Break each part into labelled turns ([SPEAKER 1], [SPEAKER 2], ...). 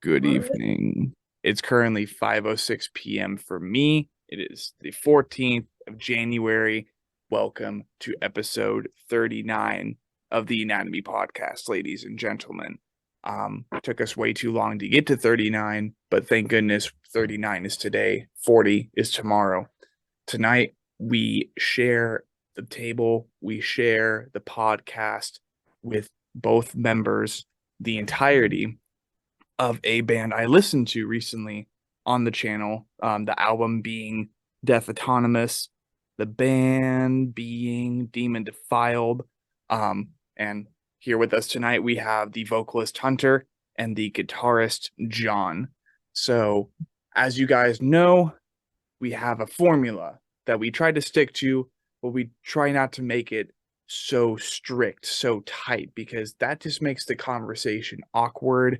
[SPEAKER 1] Good evening. It's currently 5:06 p.m. for me. It is the 14th of January. Welcome to episode 39 of the Anatomy Podcast, ladies and gentlemen. Took us way too long to get to 39, but thank goodness 39 is today, 40 is tomorrow. Tonight, we share the table, we share the podcast with both members, the entirety of a band I listened to recently on the channel. The album being Death Autonomous, the band being Demon Defiled. And here with us tonight, we have the vocalist Hunter and the guitarist Jon. So, as you guys know, we have a formula that we try to stick to, but we try not to make it so strict, so tight, because that just makes the conversation awkward.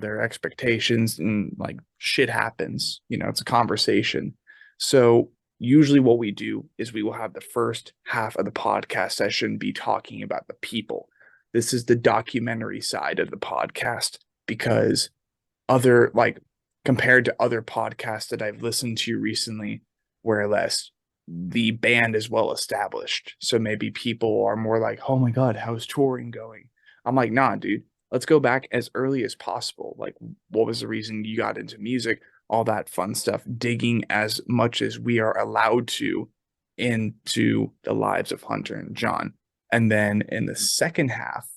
[SPEAKER 1] There are expectations and like shit happens, it's a conversation. So usually what we do is we will have the first half of the podcast session be talking about the people. This is the documentary side of the podcast, because compared to other podcasts that I've listened to recently, where less the band is well established. So maybe people are more like, oh my God, how's touring going? I'm like, nah, dude. Let's go back as early as possible. Like, what was the reason you got into music? All that fun stuff, digging as much as we are allowed to into the lives of Hunter and Jon. And then in the second half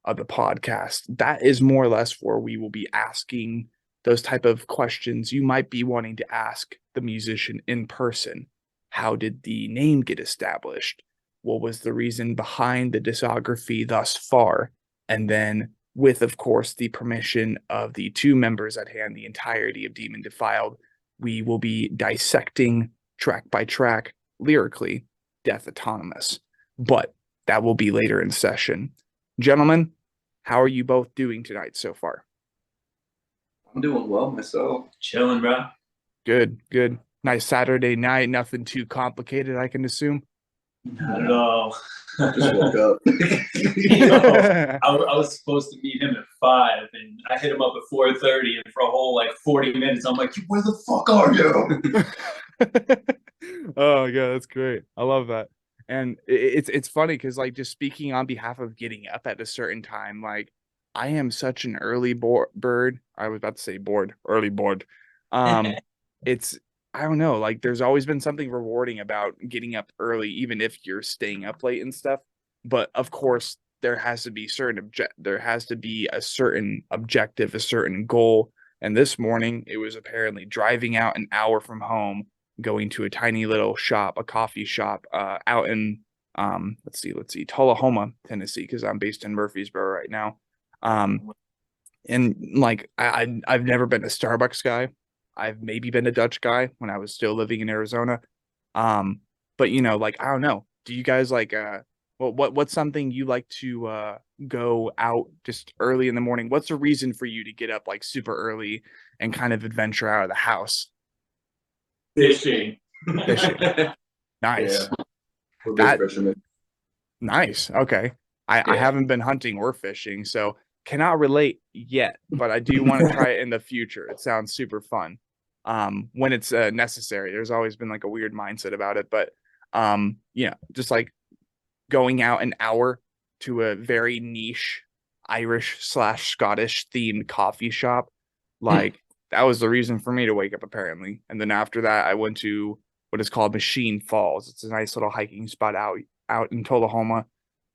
[SPEAKER 1] of the podcast, that is more or less where we will be asking those type of questions you might be wanting to ask the musician in person. How did the name get established? What was the reason behind the discography thus far? And then, with, of course, the permission of the two members at hand, the entirety of Demon Defiled, we will be dissecting track by track, lyrically, Death Autonomous. But that will be later in session. Gentlemen, how are you both doing tonight so far?
[SPEAKER 2] I'm doing well myself.
[SPEAKER 3] Chilling, bro.
[SPEAKER 1] Good, good. Nice Saturday night. Nothing too complicated, I can assume.
[SPEAKER 3] Not at all.
[SPEAKER 2] Just woke up.
[SPEAKER 3] I was supposed to meet him at 5, and I hit him up at 4:30, and for a whole 40 minutes, I'm like, where the fuck are
[SPEAKER 1] you? Oh yeah, that's great. I love that. And it's funny because just speaking on behalf of getting up at a certain time, I am such an early bird. I was about to say early board. It's I don't know, there's always been something rewarding about getting up early, even if you're staying up late and stuff. But of course, there has to be a certain objective, a certain goal. And this morning, it was apparently driving out an hour from home, going to a tiny little shop, a coffee shop, out in let's see, Tullahoma, Tennessee, because I'm based in Murfreesboro right now. And I've never been a Starbucks guy. I've maybe been a Dutch guy when I was still living in Arizona. But I don't know. Do you guys what's something you like to go out just early in the morning? What's the reason for you to get up super early and kind of adventure out of the house?
[SPEAKER 3] Fishing.
[SPEAKER 1] Nice.
[SPEAKER 2] Yeah. Fishermen.
[SPEAKER 1] Nice. Okay. I haven't been hunting or fishing, so cannot relate yet, but I do want to try it in the future. It sounds super fun. When it's necessary. There's always been a weird mindset about it, but just going out an hour to a very niche Irish/Scottish themed coffee shop, that was the reason for me to wake up, apparently. And then after that, I went to what is called Machine Falls. It's a nice little hiking spot out in Tullahoma,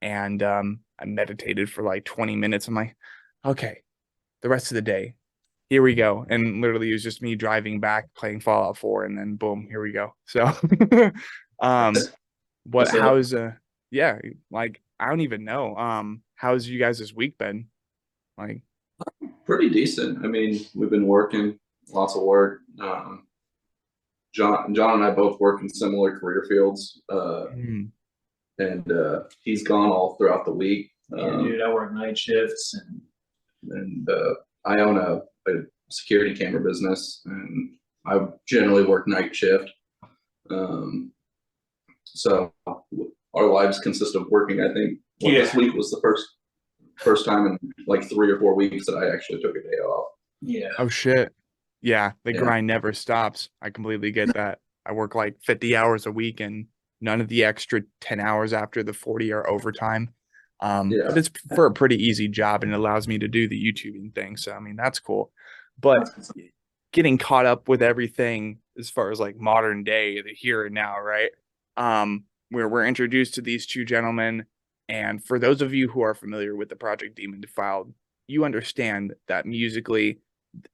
[SPEAKER 1] and I meditated for 20 minutes. I'm like, okay, the rest of the day, here we go. And literally it was just me driving back, playing Fallout 4, and then boom, here we go. So I don't even know. How's you guys this week been?
[SPEAKER 2] Pretty decent. I mean, we've been working, lots of work. Jon and I both work in similar career fields. And he's gone all throughout the week.
[SPEAKER 3] Dude, I work night shifts,
[SPEAKER 2] and I own a security camera business, and I generally work night shift. So our lives consist of working. I think this week was the first time in 3 or 4 weeks that I actually took a day off.
[SPEAKER 3] Yeah.
[SPEAKER 1] Oh shit. Yeah, the
[SPEAKER 2] Yeah.
[SPEAKER 1] grind never stops. I completely get that. I work like 50 hours a week and none of the extra 10 hours after the 40 are overtime.
[SPEAKER 2] Yeah.
[SPEAKER 1] But it's for a pretty easy job and it allows me to do the YouTubing thing. So I mean that's cool. But getting caught up with everything as far as like modern day, the here and now, right? Where we're introduced to these two gentlemen. And for those of you who are familiar with the project Demon Defiled, you understand that musically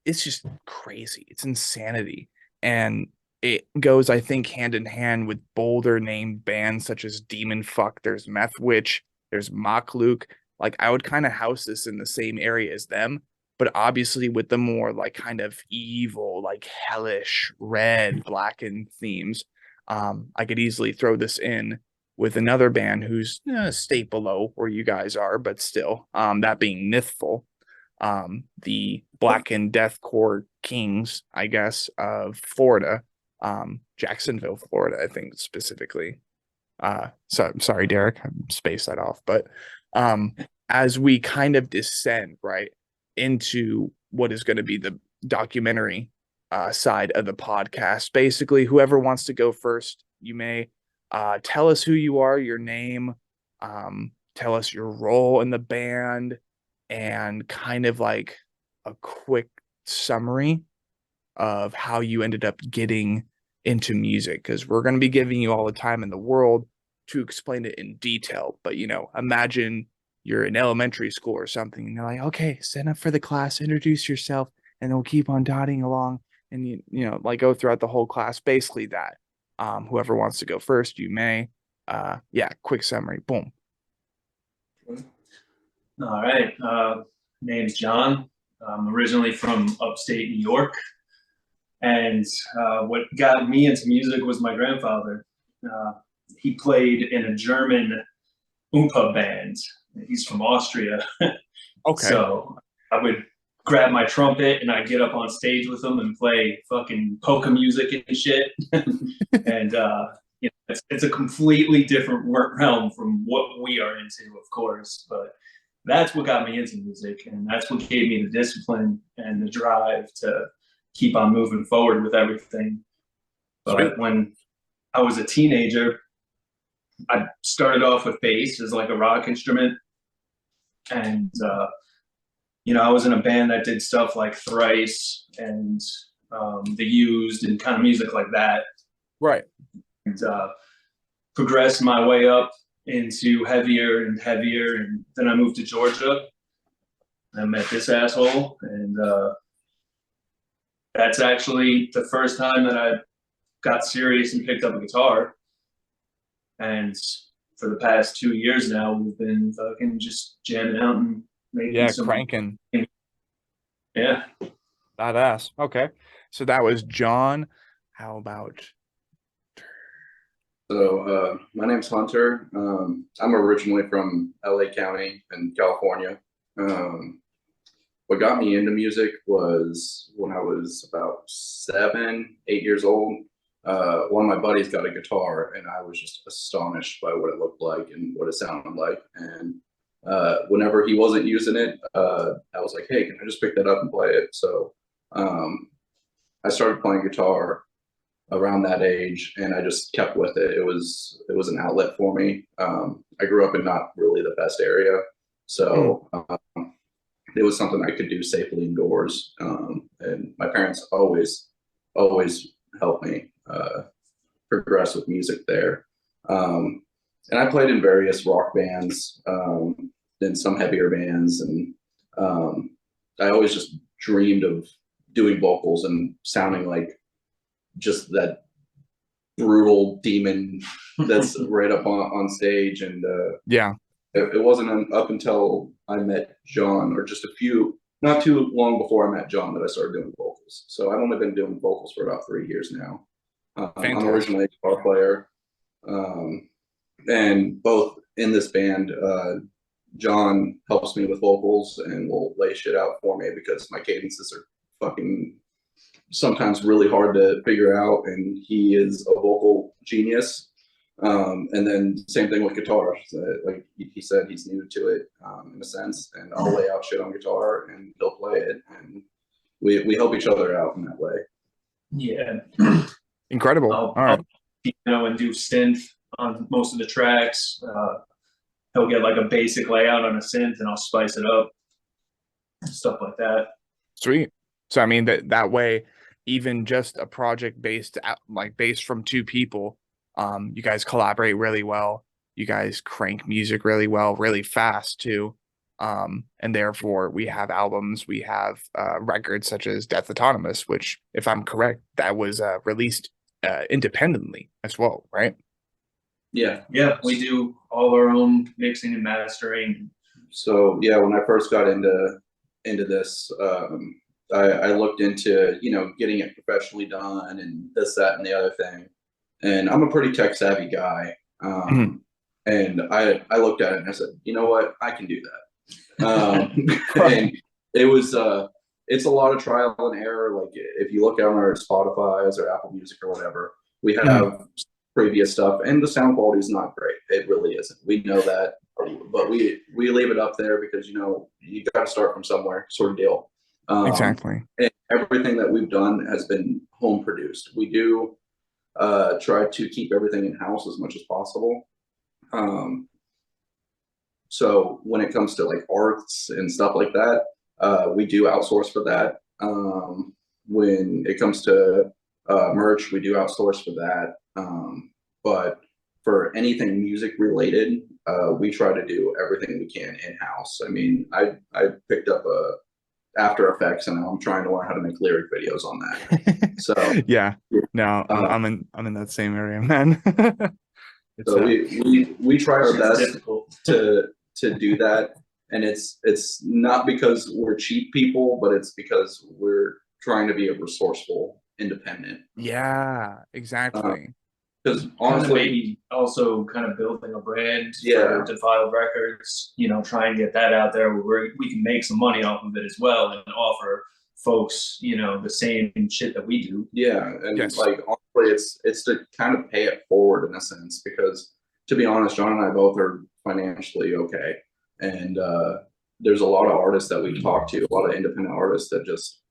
[SPEAKER 1] it's just crazy. It's insanity. And it goes, I think, hand in hand with bolder named bands such as Demon Fuck. There's Meth Witch, there's Mock Luke. Like I would kind of house this in the same area as them, but obviously with the more like kind of evil, like hellish, red, blackened themes. I could easily throw this in with another band who's a state below where you guys are, but still, that being Mythful, the blackened deathcore kings, I guess, of Florida, Jacksonville, Florida, I think specifically. So sorry, Derek, I spaced that off. But as we kind of descend right into what is going to be the documentary side of the podcast, basically, whoever wants to go first, you may tell us who you are, your name, tell us your role in the band, and kind of like a quick summary of how you ended up getting into music, because we're going to be giving you all the time in the world to explain it in detail. But imagine you're in elementary school or something and you're like, okay, stand up for the class, introduce yourself, and we'll keep on dotting along, and like go throughout the whole class, basically that. Whoever wants to go first, you may. Quick summary, boom.
[SPEAKER 3] All right. Name's John. I'm originally from upstate New York. And what got me into music was my grandfather. He played in a German Oompa band. He's from Austria.
[SPEAKER 1] Okay.
[SPEAKER 3] So I would grab my trumpet and I'd get up on stage with him and play fucking polka music and shit. And it's a completely different realm from what we are into, of course. But that's what got me into music, and that's what gave me the discipline and the drive to keep on moving forward with everything. But when I was a teenager, I started off with bass as like a rock instrument. And, I was in a band that did stuff like Thrice and The Used and kind of music like that.
[SPEAKER 1] Right.
[SPEAKER 3] And progressed my way up into heavier and heavier. And then I moved to Georgia. I met this asshole. And that's actually the first time that I got serious and picked up a guitar. And for the past 2 years now, we've been fucking just jamming out and making some
[SPEAKER 1] cranking.
[SPEAKER 3] Yeah.
[SPEAKER 1] Badass. Okay. So that was John. How about?
[SPEAKER 2] So my name's Hunter. I'm originally from LA County in California. What got me into music was when I was about 7, 8 years old. One of my buddies got a guitar and I was just astonished by what it looked like and what it sounded like. And whenever he wasn't using it, I was like, hey, can I just pick that up and play it? So I started playing guitar around that age and I just kept with it. It was an outlet for me. I grew up in not really the best area. So it was something I could do safely indoors. And my parents always helped me progress with music there. And I played in various rock bands, then some heavier bands. And I always just dreamed of doing vocals and sounding like just that brutal demon that's right up on stage. And it wasn't up until I met John, or just not too long before I met John, that I started doing vocals. So I've only been doing vocals for about 3 years now. I'm originally a guitar player, and both in this band, John helps me with vocals and will lay shit out for me because my cadences are fucking sometimes really hard to figure out, and he is a vocal genius. And then same thing with guitar. Like he said, he's new to it in a sense, and I'll lay out shit on guitar and he'll play it. And we help each other out in that way.
[SPEAKER 3] Yeah.
[SPEAKER 1] Incredible. All right.
[SPEAKER 3] I'll and do synth on most of the tracks. He'll get like a basic layout on a synth, and I'll spice it up, stuff like that.
[SPEAKER 1] Sweet. So I mean that way, even just a project based from two people, you guys collaborate really well. You guys crank music really well, really fast too. And therefore we have albums, we have records such as Death Autonomous, which, if I'm correct, that was released independently as well, right?
[SPEAKER 2] Yeah.
[SPEAKER 3] Yeah, we do all our own mixing and mastering.
[SPEAKER 2] So yeah, when I first got into this, I looked into, you know, getting it professionally done and this, that, and the other thing. And I'm a pretty tech savvy guy. And I looked at it and I said, you know what, I can do that. And it was, it's a lot of trial and error. Like if you look on our Spotify's or Apple Music or whatever, we have previous stuff, and the sound quality is not great. It really isn't. We know that, but we leave it up there because, you know, you got to start from somewhere, sort of deal.
[SPEAKER 1] Exactly.
[SPEAKER 2] And everything that we've done has been home produced. We do try to keep everything in house as much as possible. So when it comes to like arts and stuff like that, we do outsource for that. When it comes to merch, we do outsource for that. But for anything music related, we try to do everything we can in house. I mean, I picked up After Effects, and I'm trying to learn how to make lyric videos on that. So
[SPEAKER 1] yeah, no, I'm in that same area, man.
[SPEAKER 2] So we try our best to do that, and it's not because we're cheap people, but it's because we're trying to be a resourceful, independent.
[SPEAKER 1] Yeah, exactly.
[SPEAKER 2] Because honestly,
[SPEAKER 3] maybe also kind of building a brand for Defiled Records, you know, try and get that out there where we can make some money off of it as well and offer folks, you know, the same shit that we do.
[SPEAKER 2] Yeah, and like honestly, it's to kind of pay it forward in a sense, because to be honest, John and I both are financially okay, and there's a lot of artists that we talk to, a lot of independent artists that just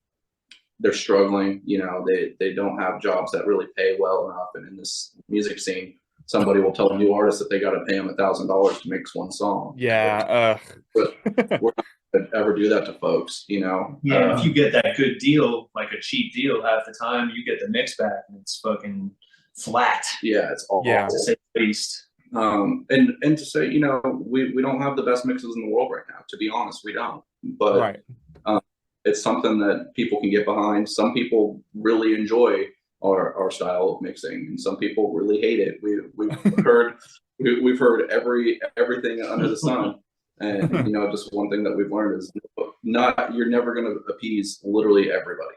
[SPEAKER 2] they're struggling. You know, they don't have jobs that really pay well enough, and in this music scene, somebody will tell a new artist that they got to pay them $1,000 to mix one song.
[SPEAKER 1] Yeah,
[SPEAKER 2] but we're not gonna ever do that to folks, you know.
[SPEAKER 3] Yeah, if you get that good deal, like a cheap deal, half the time you get the mix back and it's fucking flat.
[SPEAKER 2] Yeah, it's all
[SPEAKER 3] to say the least.
[SPEAKER 2] And to say, you know, we don't have the best mixes in the world right now. To be honest, we don't. But it's something that people can get behind. Some people really enjoy our style of mixing, and some people really hate it. We've heard everything under the sun. And you know, just one thing that we've learned is you're never going to appease literally everybody.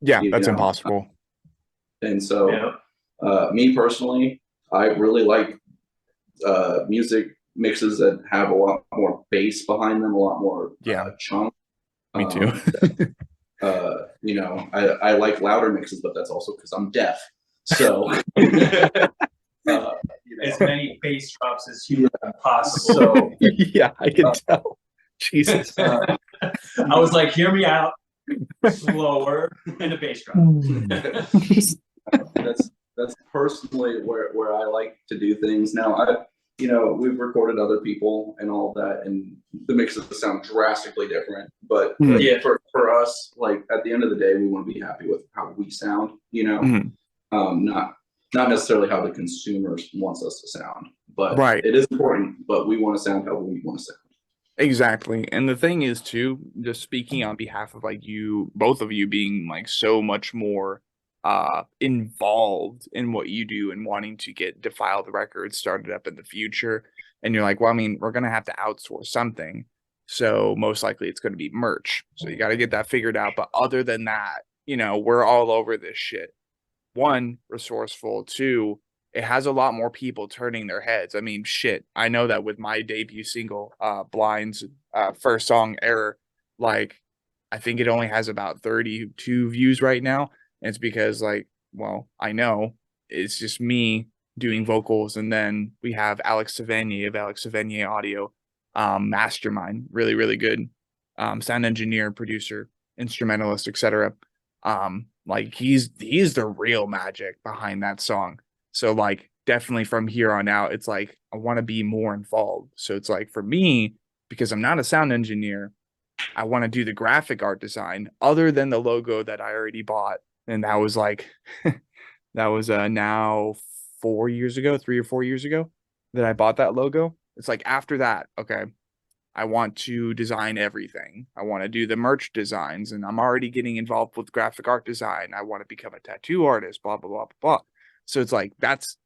[SPEAKER 1] Yeah, that's impossible.
[SPEAKER 2] And so, me personally, I really like music mixes that have a lot more bass behind them, a lot more chunk.
[SPEAKER 1] Me too.
[SPEAKER 2] You know, I like louder mixes, but that's also because I'm deaf. So
[SPEAKER 3] as many bass drops as humanly possible. So
[SPEAKER 1] yeah, I can tell. Jesus.
[SPEAKER 3] I was like, hear me out. Slower and a bass drop.
[SPEAKER 2] That's personally where I like to do things. Now, you know, we've recorded other people and all that, and the mixes sound drastically different. But for us, like at the end of the day, we want to be happy with how we sound. You know, not necessarily how the consumers wants us to sound, but it is important. But we want to sound how we want to sound.
[SPEAKER 1] Exactly. And the thing is too, just speaking on behalf of like you, both of you being like so much more involved in what you do and wanting to get Defiled Records started up in the future, and you're like, well, I mean, we're gonna have to outsource something, so most likely it's going to be merch, so you got to get that figured out. But other than that, you know, we're all over this shit. One, resourceful. Two, it has a lot more people turning their heads. I mean, shit, I know that with my debut single, Blind's first song, Error, like I think it only has about 32 views right now. And it's because, like, well, I know it's just me doing vocals, and then we have Alex Savanier of Alex Savanier Audio, mastermind, really, really good sound engineer, producer, instrumentalist, etc. Like he's the real magic behind that song. So like definitely from here on out, it's like I want to be more involved. So it's like for me, because I'm not a sound engineer, I want to do the graphic art design other than the logo that I already bought. And that was like that was now 4 years ago, 3 or 4 years ago that I bought that logo. It's like after that, okay, I want to design everything. I want to do the merch designs, and I'm already getting involved with graphic art design. I want to become a tattoo artist, blah, blah, blah, blah, blah. So it's like, that's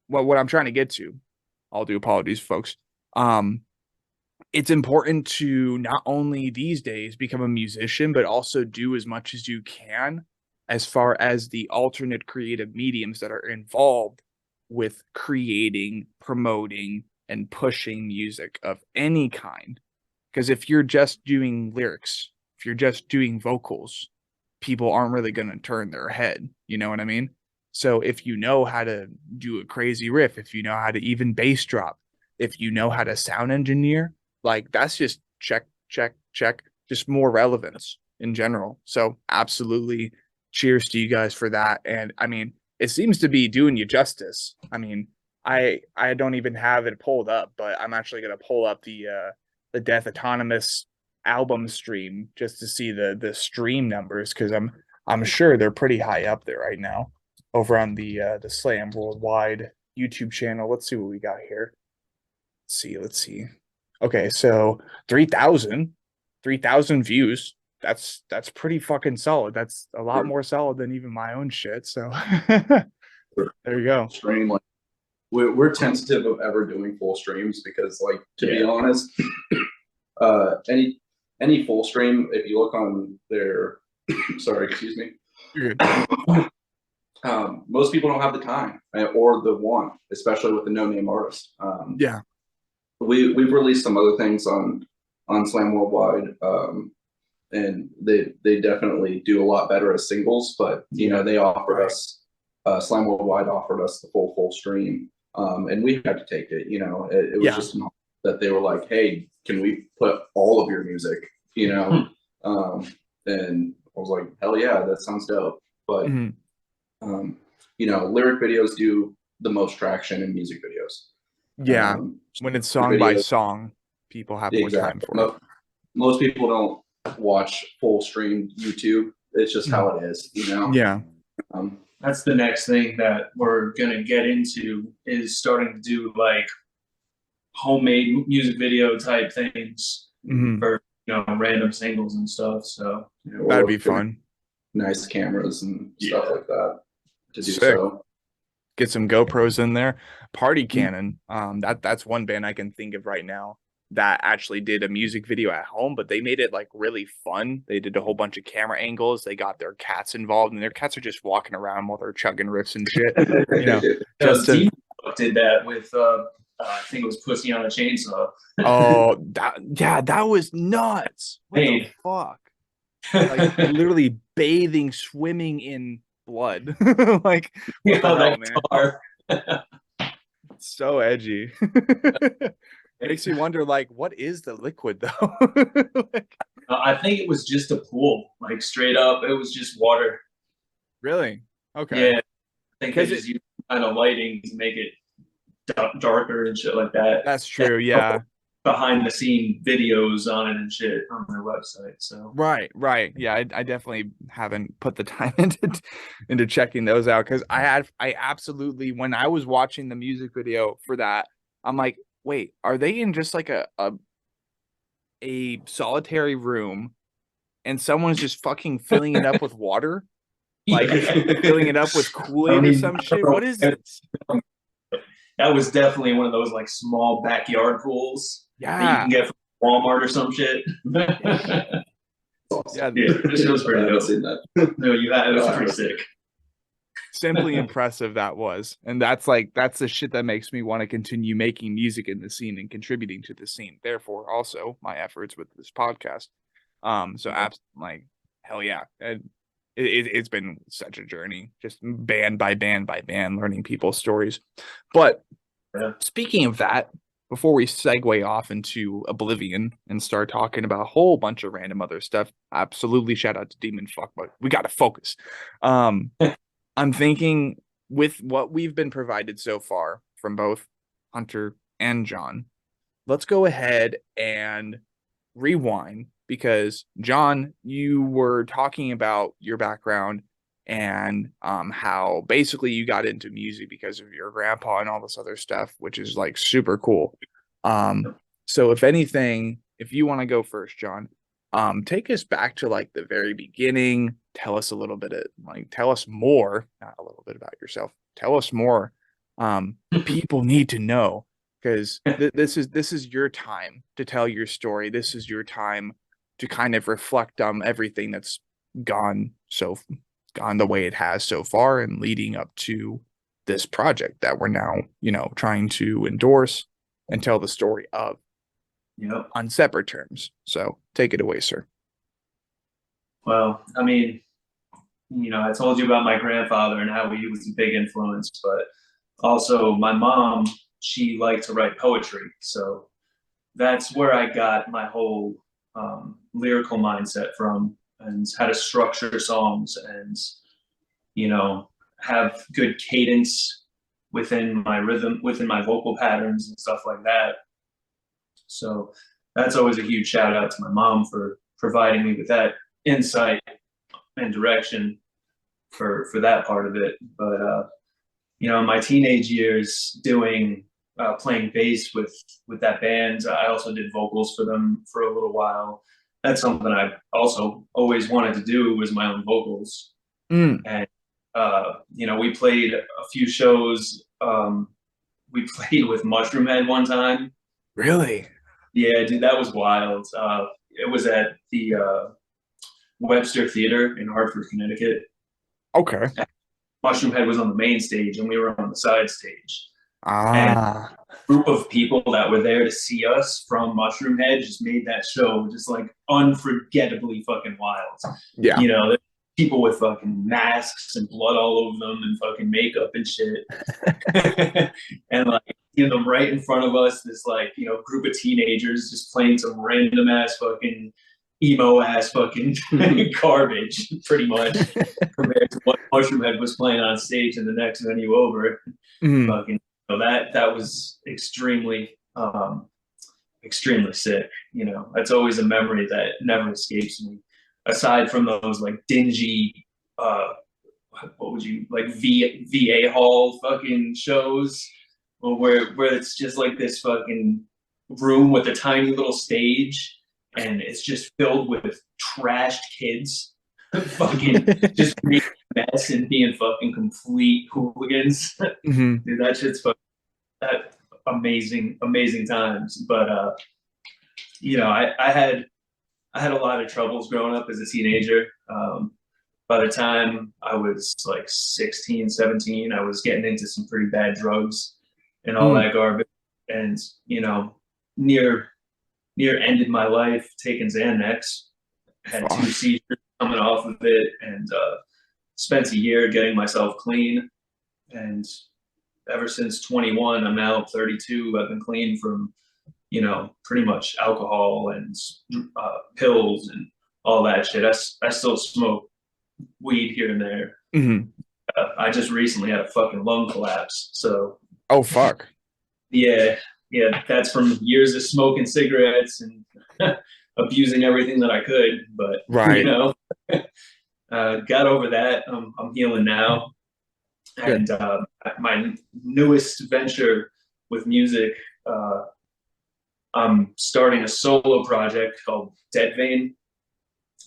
[SPEAKER 1] what I'm trying to get to. I'll do apologies, folks. It's important to not only these days become a musician, but also do as much as you can as far as the alternate creative mediums that are involved with creating, promoting, and pushing music of any kind. Because if you're just doing lyrics, if you're just doing vocals, people aren't really going to turn their head. You know what I mean? So if you know how to do a crazy riff, if you know how to even bass drop, if you know how to sound engineer, like that's just check, just more relevance in general. So absolutely cheers to you guys for that. And I mean, it seems to be doing you justice. I mean, I don't even have it pulled up, but I'm actually going to pull up the Death Autonomous album stream just to see the stream numbers, because I'm sure they're pretty high up there right now over on the Slam Worldwide YouTube channel. Let's see what we got here. Let's see. Okay, so 3,000 views. That's pretty fucking solid. That's a lot more solid than even my own shit. So there you go.
[SPEAKER 2] Stream, like we're tentative of ever doing full streams because, like, to be honest, any full stream, if you look on their sorry, excuse me.
[SPEAKER 1] You're good.
[SPEAKER 2] Most people don't have the time or the want, especially with the no-name artist.
[SPEAKER 1] Yeah.
[SPEAKER 2] We've released some other things on Slam Worldwide, and they definitely do a lot better as singles. But you know, they offered us Slam Worldwide offered us the full stream, and we had to take it. You know, it was just that they were like, "Hey, can we put all of your music?" You know, and I was like, "Hell yeah, that sounds dope." But you know, lyric videos do the most traction in music videos.
[SPEAKER 1] Yeah, when it's song by song, people have more time for it.
[SPEAKER 2] Most people don't watch full stream YouTube. It's just how it is, you know?
[SPEAKER 1] Yeah.
[SPEAKER 3] That's the next thing that we're gonna get into, is starting to do like homemade music video type things for, you know, random singles and stuff. So
[SPEAKER 1] that'd be fun.
[SPEAKER 2] Nice cameras and stuff like that to do. So
[SPEAKER 1] get some GoPros in there. Party Cannon, that's one band I can think of right now that actually did a music video at home, but they made it like really fun. They did a whole bunch of camera angles. They got their cats involved, and their cats are just walking around while they're chugging riffs and shit. You know,
[SPEAKER 3] Demon did that with I think it was Pussy on a Chainsaw.
[SPEAKER 1] Oh, that was nuts. What the fuck? Like literally bathing, swimming in blood. Like, what the hell, man? So edgy. Makes me wonder, like, what is the liquid though? Like,
[SPEAKER 3] I think it was just a pool, like straight up. It was just water.
[SPEAKER 1] Really? Okay.
[SPEAKER 3] Yeah, I think they just used kind of lighting to make it darker and shit like that.
[SPEAKER 1] That's true. Yeah.
[SPEAKER 3] Behind the scene videos on it and shit on their website. So
[SPEAKER 1] right. Yeah, I definitely haven't put the time into checking those out, because I absolutely, when I was watching the music video for that, I'm like, wait, are they in just like a solitary room and someone's just fucking filling it up with water? Like filling it up with Kool-Aid or some shit? What is it?
[SPEAKER 3] That was definitely one of those like small backyard pools that you can get from Walmart or some shit.
[SPEAKER 2] Awesome.
[SPEAKER 3] This was pretty dope. No, it was pretty sick.
[SPEAKER 1] Simply impressive that was. And that's the shit that makes me want to continue making music in the scene and contributing to the scene. Therefore, also my efforts with this podcast. Like, hell yeah. And it's been such a journey, just band by band by band, learning people's stories. But speaking of that, before we segue off into oblivion and start talking about a whole bunch of random other stuff, absolutely shout out to Demon Fuck, but we got to focus. I'm thinking with what we've been provided so far from both Hunter and Jon, let's go ahead and rewind, because Jon, you were talking about your background and how basically you got into music because of your grandpa and all this other stuff, which is like super cool. So if anything, if you want to go first, Jon, take us back to like the very beginning. Tell us a little bit of tell us more, not a little bit about yourself. Tell us more. People need to know, because this is your time to tell your story. This is your time to kind of reflect on everything that's gone the way it has so far, and leading up to this project that we're now, trying to endorse and tell the story of, on separate terms. So take it away, sir.
[SPEAKER 3] Well, I mean, I told you about my grandfather and how he was a big influence, but also my mom, she liked to write poetry. So that's where I got my whole lyrical mindset from, and how to structure songs and, have good cadence within my rhythm, within my vocal patterns and stuff like that. So that's always a huge shout out to my mom for providing me with that insight and direction for that part of it. But in my teenage years, playing bass with that band, I also did vocals for them for a little while. That's something I also always wanted to do, was my own vocals. And we played a few shows. We played with Mushroom Head one time.
[SPEAKER 1] Really?
[SPEAKER 3] Yeah, dude, that was wild. It was at the Webster Theater in Hartford, Connecticut.
[SPEAKER 1] Okay.
[SPEAKER 3] Mushroom Head was on the main stage, and we were on the side stage. And
[SPEAKER 1] Ah.
[SPEAKER 3] a group of people that were there to see us from Mushroom Head just made that show just like unforgettably fucking wild.
[SPEAKER 1] Yeah.
[SPEAKER 3] People with fucking masks and blood all over them and fucking makeup and shit. And like, them right in front of us, this like, group of teenagers just playing some random ass fucking emo ass fucking garbage, pretty much, compared to what Mushroom Head was playing on stage in the next venue over. Fucking, that was extremely sick. That's always a memory that never escapes me. Aside from those like dingy, what would you like, VA hall fucking shows, where it's just like this fucking room with a tiny little stage, and it's just filled with trashed kids, fucking just making a mess and being fucking complete hooligans. Dude, that shit's fucking amazing times. But I had a lot of troubles growing up as a teenager. By the time I was like 16, 17, I was getting into some pretty bad drugs and all that garbage. And, near ended my life taking Xanax. Had 2 seizures coming off of it, and spent a year getting myself clean. And ever since 21, I'm now 32. I've been clean from, pretty much alcohol and pills and all that shit. I still smoke weed here and there. I just recently had a fucking lung collapse. So.
[SPEAKER 1] Oh, fuck.
[SPEAKER 3] Yeah, that's from years of smoking cigarettes and abusing everything that I could. But,
[SPEAKER 1] right.
[SPEAKER 3] Got over that. I'm healing now. And my newest venture with music, I'm starting a solo project called Dead Vein.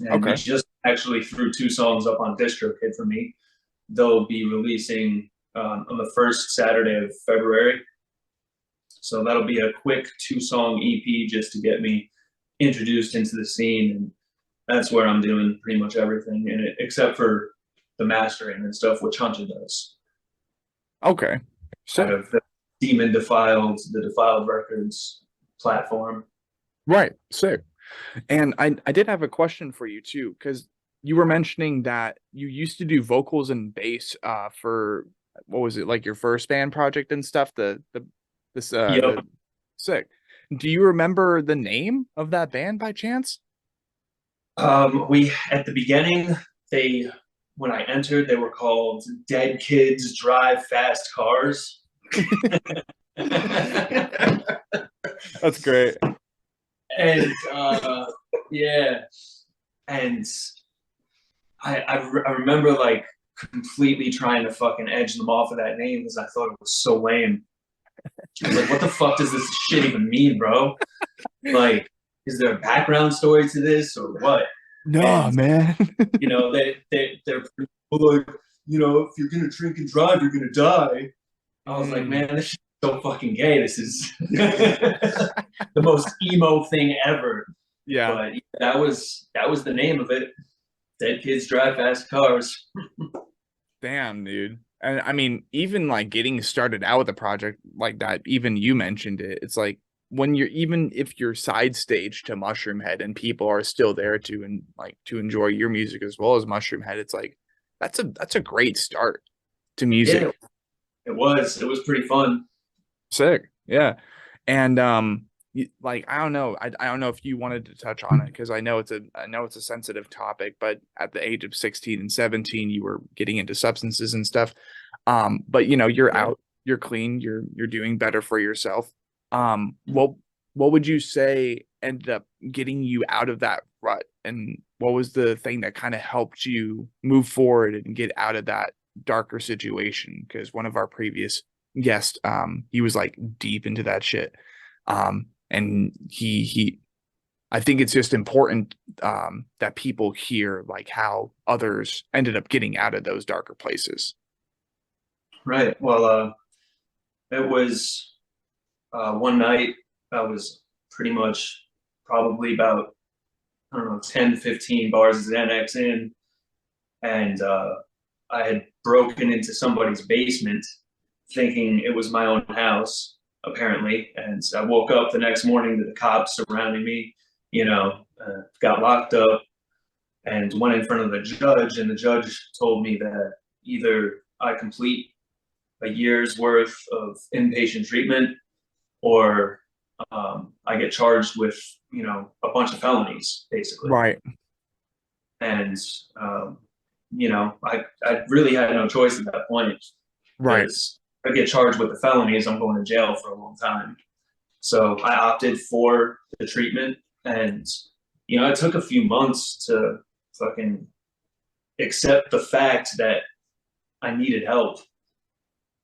[SPEAKER 3] And we just actually threw 2 songs up on DistroKid for me. They'll be releasing on the first Saturday of February. So that'll be a quick 2-song EP just to get me introduced into the scene. And that's where I'm doing pretty much everything in it, except for the mastering and stuff, which Hunter does.
[SPEAKER 1] Okay. So
[SPEAKER 3] out of the Demon Defiled, the Defiled Records platform.
[SPEAKER 1] Right. Sick. And I did have a question for you too, because you were mentioning that you used to do vocals and bass for, what was it, like your first band project and stuff, the Sick. Do you remember the name of that band by chance?
[SPEAKER 3] We at the beginning, when I entered, they were called Dead Kids Drive Fast Cars.
[SPEAKER 1] That's great.
[SPEAKER 3] And yeah, and I remember like completely trying to fucking edge them off of that name because I thought it was so lame. I was like, what the fuck does this shit even mean, bro? Like, is there a background story to this or what?
[SPEAKER 1] No, man.
[SPEAKER 3] You know, they're like, you know, if you're gonna drink and drive, you're gonna die. I was like, man, this shit's so fucking gay. This is the most emo thing ever.
[SPEAKER 1] Yeah.
[SPEAKER 3] But that was the name of it. Dead Kids Drive Fast Cars.
[SPEAKER 1] Damn, dude. And I mean, even like getting started out with a project like that, even you mentioned it, it's like when you're, even if you're side stage to Mushroom Head and people are still there to, and like to enjoy your music as well as Mushroom Head, it's like that's a great start to music.
[SPEAKER 3] Yeah, it was pretty fun.
[SPEAKER 1] Sick. Yeah. And like I don't know, I don't know if you wanted to touch on it because I know it's a sensitive topic, but at the age of 16 and 17 you were getting into substances and stuff. But you know, you're out, you're clean, you're doing better for yourself. What would you say ended up getting you out of that rut, and what was the thing that kind of helped you move forward and get out of that darker situation? Because one of our previous guests, he was like deep into that shit. And he I think it's just important that people hear like how others ended up getting out of those darker places.
[SPEAKER 3] Right. Well, it was one night. I was pretty much probably about, I don't know, 10, 15 bars of Xanax in, and I had broken into somebody's basement thinking it was my own house, apparently. And so I woke up the next morning to the cops surrounding me, you know, got locked up and went in front of the judge. And the judge told me that either I complete a year's worth of inpatient treatment or I get charged with, you know, a bunch of felonies, basically.
[SPEAKER 1] Right.
[SPEAKER 3] And, you know, I really had no choice at that point.
[SPEAKER 1] Right.
[SPEAKER 3] If I get charged with the felonies, I'm going to jail for a long time. So I opted for the treatment, and you know, it took a few months to fucking accept the fact that I needed help,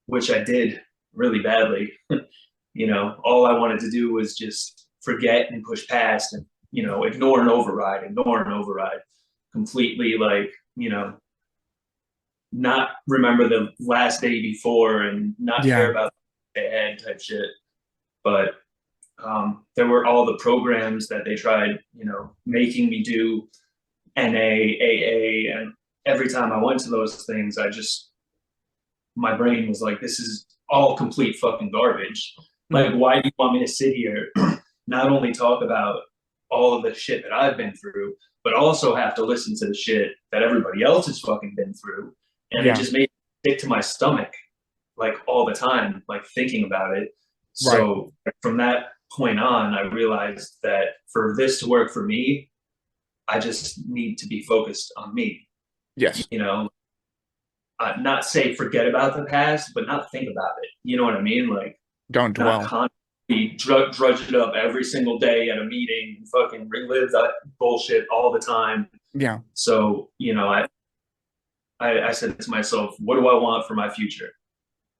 [SPEAKER 3] which I did really badly. You know, all I wanted to do was just forget and push past and, you know, ignore and override completely, like, you know, not remember the last day before and not care about the day ahead type shit. But there were all the programs that they tried, you know, making me do NA, AA, and every time I went to those things, my brain was like, this is all complete fucking garbage. Like, why do you want me to sit here, not only talk about all of the shit that I've been through, but also have to listen to the shit that everybody else has fucking been through? And it just made me stick to my stomach, like, all the time, like, thinking about it. So from that point on, I realized that for this to work for me, I just need to be focused on me.
[SPEAKER 1] Yes.
[SPEAKER 3] You know, not say forget about the past, but not think about it. You know what I mean? Like,
[SPEAKER 1] don't dwell.
[SPEAKER 3] Not constantly drudge it up every single day at a meeting and fucking relive that bullshit all the time.
[SPEAKER 1] Yeah.
[SPEAKER 3] So, you know, I said to myself, what do I want for my future?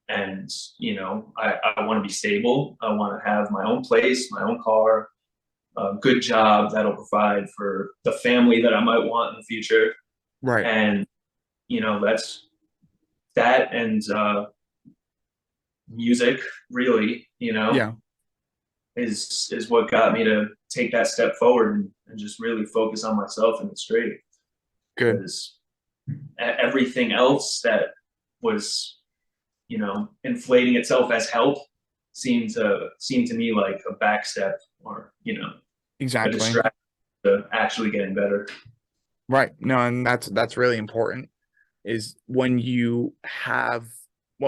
[SPEAKER 3] And, you know, I want to be stable. I want to have my own place, my own car, a good job that'll provide for the family that I might want in the future.
[SPEAKER 1] Right.
[SPEAKER 3] And, you know, that's that, and music, really, you know, is what got me to take that step forward and just really focus on myself and get straight.
[SPEAKER 1] Good.
[SPEAKER 3] Because everything else that was, you know, inflating itself as help seemed to me like a back step, or, you know,
[SPEAKER 1] exactly,
[SPEAKER 3] a distraction to actually getting better.
[SPEAKER 1] Right. No, and that's really important, is when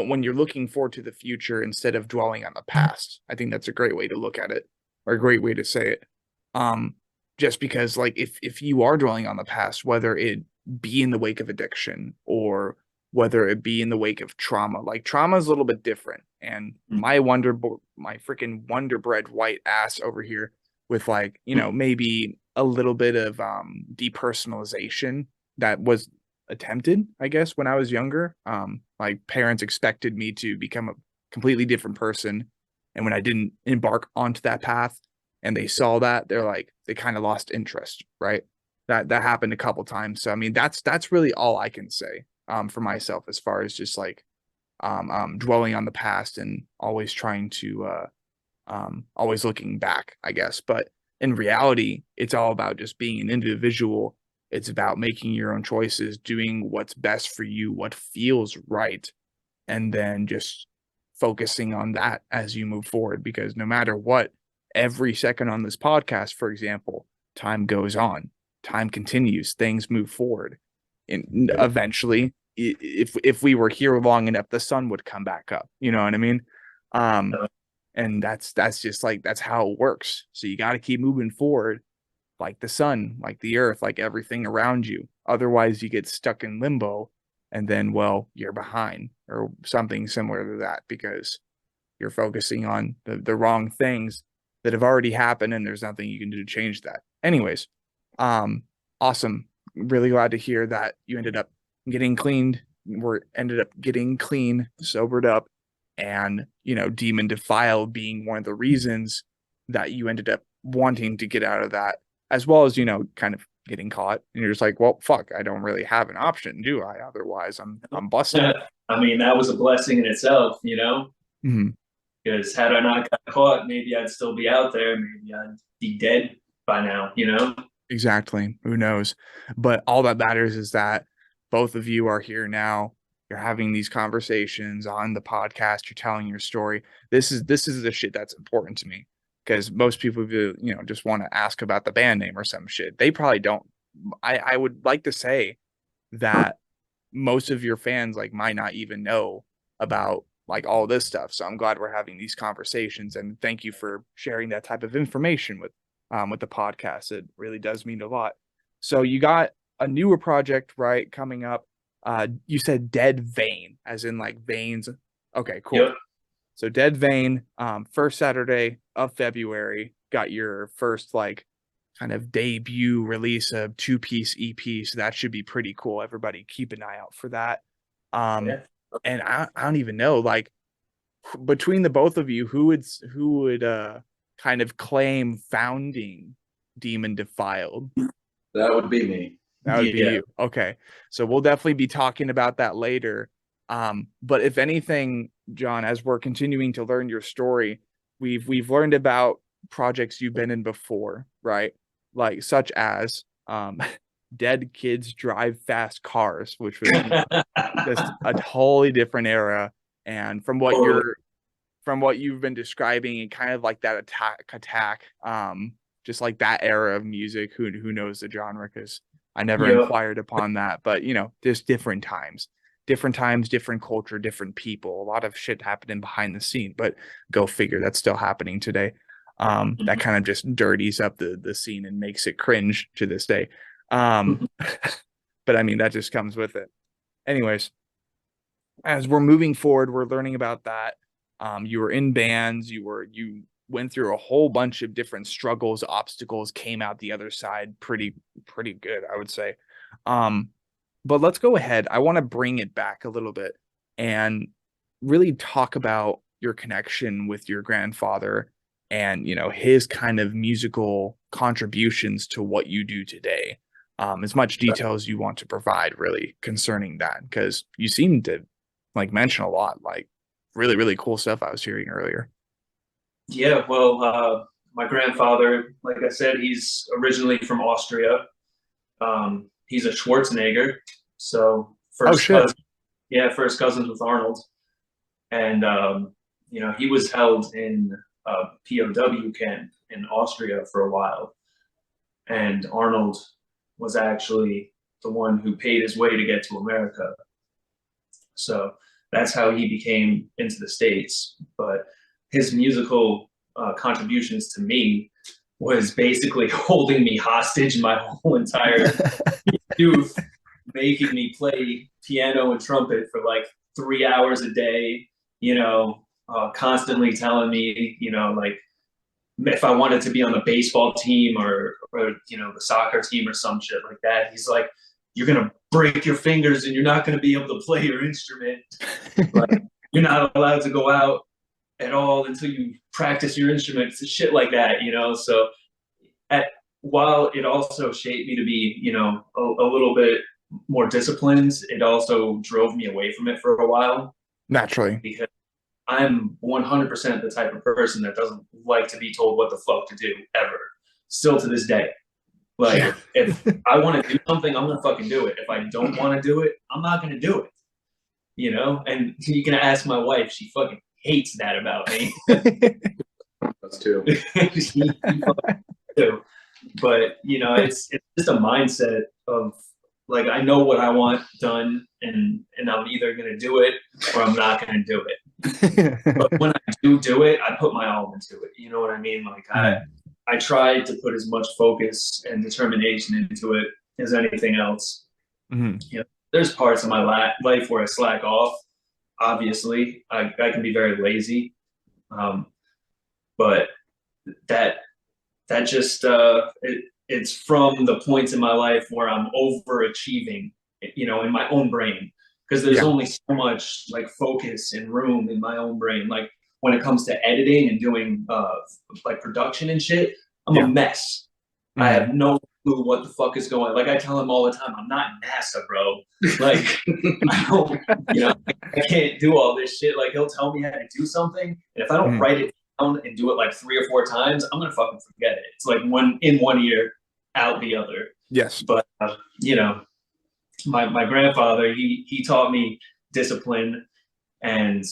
[SPEAKER 1] when you're looking forward to the future instead of dwelling on the past. I think that's a great way to look at it, or a great way to say it. Just because like if you are dwelling on the past, whether it be in the wake of addiction or whether it be in the wake of trauma, like trauma is a little bit different. And my freaking Wonder Bread white ass over here with like, you know, maybe a little bit of depersonalization that was attempted, I guess, when I was younger. My parents expected me to become a completely different person. And when I didn't embark onto that path and they saw that, they're like, they kind of lost interest, right? That happened a couple times. So I mean, that's really all I can say for myself as far as just like dwelling on the past and always trying to always looking back, I guess. But in reality, it's all about just being an individual. It's about making your own choices, doing what's best for you, what feels right, and then just focusing on that as you move forward. Because no matter what, every second on this podcast, for example, time goes on, time continues, things move forward. And eventually, if we were here long enough, the sun would come back up. You know what I mean? And that's just like, that's how it works. So you got to keep moving forward like the sun, like the earth, like everything around you. Otherwise you get stuck in limbo and then, well, you're behind or something similar to that because you're focusing on the wrong things that have already happened and there's nothing you can do to change that. Anyways, awesome. Really glad to hear that you ended up getting cleaned. Ended up getting clean, sobered up, and, you know, Demon Defiled being one of the reasons that you ended up wanting to get out of that, as well as, you know, kind of getting caught. And you're just like, well, fuck, I don't really have an option, do I? Otherwise, I'm busted.
[SPEAKER 3] I mean, that was a blessing in itself, you know?
[SPEAKER 1] Mm-hmm.
[SPEAKER 3] Because had I not got caught, maybe I'd still be out there. Maybe I'd be dead by now, you know?
[SPEAKER 1] Exactly. Who knows? But all that matters is that both of you are here now. You're having these conversations on the podcast. You're telling your story. This is the shit that's important to me, because most people, you know, just want to ask about the band name or some shit. They probably don't. I would like to say that most of your fans like might not even know about like all this stuff. So I'm glad we're having these conversations, and thank you for sharing that type of information with the podcast. It really does mean a lot. So you got a newer project, right, coming up. You said Dead Vein, as in like veins. Okay, cool.
[SPEAKER 3] Yep.
[SPEAKER 1] So Dead Vein, first Saturday of February, got your first like kind of debut release of 2-piece EP. So that should be pretty cool. Everybody keep an eye out for that.
[SPEAKER 3] Yeah.
[SPEAKER 1] And I don't even know, like, between the both of you, who would kind of claim founding Demon Defiled?
[SPEAKER 2] That would be me.
[SPEAKER 1] That would be you. Okay. So we'll definitely be talking about that later. But if anything, Jon, as we're continuing to learn your story, we've learned about projects you've been in before, right? Like such as Dead Kids Drive Fast Cars, which was just a totally different era. And from what you've been describing, and kind of like that attack, just like that era of music, who knows the genre, because I never inquired upon that. But you know, there's different times, different culture, different people. A lot of shit happening behind the scene, but go figure, that's still happening today. That kind of just dirties up the scene and makes it cringe to this day. But I mean, that just comes with it. Anyways, as we're moving forward, we're learning about that. You were in bands, you went through a whole bunch of different struggles, obstacles, came out the other side pretty good, I would say. But let's go ahead. I want to bring it back a little bit and really talk about your connection with your grandfather and, you know, his kind of musical contributions to what you do today. As much detail as you want to provide really concerning that, because you seem to like mention a lot, like really cool stuff I was hearing earlier.
[SPEAKER 3] Yeah, well, my grandfather, like I said, he's originally from Austria. He's a Schwarzenegger, so first cousins with Arnold. And you know, he was held in a POW camp in Austria for a while, and Arnold was actually the one who paid his way to get to America. So that's how he became into the States. But his musical contributions to me was basically holding me hostage my whole entire youth, making me play piano and trumpet for like 3 hours a day, constantly telling me, like if I wanted to be on the baseball team or the soccer team or some shit like that, he's like, you're going to break your fingers and you're not going to be able to play your instrument. Like, you're not allowed to go out at all until you practice your instruments and shit like that, So while it also shaped me to be, a little bit more disciplined, it also drove me away from it for a while.
[SPEAKER 1] Naturally.
[SPEAKER 3] Because I'm 100% the type of person that doesn't like to be told what the fuck to do, ever. Still to this day. Like, if I want to do something, I'm going to fucking do it. If I don't want to do it, I'm not going to do it. And you can ask my wife. She fucking hates that about me.
[SPEAKER 2] That's too.
[SPEAKER 3] She too. But, it's just a mindset of, like, I know what I want done, and I'm either going to do it or I'm not going to do it. But when I do it, I put my all into it. You know what I mean? Like, I tried to put as much focus and determination into it as anything else.
[SPEAKER 1] Mm-hmm.
[SPEAKER 3] There's parts of my life where I slack off. Obviously, I can be very lazy, but that just it's from the points in my life where I'm overachieving, in my own brain, because there's only so much like focus and room in my own brain. Like when it comes to editing and doing like production and shit, I'm a mess. Mm-hmm. I have no clue what the fuck is going on. Like I tell him all the time, I'm not NASA, bro. Like I don't, I can't do all this shit. Like he'll tell me how to do something, and if I don't write it down and do it like 3 or 4 times, I'm gonna fucking forget it. It's like one ear, out the other.
[SPEAKER 1] Yes.
[SPEAKER 3] But my grandfather, he taught me discipline, and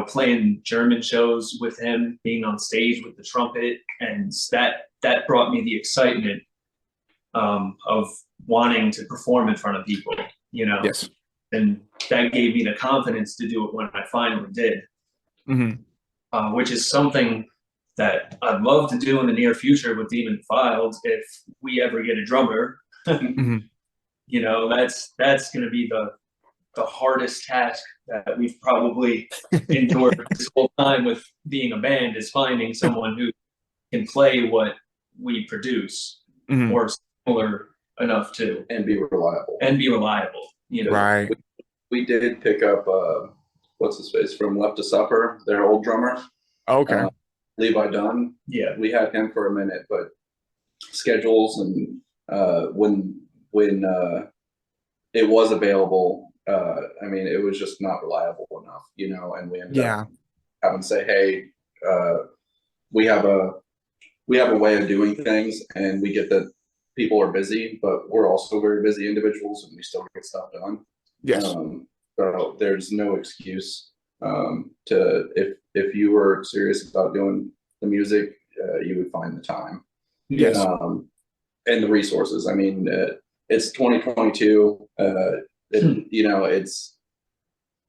[SPEAKER 3] playing German shows with him, being on stage with the trumpet, and that brought me the excitement of wanting to perform in front of people.
[SPEAKER 1] Yes.
[SPEAKER 3] And that gave me the confidence to do it when I finally did. Mm-hmm. Which is something that I'd love to do in the near future with Demon Defiled if we ever get a drummer. Mm-hmm. That's going to be the hardest task that we've probably endured this whole time with being a band, is finding someone who can play what we produce, or similar enough to,
[SPEAKER 2] and be reliable.
[SPEAKER 1] Right.
[SPEAKER 2] We did pick up what's his face from Left to Suffer, their old drummer.
[SPEAKER 1] Okay.
[SPEAKER 2] Levi Dunn.
[SPEAKER 3] Yeah.
[SPEAKER 2] We had him for a minute, but schedules and when it was available, it was just not reliable enough, and we ended up having to say, hey, we have a way of doing things, and we get that people are busy, but we're also very busy individuals, and we still get stuff done.
[SPEAKER 1] Yes.
[SPEAKER 2] So there's no excuse to, if you were serious about doing the music, you would find the time.
[SPEAKER 1] Yes.
[SPEAKER 2] And the resources. It's 2022.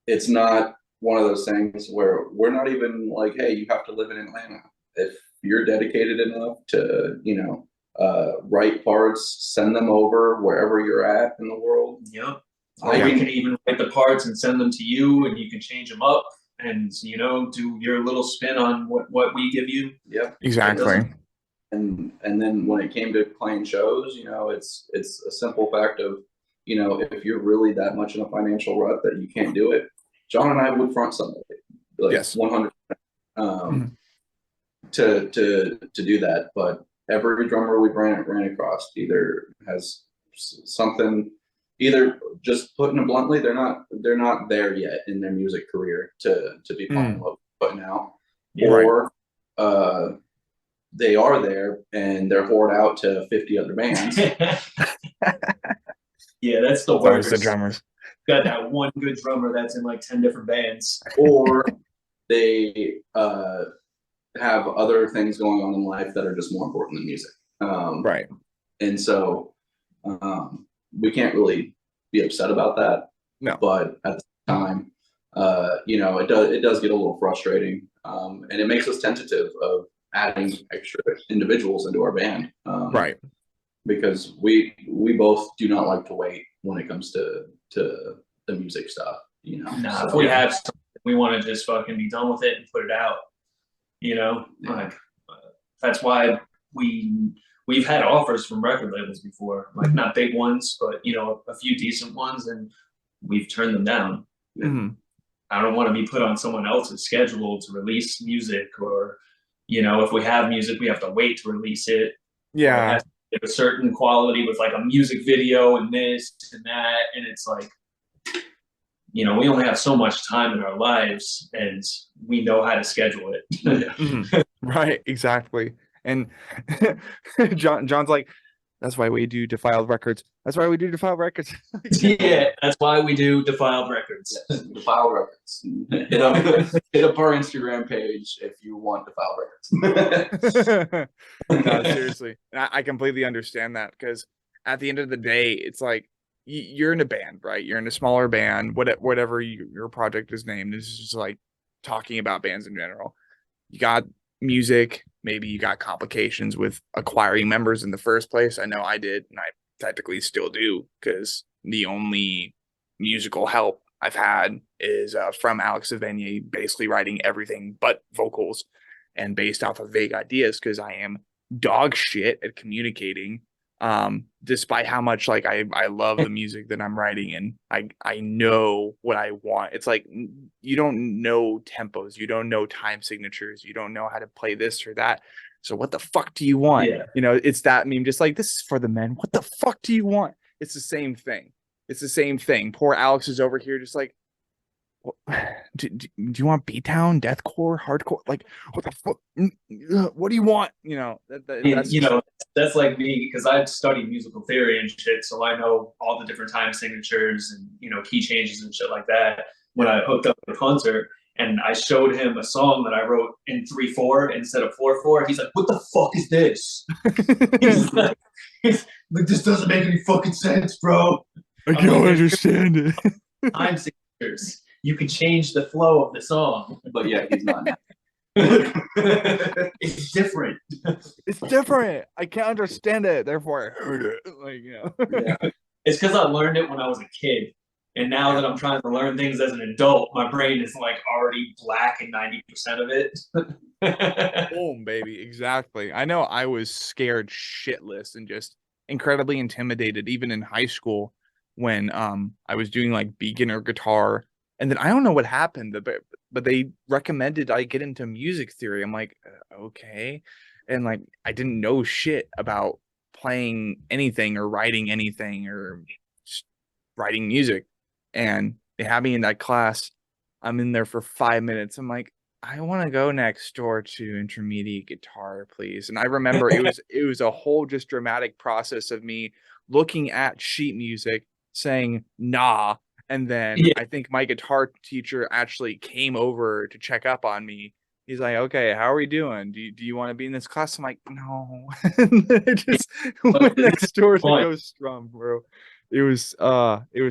[SPEAKER 2] It's not one of those things where we're not even like, hey, you have to live in Atlanta. If you're dedicated enough to, write parts, send them over wherever you're at in the world.
[SPEAKER 3] Yep. We can even write the parts and send them to you, and you can change them up and, do your little spin on what we give you.
[SPEAKER 2] Yep.
[SPEAKER 1] Exactly.
[SPEAKER 2] And then when it came to playing shows, it's a simple fact of, if you're really that much in a financial rut that you can't do it, John and I would front somebody, like 100%, to do that. But every drummer we ran across either has something, either, just putting it bluntly, they're not there yet in their music career to be finding what we're putting out, or they are there and they're whored out to 50 other bands.
[SPEAKER 3] Yeah, that's the worst.
[SPEAKER 1] The drummers
[SPEAKER 3] got that one good drummer that's in like 10 different bands,
[SPEAKER 2] or they have other things going on in life that are just more important than music.
[SPEAKER 1] Right.
[SPEAKER 2] And so we can't really be upset about that.
[SPEAKER 1] No.
[SPEAKER 2] But at the time, you know, it does get a little frustrating, and it makes us tentative of adding extra individuals into our band,
[SPEAKER 1] Right.
[SPEAKER 2] because we both do not like to wait when it comes to the music stuff, you know.
[SPEAKER 3] Nah,
[SPEAKER 2] So,
[SPEAKER 3] if we have something, we want to just fucking be done with it and put it out. You know, like that's why we've had offers from record labels before, like not big ones, but you know, a few decent ones, and we've turned them down.
[SPEAKER 1] Mm-hmm.
[SPEAKER 3] I don't want to be put on someone else's schedule to release music, or you know, if we have music, we have to wait to release it.
[SPEAKER 1] Yeah.
[SPEAKER 3] It has to be a certain quality with like a music video and this and that, and it's like, you know, we only have so much time in our lives, and we know how to schedule it.
[SPEAKER 1] Mm-hmm. Right, exactly. And John's like, that's why we do Defiled Records. That's why we do Defiled Records.
[SPEAKER 3] Yeah, that's why we do Defiled Records.
[SPEAKER 2] yes, Defiled Records. Hit up our Instagram page if you want Defiled Records.
[SPEAKER 1] No, seriously. I completely understand that, because at the end of the day, it's like you're in a band, right? You're in a smaller band, whatever your project is named. This is just like talking about bands in general. You got music, maybe you got complications with acquiring members in the first place. I know I did, and I technically still do, because the only musical help I've had is from Alex Savigny, basically writing everything but vocals and based off of vague ideas, because I am dog shit at communicating, despite how much like I love the music that I'm writing, and I know what I want. It's like you don't know tempos, you don't know time signatures, you don't know how to play this or that. So what the fuck do you want?
[SPEAKER 3] Yeah.
[SPEAKER 1] You know, it's that meme, just like, this is for the men. What the fuck do you want? It's the same thing. It's the same thing. Poor Alex is over here just like, do you want beatdown, deathcore, hardcore? Like, what the fuck? What do you want? You know, that's
[SPEAKER 3] you know, that's like me, because I've studied musical theory and shit, so I know all the different time signatures and, you know, key changes and shit like that. When I hooked up with Hunter and I showed him a song that I wrote in 3/4 instead of 4/4, he's like, "What the fuck is this?" he's like, "This doesn't make any fucking sense, bro."
[SPEAKER 1] I don't understand it.
[SPEAKER 3] Time signatures. You can change the flow of the song.
[SPEAKER 2] But yeah, he's not.
[SPEAKER 3] It's different.
[SPEAKER 1] It's different. I can't understand it. Therefore, I heard it. Like, you know.
[SPEAKER 3] Yeah. It's because I learned it when I was a kid. And now that I'm trying to learn things as an adult, my brain is like already black in 90% of it.
[SPEAKER 1] Boom, baby. Exactly. I know I was scared shitless and just incredibly intimidated, even in high school, when I was doing like beginner guitar. And then I don't know what happened, but they recommended I get into music theory. I'm like, okay. And like, I didn't know shit about playing anything or writing anything or just writing music. And they had me in that class. I'm in there for 5 minutes. I'm like, I want to go next door to intermediate guitar, please. And I remember it was a whole just dramatic process of me looking at sheet music, saying nah. And then I think my guitar teacher actually came over to check up on me. He's like, okay, how are we doing? Do you want to be in this class? I'm like, no. And then I just went next door to go strum, bro. It was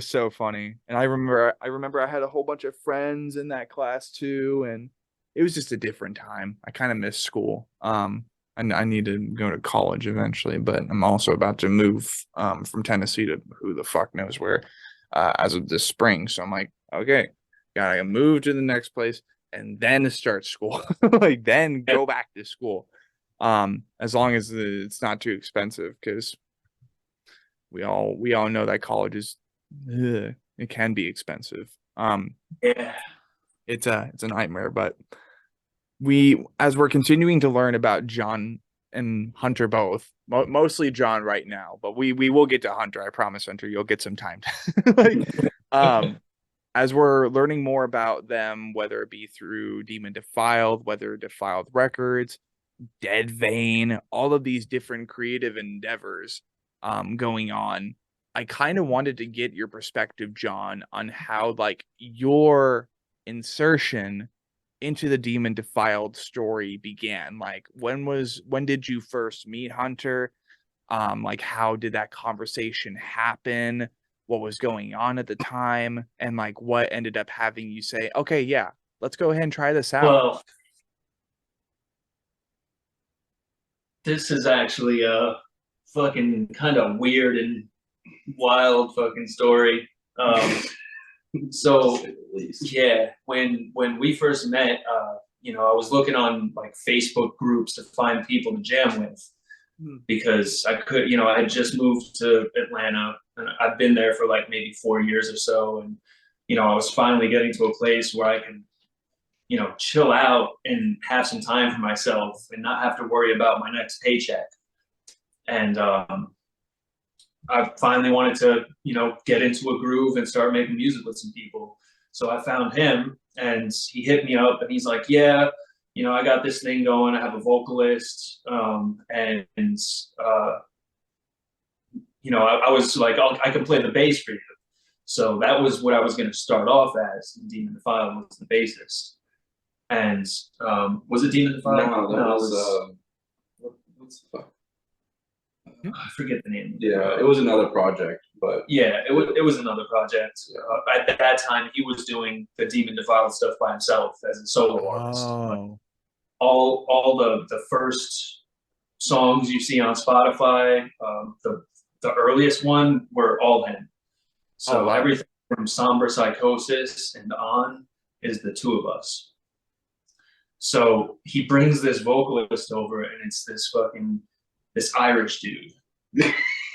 [SPEAKER 1] so funny. And I remember I had a whole bunch of friends in that class too, and it was just a different time. I kind of miss school. I need to go to college eventually, but I'm also about to move from Tennessee to who the fuck knows where. As of this spring. So I'm like, okay, gotta move to the next place and then start school. Like, then go back to school. As long as it's not too expensive, because we all know that college is it can be expensive.
[SPEAKER 3] Yeah.
[SPEAKER 1] It's a nightmare, but as we're continuing to learn about Jon and Hunter both, mostly Jon right now, but we will get to Hunter. I promise, Hunter, you'll get some time. Like, as we're learning more about them, whether it be through Demon Defiled, whether Defiled Records, Dead Vein, all of these different creative endeavors going on, I kind of wanted to get your perspective, Jon, on how like your insertion into the Demon Defiled story began. Like, when did you first meet Hunter? Like, how did that conversation happen? what was going on at the time, and like what ended up having you say, okay, yeah, let's go ahead and try this out?
[SPEAKER 3] Well, this is actually a fucking kind of weird and wild fucking story. So yeah, when we first met, you know, I was looking on like Facebook groups to find people to jam with because I could, you know, I had just moved to Atlanta and I've been there for like maybe 4 years or so. And, you know, I was finally getting to a place where I could, you know, chill out and have some time for myself and not have to worry about my next paycheck. And I finally wanted to, you know, get into a groove and start making music with some people. So I found him and he hit me up and he's like, yeah, you know, I got this thing going. I have a vocalist. And you know, I was like, I can play the bass for you. So that was what I was going to start off as. Demon Defiled was the bassist. And was it Demon Defiled?
[SPEAKER 2] No, that was what's the fuck?
[SPEAKER 3] I forget the name.
[SPEAKER 2] Yeah, it was another project, but
[SPEAKER 3] yeah, it was another project. At that time, he was doing the Demon Defiled stuff by himself as a solo artist. All the first songs you see on Spotify, the earliest one were all him. So everything from Somber Psychosis and on is the two of us. So he brings this vocalist over, and it's this Irish dude,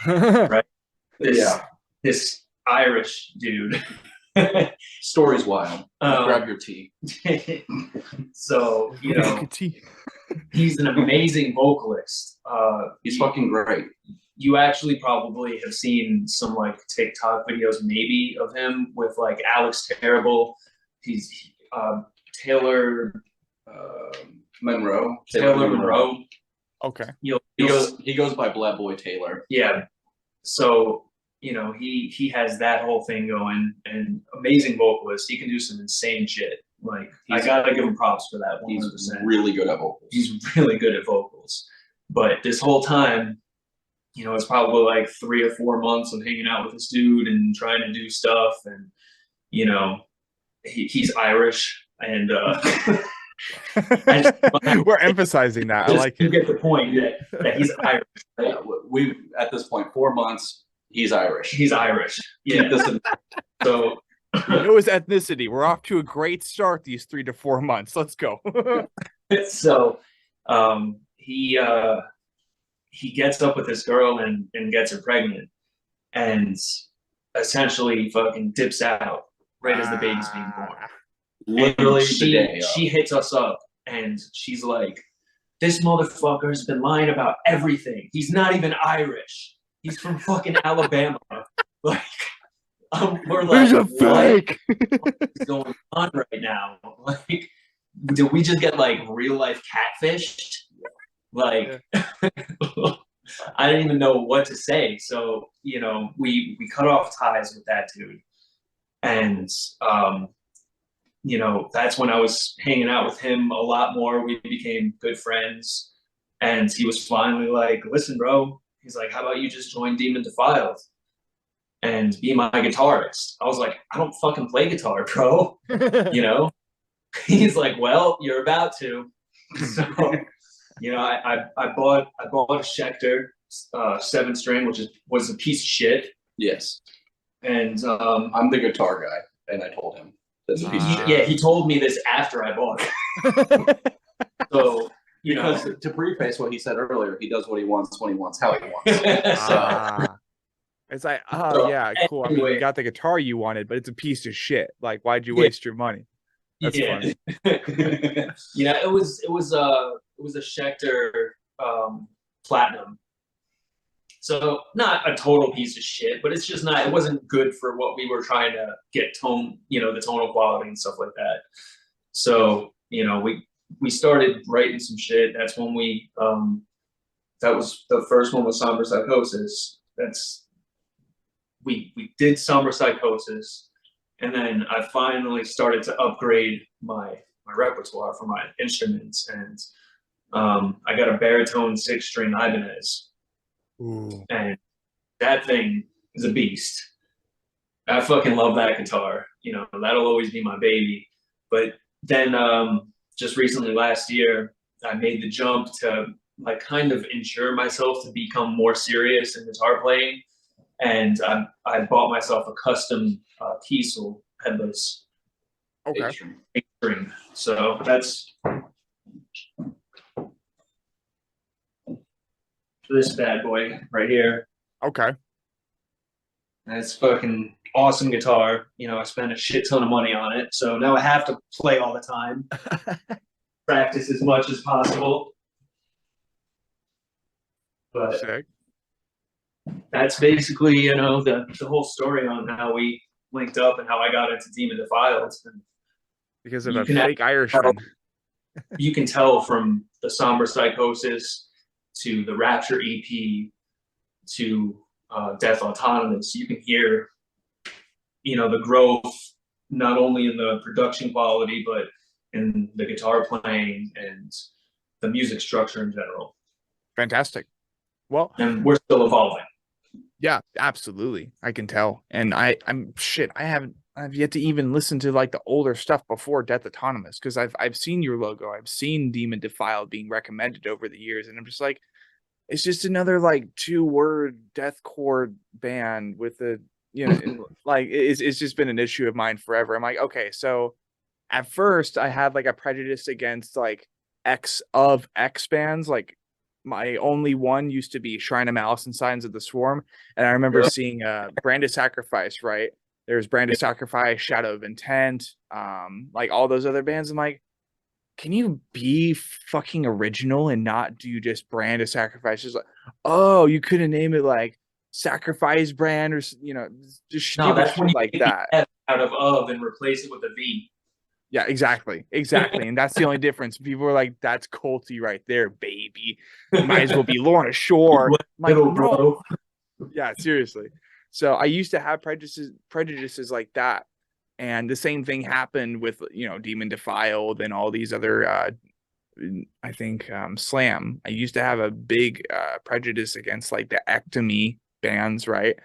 [SPEAKER 3] right? This Irish dude.
[SPEAKER 2] Story's wild. Grab your tea.
[SPEAKER 3] So, you know, he's an amazing vocalist.
[SPEAKER 2] He's fucking great.
[SPEAKER 3] You actually probably have seen some like TikTok videos maybe of him with like Alex Terrible. He's Taylor
[SPEAKER 2] Monroe.
[SPEAKER 3] Taylor Monroe.
[SPEAKER 1] Okay.
[SPEAKER 2] He goes by Black Boy Taylor.
[SPEAKER 3] Yeah. So, you know, he has that whole thing going, and amazing vocalist. He can do some insane shit. Like, I gotta give him props for that. 100%.
[SPEAKER 2] He's really good at vocals.
[SPEAKER 3] He's really good at vocals. But this whole time, you know, it's probably like 3 or 4 months of hanging out with this dude and trying to do stuff. And, you know, he's Irish. And
[SPEAKER 1] we're emphasizing that. I like it.
[SPEAKER 3] You get the point that he's Irish.
[SPEAKER 2] Yeah, we at this point 4 months. He's Irish.
[SPEAKER 3] He's Irish. Yeah. So
[SPEAKER 1] you know his ethnicity. We're off to a great start these 3 to 4 months. Let's go.
[SPEAKER 3] So he gets up with this girl and gets her pregnant, and essentially fucking dips out right as the baby's being born. Literally, she hits us up and she's like, this motherfucker has been lying about everything. He's not even Irish. He's from fucking Alabama. Like, we're like,
[SPEAKER 1] there's a fake.
[SPEAKER 3] What is going on right now? Like, did we just get like real life catfished? Like, I didn't even know what to say. So, you know, we cut off ties with that dude. And, you know, that's when I was hanging out with him a lot more. We became good friends. And he was finally like, listen, bro. He's like, how about you just join Demon Defiled and be my guitarist? I was like, I don't fucking play guitar, bro. You know? He's like, well, you're about to. So, you know, I bought a Schecter 7-string, which was a piece of shit.
[SPEAKER 2] Yes.
[SPEAKER 3] And
[SPEAKER 2] I'm the guitar guy, and I told him that's a piece of shit.
[SPEAKER 3] Yeah, he told me this after I bought it. So, you
[SPEAKER 2] because
[SPEAKER 3] know,
[SPEAKER 2] to preface what he said earlier, he does what he wants when he wants, how he wants. So.
[SPEAKER 1] It's like, oh yeah, cool. I mean, you got the guitar you wanted, but it's a piece of shit. Like, why'd you waste your money? That's funny.
[SPEAKER 3] You know, it was a Schecter Platinum. So not a total piece of shit, but it's just not. It wasn't good for what we were trying to get tone. You know, the tonal quality and stuff like that. So you know, we started writing some shit. That's when we that was the first one with Somber Psychosis. We did Somber Psychosis, and then I finally started to upgrade my repertoire for my instruments, and I got a baritone 6-string Ibanez.
[SPEAKER 1] Ooh.
[SPEAKER 3] And that thing is a beast. I fucking love that guitar. You know, that'll always be my baby. But then just recently last year, I made the jump to like kind of ensure myself to become more serious in guitar playing. And I bought myself a custom Kiesel headless
[SPEAKER 1] Okay.
[SPEAKER 3] string. So that's this bad boy right here.
[SPEAKER 1] Okay.
[SPEAKER 3] That's fucking awesome guitar. You know, I spent a shit ton of money on it. So now I have to play all the time, practice as much as possible. But
[SPEAKER 1] Sick.
[SPEAKER 3] that's basically, you know, the whole story on how we linked up and how I got into Demon Defiled. And
[SPEAKER 1] Because of
[SPEAKER 3] you
[SPEAKER 1] a
[SPEAKER 3] can
[SPEAKER 1] fake Irishman.
[SPEAKER 3] you can tell from the Somber Psychosis to the Rapture EP to Death Autonomous, you can hear, you know, the growth not only in the production quality but in the guitar playing and the music structure in general.
[SPEAKER 1] Fantastic. Well,
[SPEAKER 3] And we're still evolving.
[SPEAKER 1] yeah, absolutely. I can tell. And I'm shit. I've yet to even listen to like the older stuff before Death Autonomous, because I've seen your logo. I've seen Demon Defiled being recommended over the years, and I'm just like, it's just another like 2-word deathcore band with a, you know, like it's just been an issue of mine forever. I'm like, okay, so at first I had like a prejudice against like X bands. Like my only one used to be Shrine of Malice and Signs of the Swarm, and I remember seeing Brand of Sacrifice, right? There's Brand of Sacrifice, Shadow of Intent, like all those other bands. I'm like, can you be fucking original and not do just Brand of Sacrifice? Just like, oh, you couldn't name it like Sacrifice Brand, or, you know, just stupid shit like that.
[SPEAKER 3] Out of and replace it with a V.
[SPEAKER 1] Yeah, exactly. And that's the only difference. People are like, that's culty right there, baby. You might as well be Lorna Shore. Like, no. Yeah, seriously. So I used to have prejudices like that. And the same thing happened with, you know, Demon Defiled and all these other, I think, Slam. I used to have a big prejudice against like the ectomy bands, right?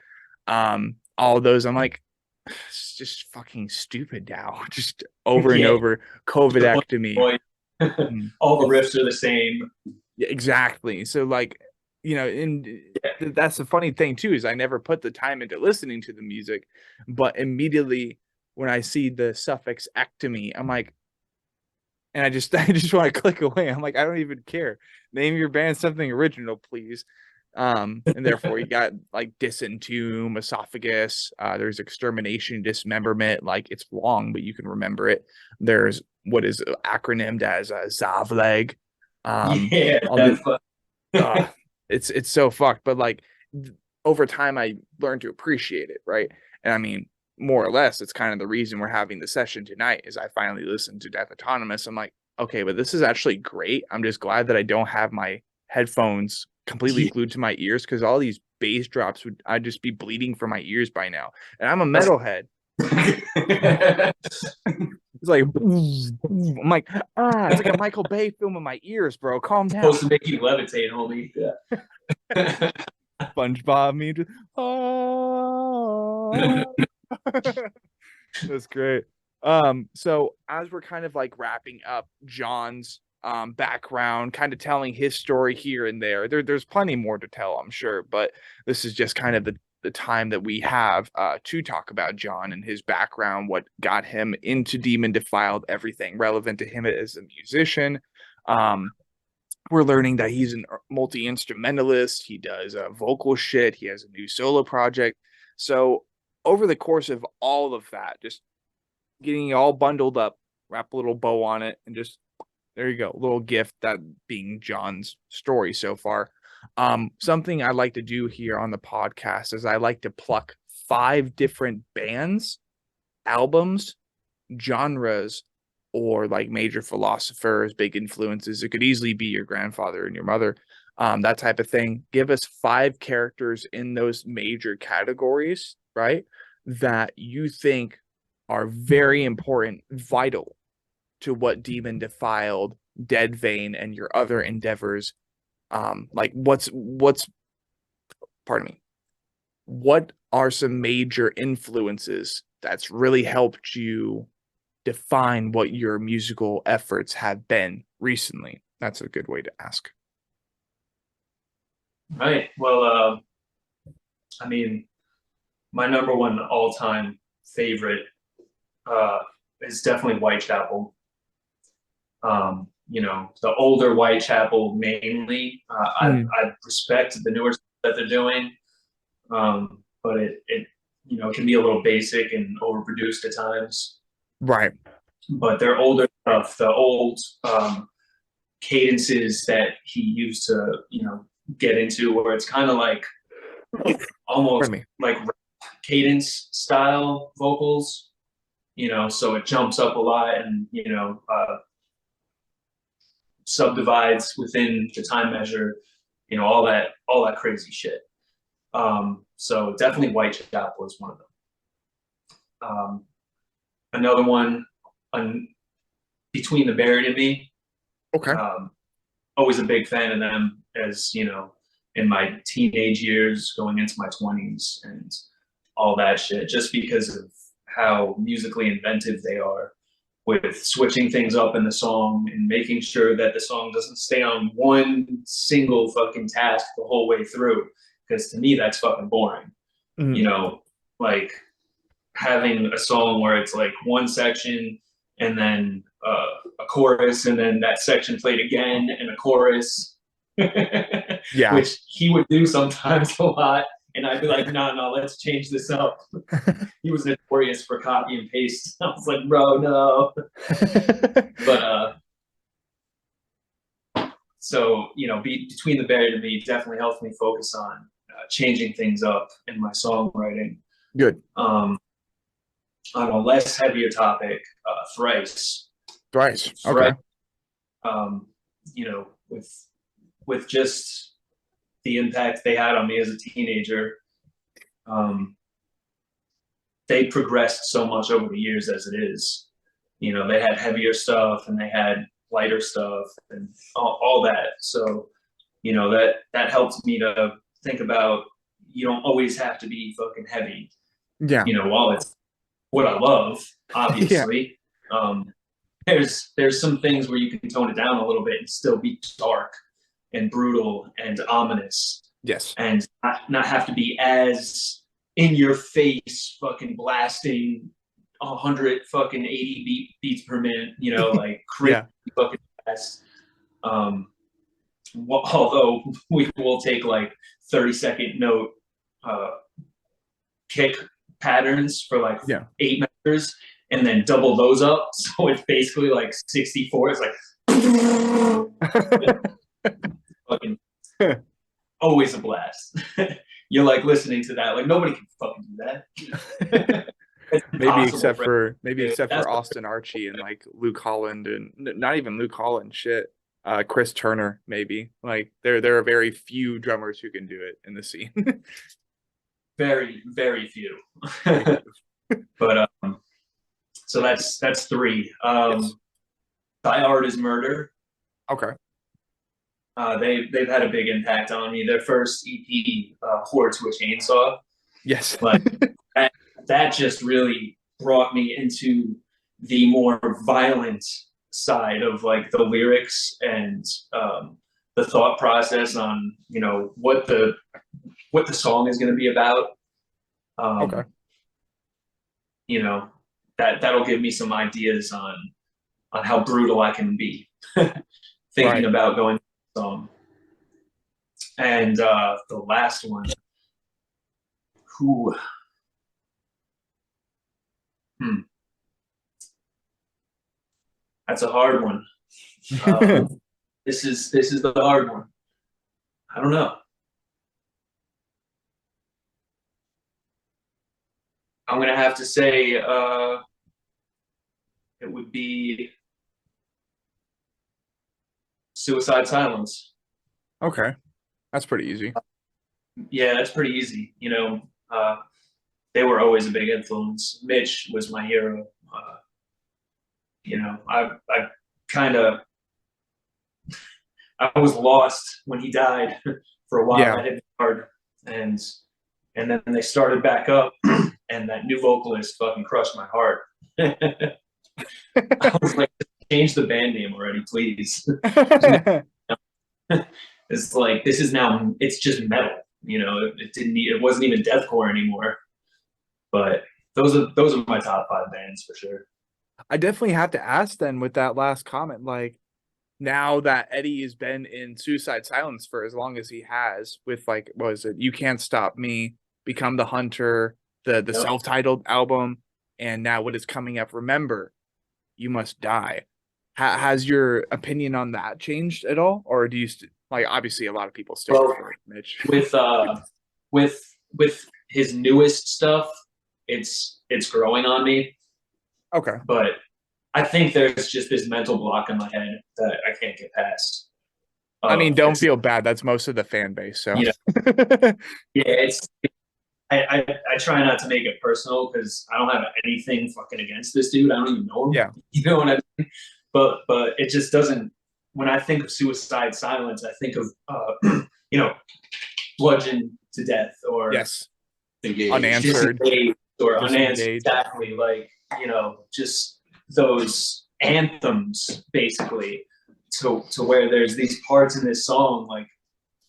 [SPEAKER 1] All of those, I'm like, it's just fucking stupid now. Just over and over, COVID ectomy.
[SPEAKER 3] All the riffs are the same.
[SPEAKER 1] Yeah, exactly. So like, you know, and that's the funny thing too, is I never put the time into listening to the music, but immediately when I see the suffix ectomy, I'm like, and I just want to click away. I'm like, I don't even care. Name your band something original, please. And therefore you got like Disentomb, Esophagus, there's Extermination, Dismemberment. Like, it's long, but you can remember it. There's what is acronymed as Zavleg. It's so fucked, but like over time I learned to appreciate it, right? And I mean, more or less, it's kind of the reason we're having the session tonight, is I finally listened to Death Autonomous. I'm like, okay, but this is actually great. I'm just glad that I don't have my headphones completely glued to my ears, because all these bass drops I'd just be bleeding from my ears by now. And I'm a metalhead. It's like, I'm like, it's like a Michael Bay film in my ears, bro. Calm down.
[SPEAKER 3] Supposed to make you levitate, homie. Yeah.
[SPEAKER 1] SpongeBob me just, that's great. So as we're kind of like wrapping up Jon's background, kind of telling his story here and there's plenty more to tell, I'm sure, but this is just kind of the time that we have to talk about Jon and his background, what got him into Demon Defiled, everything relevant to him as a musician. We're learning that he's a multi-instrumentalist. He does vocal shit. He has a new solo project. So over the course of all of that, just getting it all bundled up, wrap a little bow on it, and just, there you go, a little gift, that being Jon's story so far. Something I like to do here on the podcast is I like to pluck 5 different bands, albums, genres, or like major philosophers, big influences. It could easily be your grandfather and your mother, that type of thing. Give us 5 characters in those major categories, right, that you think are very important, vital to what Demon Defiled, Dead Vein, and your other endeavors, like what's pardon me, what are some major influences that's really helped you define what your musical efforts have been recently? That's a good way to ask.
[SPEAKER 3] Right. Well, I mean, my number one all-time favorite is definitely Whitechapel. You know, the older Whitechapel mainly. I respect the newer stuff that they're doing, but it you know, can be a little basic and overproduced at times.
[SPEAKER 1] Right.
[SPEAKER 3] But their older stuff, the old cadences that he used to, you know, get into, where it's kind of like almost like cadence style vocals, you know, so it jumps up a lot and, you know, subdivides within the time measure, you know, all that crazy shit. So definitely Whitechapel is one of them. Another one, Between the Buried and Me.
[SPEAKER 1] Okay.
[SPEAKER 3] Always a big fan of them, as you know, in my teenage years, going into my 20s, and all that shit, just because of how musically inventive they are with switching things up in the song and making sure that the song doesn't stay on one single fucking task the whole way through. Because to me, that's fucking boring.
[SPEAKER 1] Mm-hmm.
[SPEAKER 3] You know, like having a song where it's like one section and then a chorus, and then that section played again and a chorus.
[SPEAKER 1] Yeah.
[SPEAKER 3] Which he would do sometimes a lot. And I'd be like, no, let's change this up. He was notorious for copy and paste. I was like, bro, no. But so, you know, Between the Buried and Me definitely helped me focus on changing things up in my songwriting.
[SPEAKER 1] Good.
[SPEAKER 3] On a less heavier topic, Thrice.
[SPEAKER 1] Okay.
[SPEAKER 3] You know, with just the impact they had on me as a teenager, they progressed so much over the years as it is. You know, they had heavier stuff and they had lighter stuff and all that. So, you know, that helps me to think about, you don't always have to be fucking heavy.
[SPEAKER 1] Yeah.
[SPEAKER 3] You know, while it's what I love, obviously, there's some things where you can tone it down a little bit and still be dark and brutal and ominous.
[SPEAKER 1] Yes.
[SPEAKER 3] And not have to be as in your face fucking blasting 100 fucking 80 beats per minute, you know, like crazy fucking fast. Although we will take like 30-second note kick patterns for like 8 measures and then double those up. So it's basically like 64. It's like fucking always a blast. You're like listening to that, like nobody can fucking do that.
[SPEAKER 1] maybe except for Austin Archie and like Luke Holland, and not even Luke Holland, shit. Chris Turner, maybe. Like there are very few drummers who can do it in the scene.
[SPEAKER 3] Very, very few. But so that's three. Die Hard is Murder.
[SPEAKER 1] Okay.
[SPEAKER 3] They've had a big impact on me. Their first EP, Horde to a Chainsaw.
[SPEAKER 1] Yes.
[SPEAKER 3] Like that just really brought me into the more violent side of like the lyrics and the thought process on, you know, what the song is going to be about.
[SPEAKER 1] Okay.
[SPEAKER 3] You know, that'll give me some ideas on how brutal I can be thinking about going to the song. And the last one, that's a hard one. This is the hard one. I don't know. I'm gonna have to say it would be Suicide Silence.
[SPEAKER 1] Okay, that's pretty easy.
[SPEAKER 3] Yeah, that's pretty easy. You know, they were always a big influence. Mitch was my hero. You know, I was lost when he died for a while.
[SPEAKER 1] Yeah.
[SPEAKER 3] That hit me hard, and and then they started back up, and that new vocalist fucking crushed my heart. I was like, change the band name already, please. It's like, this is now, it's just metal, you know. It wasn't even deathcore anymore. But those are my top 5 bands for sure.
[SPEAKER 1] I definitely have to ask then with that last comment, like, now that Eddie has been in Suicide Silence for as long as he has, with like, what is it? You Can't Stop Me, Become the Hunter, the self-titled album, and now what is coming up, Remember, You Must Die. Has your opinion on that changed at all, or do you like? Obviously, a lot of people still prefer Mitch.
[SPEAKER 3] With his newest stuff, it's growing on me.
[SPEAKER 1] Okay,
[SPEAKER 3] but I think there's just this mental block in my head that I can't get past.
[SPEAKER 1] I mean, don't feel bad. That's most of the fan base. So
[SPEAKER 3] yeah, it's. I try not to make it personal because I don't have anything fucking against this dude. I don't even know him.
[SPEAKER 1] Yeah,
[SPEAKER 3] you know what I mean. But it just doesn't. When I think of Suicide Silence, I think of bludgeoned to death or
[SPEAKER 1] unanswered
[SPEAKER 3] or unanswered. Exactly, like just those anthems basically. To where there's these parts in this song, like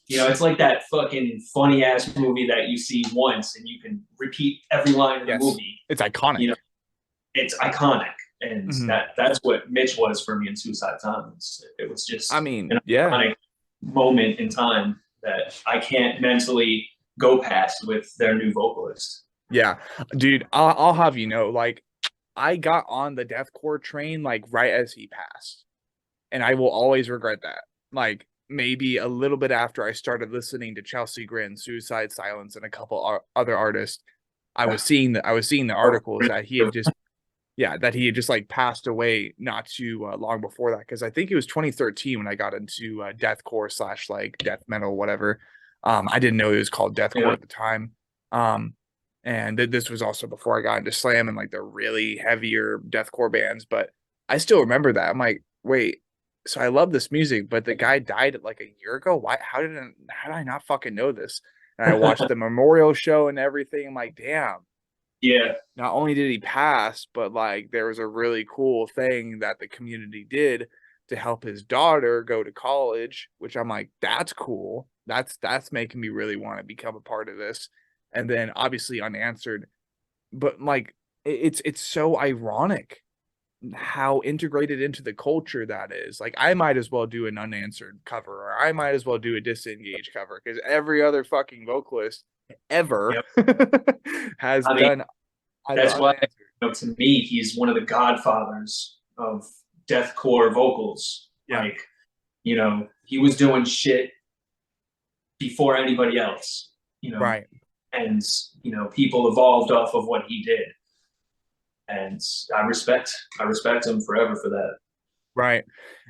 [SPEAKER 3] it's like that fucking funny ass movie that you see once and you can repeat every line in the movie.
[SPEAKER 1] It's iconic.
[SPEAKER 3] It's iconic. And that's what Mitch was for me in Suicide Silence. It was just an iconic moment in time that I can't mentally go past with their new vocalist.
[SPEAKER 1] Yeah, dude, I'll have you know, like, I got on the deathcore train like right as he passed, and I will always regret that. Like, maybe a little bit after I started listening to Chelsea Grin, Suicide Silence, and a couple other artists, I was seeing the articles that he had just like passed away not too long before that, because I think it was 2013 when I got into deathcore / like death metal, whatever. I didn't know it was called deathcore at the time. And this was also before I got into slam and like the really heavier deathcore bands. But I still remember that. I'm like, wait, so I love this music, but the guy died like a year ago. Why? How did I not fucking know this? And I watched the memorial show and everything. I'm like, damn.
[SPEAKER 3] Yeah.
[SPEAKER 1] Not only did he pass, but like there was a really cool thing that the community did to help his daughter go to college, which I'm like, that's cool. That's making me really want to become a part of this. And then obviously Unanswered, but like it's so ironic how integrated into the culture that is. Like, I might as well do an Unanswered cover, or I might as well do a Disengage cover, because every other fucking vocalist ever has done.
[SPEAKER 3] That's why, to me, he's one of the godfathers of deathcore vocals. Like, he was doing shit before anybody else.
[SPEAKER 1] Right.
[SPEAKER 3] And people evolved off of what he did. And I respect him forever for that. Right.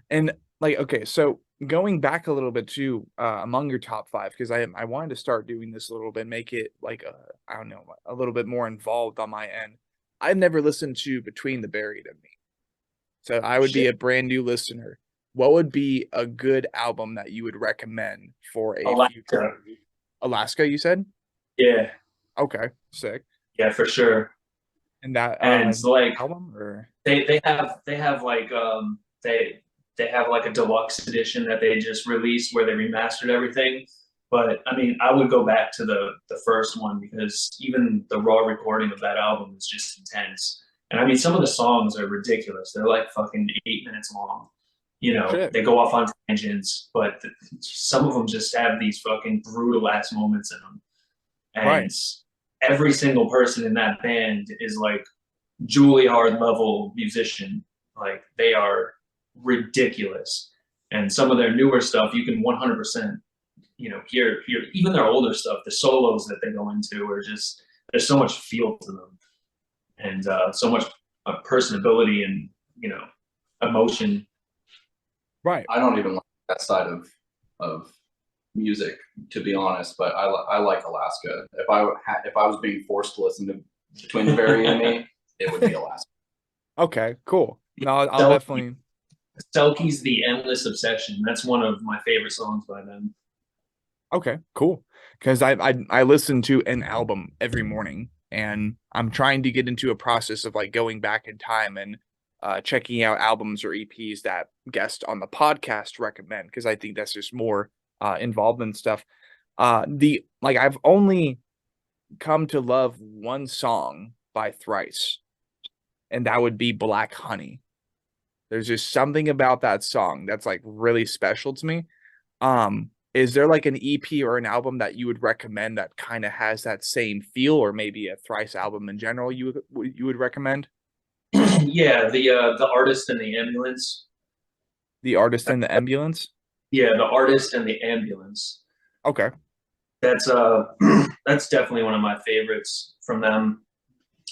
[SPEAKER 1] And like, okay, so going back a little bit too, among your top 5, because I wanted to start doing this a little bit, make it like I don't know, a little bit more involved on my end. I've never listened to Between the Buried and Me, so I would be a brand new listener. What would be a good album that you would recommend for Alaska, you said?
[SPEAKER 3] Yeah.
[SPEAKER 1] Okay, sick.
[SPEAKER 3] Yeah, for sure.
[SPEAKER 1] And that
[SPEAKER 3] like
[SPEAKER 1] album, or
[SPEAKER 3] they have like they have like a deluxe edition that they just released where they remastered everything. But I mean, I would go back to the first one, because even the raw recording of that album is just intense. And I mean, some of the songs are ridiculous. They're like fucking 8 minutes long. They go off on tangents, but some of them just have these fucking brutal ass moments in them. And every single person in that band is like Juilliard level musician. Like, they are ridiculous. And some of their newer stuff, you can 100%, hear even their older stuff, the solos that they go into are just, there's so much feel to them, and so much personability and, emotion.
[SPEAKER 2] Right. I don't even like that side of music, to be honest, but I like Alaska. If I was being forced to listen to Between the Buried and Me, it would be Alaska.
[SPEAKER 1] Okay, cool. No, I'll definitely.
[SPEAKER 3] Selkie's The Endless Obsession. That's one of my favorite songs by them.
[SPEAKER 1] Okay, cool. Because I listen to an album every morning, and I'm trying to get into a process of like going back in time and checking out albums or EPs that guests on the podcast recommend, because I think that's just more involvement stuff. The like I've only come to love one song by Thrice, and that would be Black Honey. There's just something about that song that's like really special to me. Is there like an EP or an album that you would recommend that kind of has that same feel, or maybe a Thrice album in general you would recommend?
[SPEAKER 3] Yeah, the artist and the ambulance.
[SPEAKER 1] The Artist and the Ambulance?
[SPEAKER 3] Yeah, the artist and the ambulance.
[SPEAKER 1] Okay.
[SPEAKER 3] That's that's definitely one of my favorites from them.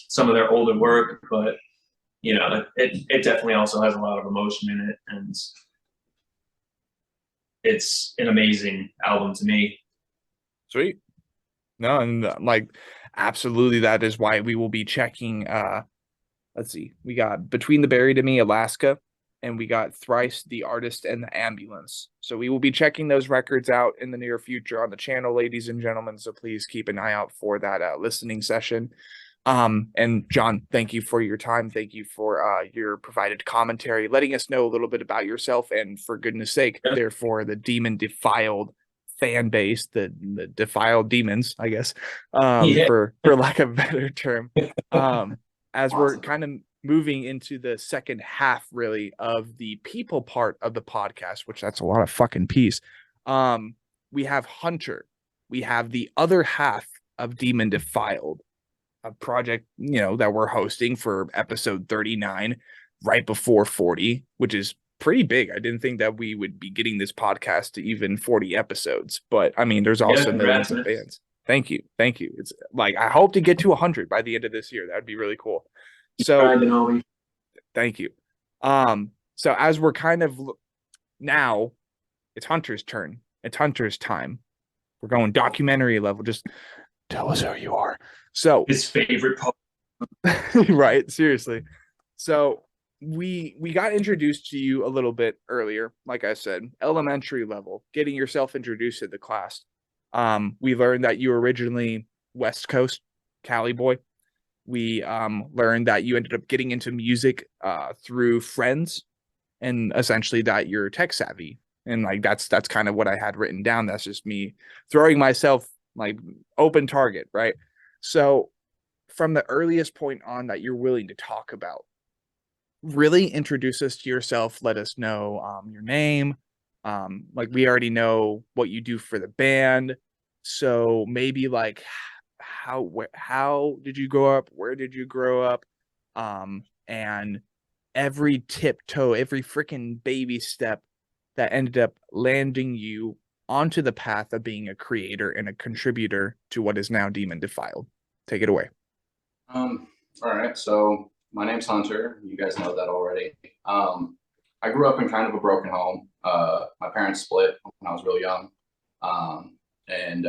[SPEAKER 3] Some of their older work, but you know, it definitely also has a lot of emotion in it, and it's an amazing album to me.
[SPEAKER 1] Sweet. No, and like absolutely that is why we will be checking let's see. We got Between the Buried and Me, Alaska, and we got Thrice, the Artist and the Ambulance. So we will be checking those records out in the near future on the channel, ladies and gentlemen. So please keep an eye out for that listening session. And Jon, thank you for your time. Thank you for your provided commentary, letting us know a little bit about yourself, and for goodness sake, therefore the Demon Defiled fan base, the defiled demons, I guess,
[SPEAKER 3] Yeah.
[SPEAKER 1] for lack of a better term. As we're
[SPEAKER 2] Awesome.
[SPEAKER 1] kind of moving into the second half, really, of the people part of the podcast, which that's a lot of fucking peace. We have Hunter. We have the other half of Demon Defiled, a project, that we're hosting for episode 39, right before 40, which is pretty big. I didn't think that we would be getting this podcast to even 40 episodes, but I mean, there's also millions of fans. Thank you. Thank you. It's like, I hope to get to 100 by the end of this year. That'd be really cool. So thank you. So as we're kind of now, it's Hunter's turn. It's Hunter's time. We're going documentary level. Just tell us who you are. So
[SPEAKER 3] His favorite poem.
[SPEAKER 1] right, seriously. So we got introduced to you a little bit earlier, like I said, elementary level, getting yourself introduced to the class. We learned that you were originally West Coast Cali boy. We learned that you ended up getting into music through friends, and essentially that you're tech savvy. And like that's kind of what I had written down. That's just me throwing myself like open target, right? So from the earliest point on that you're willing to talk about, really introduce us to yourself. Let us know your name. Like we already know what you do for the band. So maybe like how did you grow up? Where did you grow up? And every tiptoe, every freaking baby step that ended up landing you onto the path of being a creator and a contributor to what is now Demon Defiled. Take it away.
[SPEAKER 2] All right. So my name's Hunter. You guys know that already. I grew up in kind of a broken home. My parents split when I was real young. And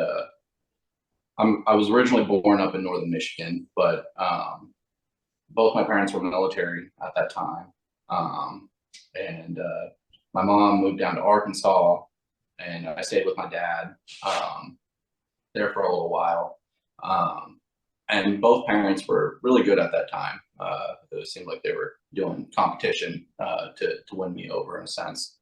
[SPEAKER 2] I was originally born up in northern Michigan, but both my parents were military at that time. And my mom moved down to Arkansas, and I stayed with my dad there for a little while. And both parents were really good at that time. It seemed like they were doing competition to win me over in a sense.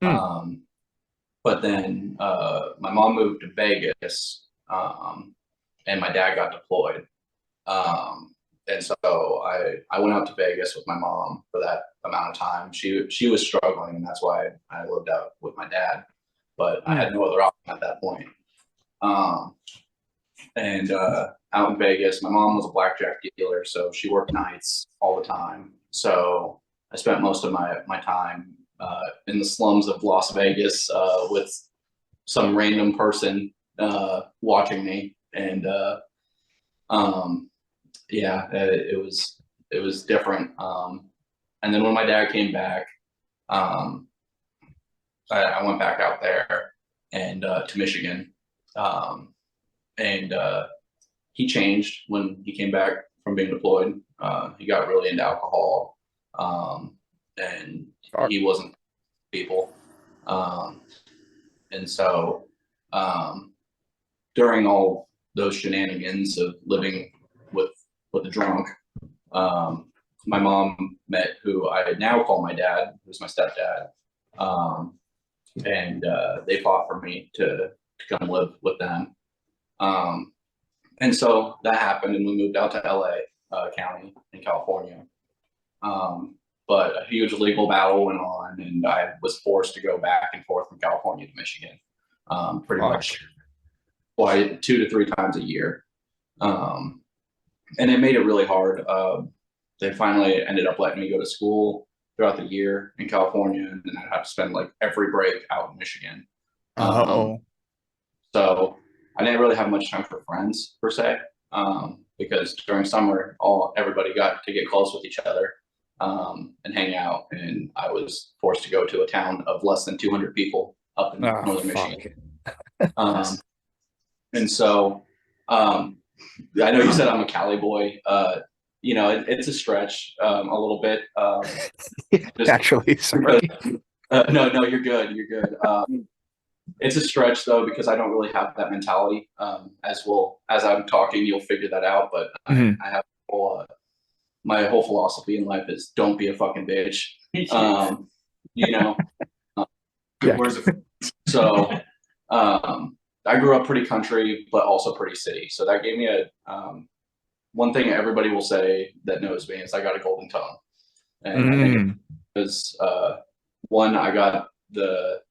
[SPEAKER 2] But then my mom moved to Vegas, and my dad got deployed. And so I went out to Vegas with my mom for that amount of time. She was struggling, and that's why I lived out with my dad. But I had no other option at that point. And out in Vegas, my mom was a blackjack dealer, so she worked nights all the time. So I spent most of my time in the slums of Las Vegas with some random person watching me, and yeah, it was different. And then when my dad came back, I went back out there and to Michigan. And he changed when he came back from being deployed. He got really into alcohol, and he wasn't people. And so during all those shenanigans of living with a drunk, my mom met who I now call my dad, who's my stepdad. And they fought for me to come live with them. And so that happened, and we moved out to LA County in California. But a huge legal battle went on, and I was forced to go back and forth from California to Michigan, pretty much 2 to 3 times a year. And it made it really hard. They finally ended up letting me go to school throughout the year in California, and then I'd have to spend like every break out in Michigan. So I didn't really have much time for friends per se, because during summer, everybody got to get close with each other and hang out, and I was forced to go to a town of less than 200 people up in northern Michigan. And so I know you said I'm a Cali boy. You know, it's a stretch a little bit.
[SPEAKER 1] Actually, sorry.
[SPEAKER 2] No, you're good. You're good. It's a stretch though, because I don't really have that mentality. As I'm talking, you'll figure that out. But I have my whole philosophy in life is don't be a fucking bitch. You know. So I grew up pretty country, but also pretty city. So that gave me one thing everybody will say that knows me is I got a golden tongue. And I think because one, I got the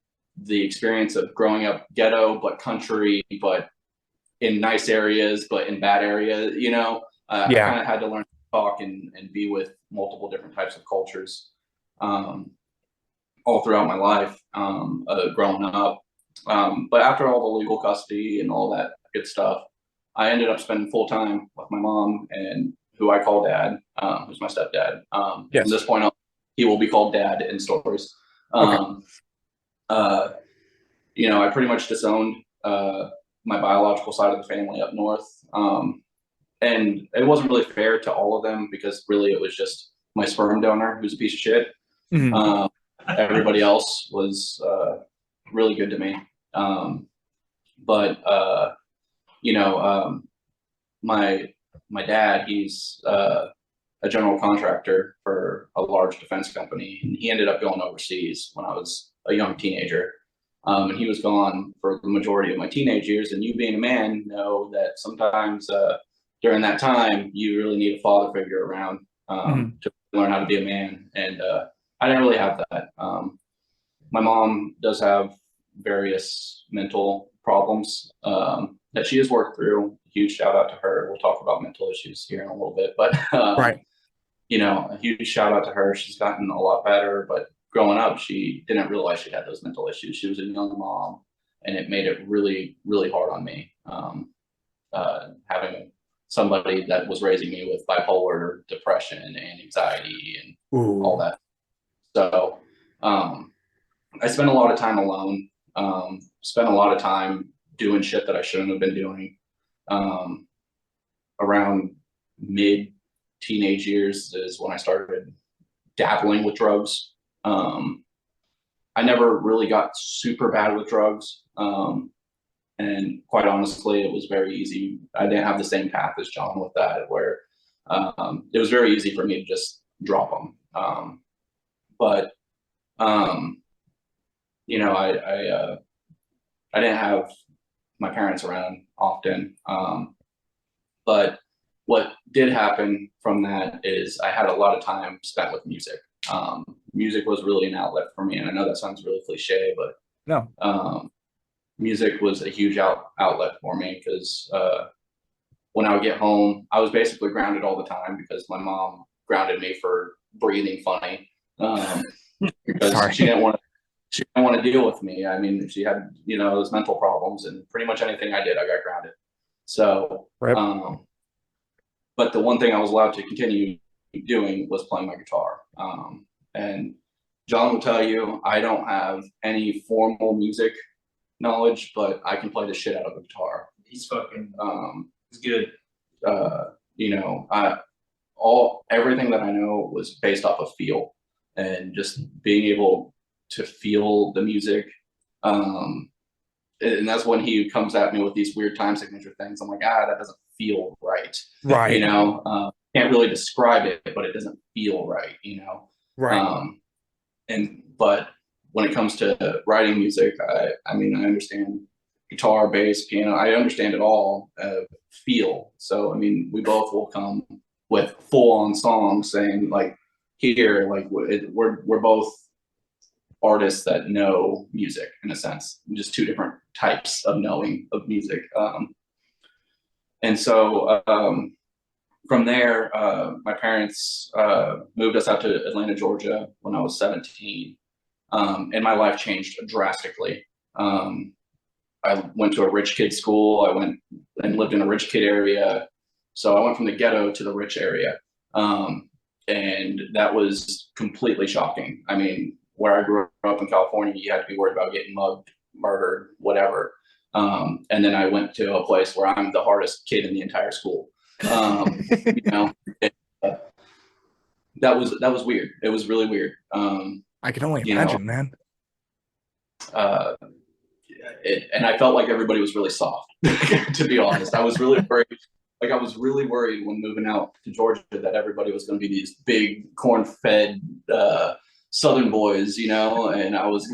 [SPEAKER 2] experience of growing up ghetto, but country, but in nice areas, but in bad areas, you know. I kind of had to learn to talk and be with multiple different types of cultures all throughout my life growing up. But after all the legal custody and all that good stuff, I ended up spending full time with my mom, and who I call dad, who's my stepdad. From this point on, he will be called dad in stories. You know, I pretty much disowned my biological side of the family up north. And it wasn't really fair to all of them, because really it was just my sperm donor who's a piece of shit. Everybody else was really good to me. But you know, my dad, he's a general contractor for a large defense company, and he ended up going overseas when I was a young teenager. And he was gone for the majority of my teenage years. And you being a man know that sometimes during that time, you really need a father figure around to learn how to be a man. And I didn't really have that. My mom does have various mental problems that she has worked through. Huge shout out to her. We'll talk about mental issues here in a little bit, but you know, a huge shout out to her. She's gotten a lot better, but growing up, she didn't realize she had those mental issues. She was a young mom, and it made it really, really hard on me. Having somebody that was raising me with bipolar depression and anxiety and all that. So I spent a lot of time alone, spent a lot of time doing shit that I shouldn't have been doing. Around mid teenage years is when I started dabbling with drugs. I never really got super bad with drugs. And quite honestly, it was very easy. I didn't have the same path as John with that, where it was very easy for me to just drop them. But you know, I didn't have my parents around often. But what did happen from that is I had a lot of time spent with music. Music was really an outlet for me, and I know that sounds really cliche, but no. Music was a huge outlet for me, because when I would get home, I was basically grounded all the time, because my mom grounded me for breathing funny, because she didn't want to deal with me. I mean, she had, you know, those mental problems, and pretty much anything I did, I got grounded. So, but the one thing I was allowed to continue doing was playing my guitar. And John will tell you, I don't have any formal music knowledge, but I can play the shit out of a guitar.
[SPEAKER 3] He's fucking, he's good.
[SPEAKER 2] You know, everything that I know was based off of feel, and just being able to feel the music, and that's when he comes at me with these weird time signature things. I'm like, that doesn't feel right.
[SPEAKER 1] Right.
[SPEAKER 2] You know, can't really describe it, but it doesn't feel right, you know?
[SPEAKER 1] Right.
[SPEAKER 2] But when it comes to writing music, I mean, I understand guitar, bass, piano. I understand it all, feel. So, I mean, we both will come with full on songs saying like, here, like we're both artists that know music in a sense, just two different types of knowing of music. And so from there, my parents moved us out to Atlanta, Georgia when I was 17. And my life changed drastically. I went to a rich kid school. I went and lived in a rich kid area. So I went from the ghetto to the rich area. And that was completely shocking. I mean, where I grew up in California, you had to be worried about getting mugged, murdered, whatever. And then I went to a place where I'm the hardest kid in the entire school. You know, that was weird. It was really weird.
[SPEAKER 1] I can only imagine, man.
[SPEAKER 2] And I felt like everybody was really soft, to be honest. I was really worried. Like I was really worried when moving out to Georgia that everybody was going to be these big corn-fed Southern boys, you know, and I was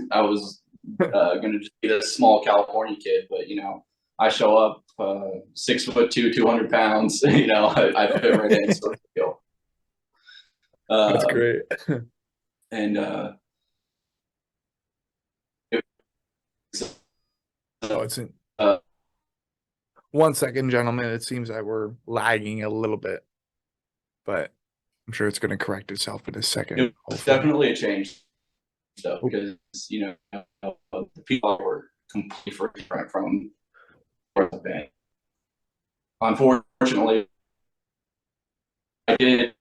[SPEAKER 2] going to just be this small California kid. But you know, I show up 6'2", 200 pounds. You know, I fit right in. So
[SPEAKER 1] that's great.
[SPEAKER 2] And
[SPEAKER 1] it's in. 1 second, gentlemen. It seems that we're lagging a little bit, but I'm sure it's going to correct itself in a second.
[SPEAKER 2] It's definitely a change, though, because you know the people were completely different from the band. Unfortunately, I did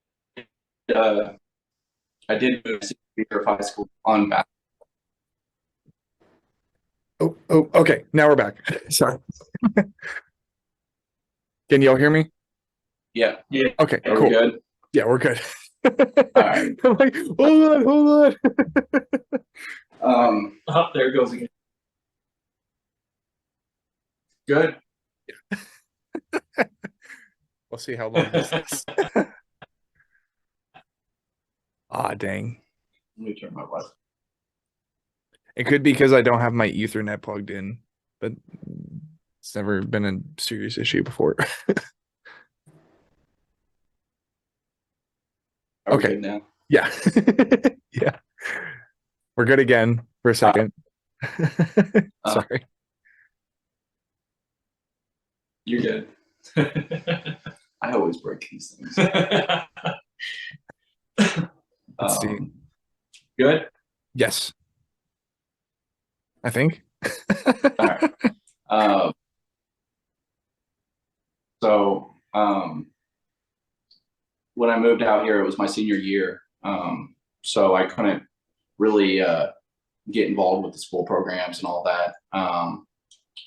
[SPEAKER 2] move to senior high school on back.
[SPEAKER 1] Oh, okay. Now we're back. Sorry. Can y'all hear me?
[SPEAKER 2] Yeah.
[SPEAKER 1] Okay,
[SPEAKER 2] Are
[SPEAKER 1] cool.
[SPEAKER 2] we good?
[SPEAKER 1] Yeah, we're good.
[SPEAKER 2] All right.
[SPEAKER 1] I'm like, hold on.
[SPEAKER 3] Oh, there it goes again.
[SPEAKER 2] Good.
[SPEAKER 1] We'll see how long this is. Dang.
[SPEAKER 2] Let me turn my light.
[SPEAKER 1] It could be because I don't have my Ethernet plugged in, but it's never been a serious issue before.
[SPEAKER 2] Okay. Now.
[SPEAKER 1] Yeah. Yeah. We're good again for a second. Sorry.
[SPEAKER 2] You're good. I always break these things.
[SPEAKER 1] Let's see.
[SPEAKER 2] Good?
[SPEAKER 1] Yes. I think.
[SPEAKER 2] All right. So when I moved out here, it was my senior year. So I couldn't really get involved with the school programs and all that.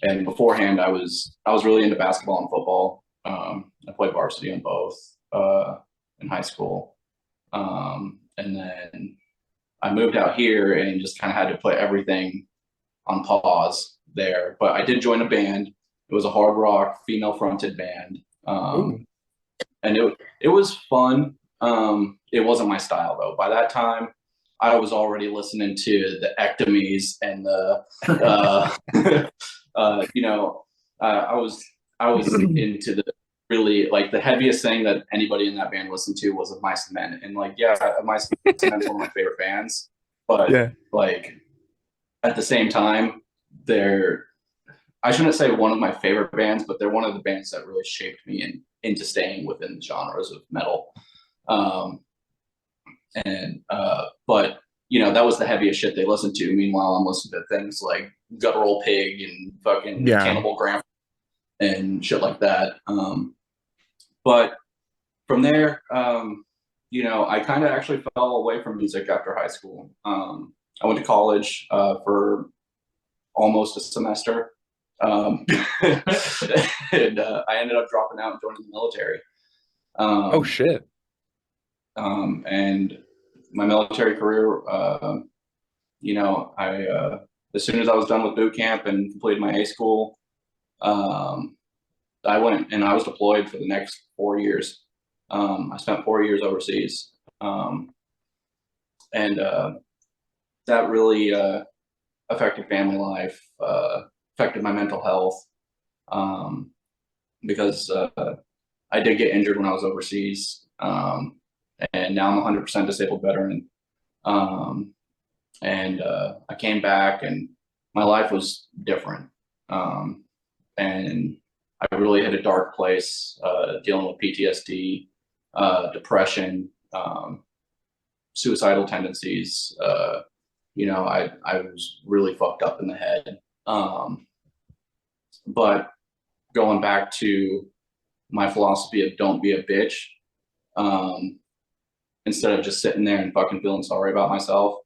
[SPEAKER 2] And beforehand, I was really into basketball and football. I played varsity in both in high school. And then I moved out here and just kind of had to put everything on pause there. But I did join a band. It was a hard rock female fronted band. And it was fun. It wasn't my style though. By that time, I was already listening to the Ectomies and the you know, I was into the really like the heaviest thing that anybody in that band listened to was of Mice and Men. And like, yeah, Mice and Men's one of my favorite bands, but yeah, like at the same time, I shouldn't say one of my favorite bands, but they're one of the bands that really shaped me into staying within the genres of metal. But you know, that was the heaviest shit they listened to. Meanwhile, I'm listening to things like Guttural Pig and fucking Cannibal Grandpa and shit like that. But from there, you know, I kind of actually fell away from music after high school. I went to college for almost a semester. And I ended up dropping out and joining the military.
[SPEAKER 1] Oh shit.
[SPEAKER 2] And my military career, you know, as soon as I was done with boot camp and completed my A school, I went and I was deployed for the next 4 years. I spent 4 years overseas. And that really affected family life, affected my mental health, because I did get injured when I was overseas, and now I'm a 100% disabled veteran. And I came back and my life was different. And I really hit a dark place, dealing with PTSD, depression, suicidal tendencies. You know, I was really fucked up in the head. But going back to my philosophy of don't be a bitch, instead of just sitting there and fucking feeling sorry about myself,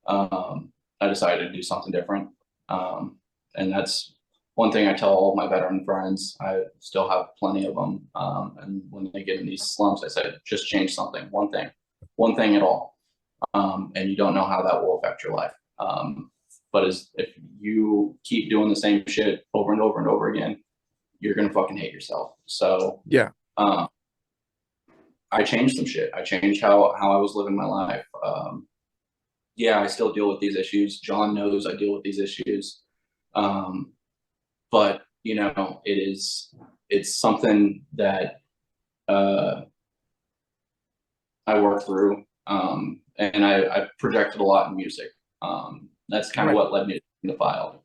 [SPEAKER 2] I decided to do something different. And that's one thing I tell all of my veteran friends. I still have plenty of them. And when they get in these slumps, I said, just change something, one thing at all. And you don't know how that will affect your life. But if you keep doing the same shit over and over and over again, you're going to fucking hate yourself. So
[SPEAKER 1] Yeah.
[SPEAKER 2] I changed some shit. I changed how I was living my life. Yeah, I still deal with these issues. John knows I deal with these issues. But you know, it's something that I work through. And I projected a lot in music. That's kind of what led me to Demon Defiled,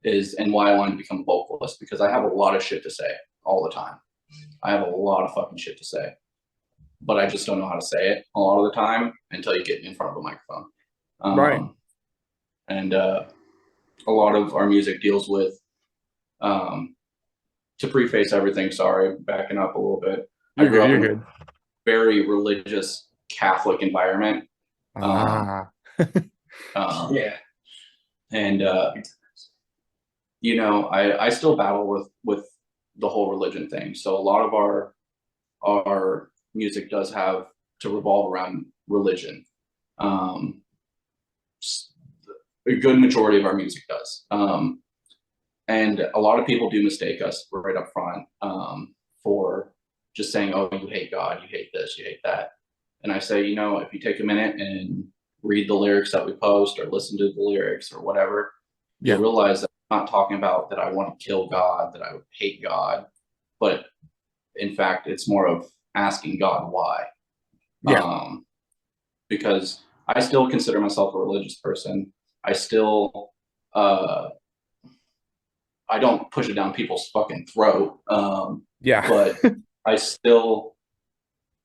[SPEAKER 2] and why I wanted to become a vocalist, because I have a lot of shit to say all the time. I have a lot of fucking shit to say, but I just don't know how to say it a lot of the time until you get in front of a microphone.
[SPEAKER 1] Right.
[SPEAKER 2] And a lot of our music deals with, to preface everything, sorry, backing up a little bit. I grew up in a very religious Catholic environment. Yeah. And, you know, I still battle with the whole religion thing. So a lot of our music does have to revolve around religion. A good majority of our music does. And a lot of people do mistake us right up front, for just saying, oh, you hate God, you hate this, you hate that. And I say, you know, if you take a minute and read the lyrics that we post or listen to the lyrics or whatever, you realize that I'm not talking about that I want to kill God, that I hate God, but in fact, it's more of asking God why. Yeah. Because I still consider myself a religious person. I still, I don't push it down people's fucking throat. But I still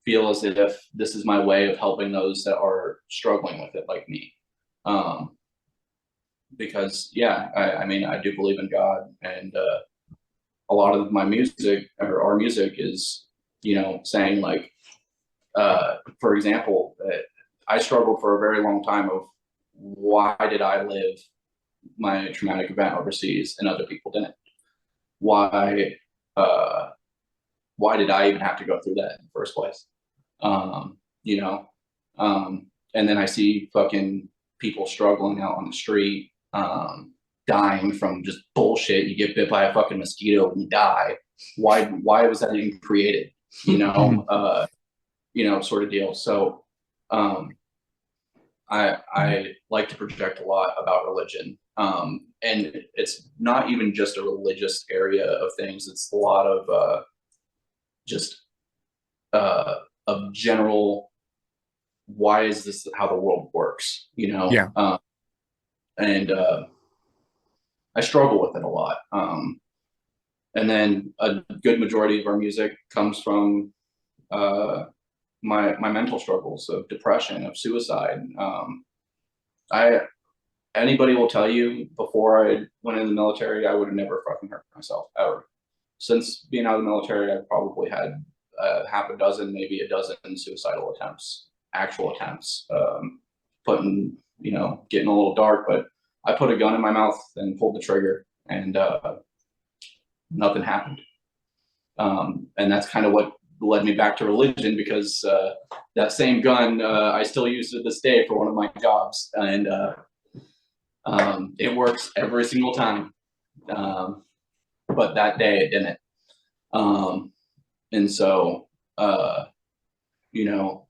[SPEAKER 2] feel as if this is my way of helping those that are struggling with it, like me. Because yeah, I mean, I do believe in God, and a lot of my music, or our music, is, you know, saying like, for example, I struggled for a very long time of why did I live my traumatic event overseas and other people didn't? Why did I even have to go through that in the first place? You know, and then I see fucking people struggling out on the street, dying from just bullshit. You get bit by a fucking mosquito and you die. Why was that even created? You know, you know, sort of deal. So, I like to project a lot about religion. And it's not even just a religious area of things. It's a lot of, just, of general, why is this how the world works? You know? Yeah. And I struggle with it a lot. And then a good majority of our music comes from my mental struggles of depression, of suicide. Anybody will tell you, before I went in the military, I would have never fucking hurt myself, ever. Since being out of the military, I've probably had half a dozen, maybe a dozen suicidal attempts, actual attempts. Putting, you know, getting a little dark, but I put a gun in my mouth and pulled the trigger, and nothing happened. And that's kind of what led me back to religion, because that same gun I still use to this day for one of my jobs. And It works every single time. But that day it didn't. And so, you know,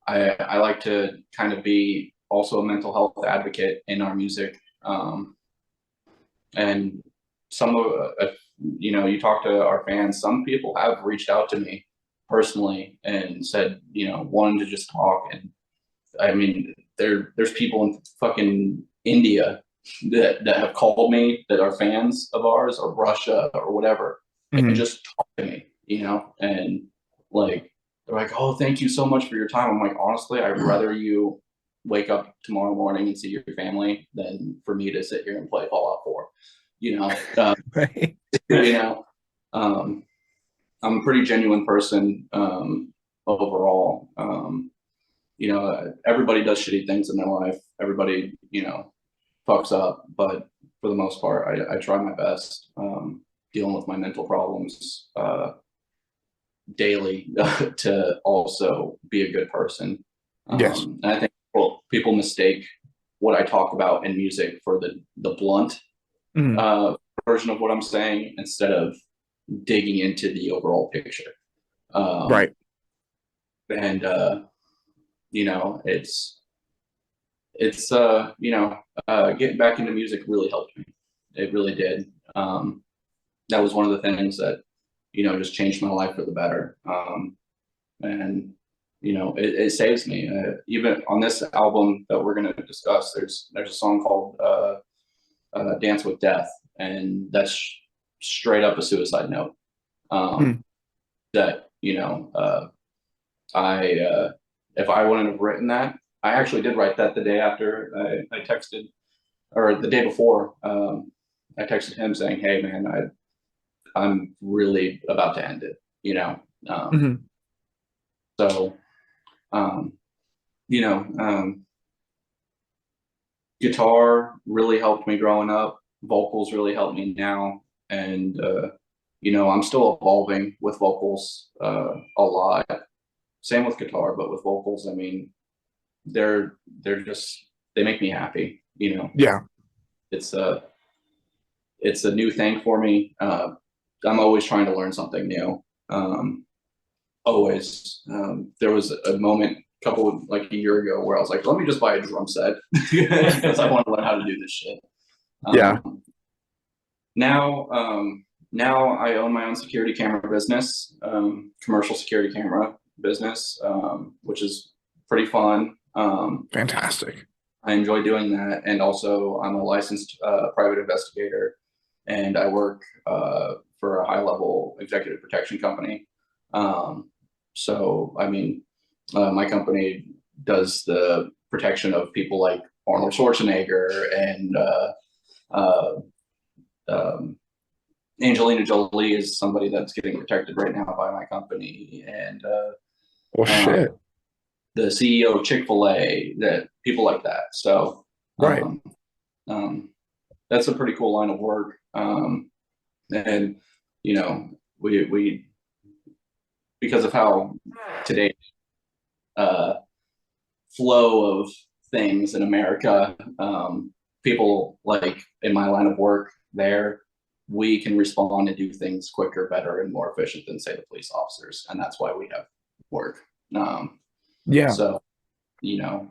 [SPEAKER 2] I like to kind of be also a mental health advocate in our music. And some of, you know, you talk to our fans, some people have reached out to me personally and said, you know, wanting to just talk. And I mean, there's people in fucking India that have called me that are fans of ours, or Russia or whatever, and just talk to me, you know, and like, they're like, oh, thank you so much for your time. I'm like, honestly, I'd rather you wake up tomorrow morning and see your family than for me to sit here and play Fallout 4, you know.
[SPEAKER 1] Right.
[SPEAKER 2] You know, I'm a pretty genuine person overall. You know, everybody does shitty things in their life. Everybody, you know, fucks up, but for the most part, I try my best dealing with my mental problems daily to also be a good person.
[SPEAKER 1] Yes.
[SPEAKER 2] And I think people mistake what I talk about in music for the blunt version of what I'm saying, instead of digging into the overall picture.
[SPEAKER 1] Right.
[SPEAKER 2] And you know, it's you know, getting back into music really helped me. It really did. That was one of the things that, you know, just changed my life for the better. And you know, it saves me. Even on this album that we're going to discuss, there's a song called Dance with Death, and that's straight up a suicide note. That, you know, if I wouldn't have written that, I actually did write that the day after I texted, or the day before, I texted him saying, hey man, I'm really about to end it, you know? So, you know, guitar really helped me growing up. Vocals really helped me now. And, you know, I'm still evolving with vocals a lot. Same with guitar, but with vocals, I mean, they're just, they make me happy, you know?
[SPEAKER 1] Yeah.
[SPEAKER 2] It's a new thing for me. I'm always trying to learn something new. Always. There was a moment like a year ago where I was like, let me just buy a drum set because I want to learn how to do this shit.
[SPEAKER 1] Yeah.
[SPEAKER 2] Now I own my own security camera business, commercial security camera business, which is pretty fun.
[SPEAKER 1] Fantastic.
[SPEAKER 2] I enjoy doing that. And also I'm a licensed private investigator, and I work for a high-level executive protection company. So, I mean, my company does the protection of people like Arnold Schwarzenegger and Angelina Jolie is somebody that's getting protected right now by my company. And
[SPEAKER 1] Shit.
[SPEAKER 2] the CEO of Chick-fil-A, that people like that. So,
[SPEAKER 1] Right.
[SPEAKER 2] That's a pretty cool line of work. And, you know, we because of how today flow of things in America, people like in my line of work there, we can respond and do things quicker, better, and more efficient than, say, the police officers. And that's why we have work.
[SPEAKER 1] Yeah.
[SPEAKER 2] So, you know,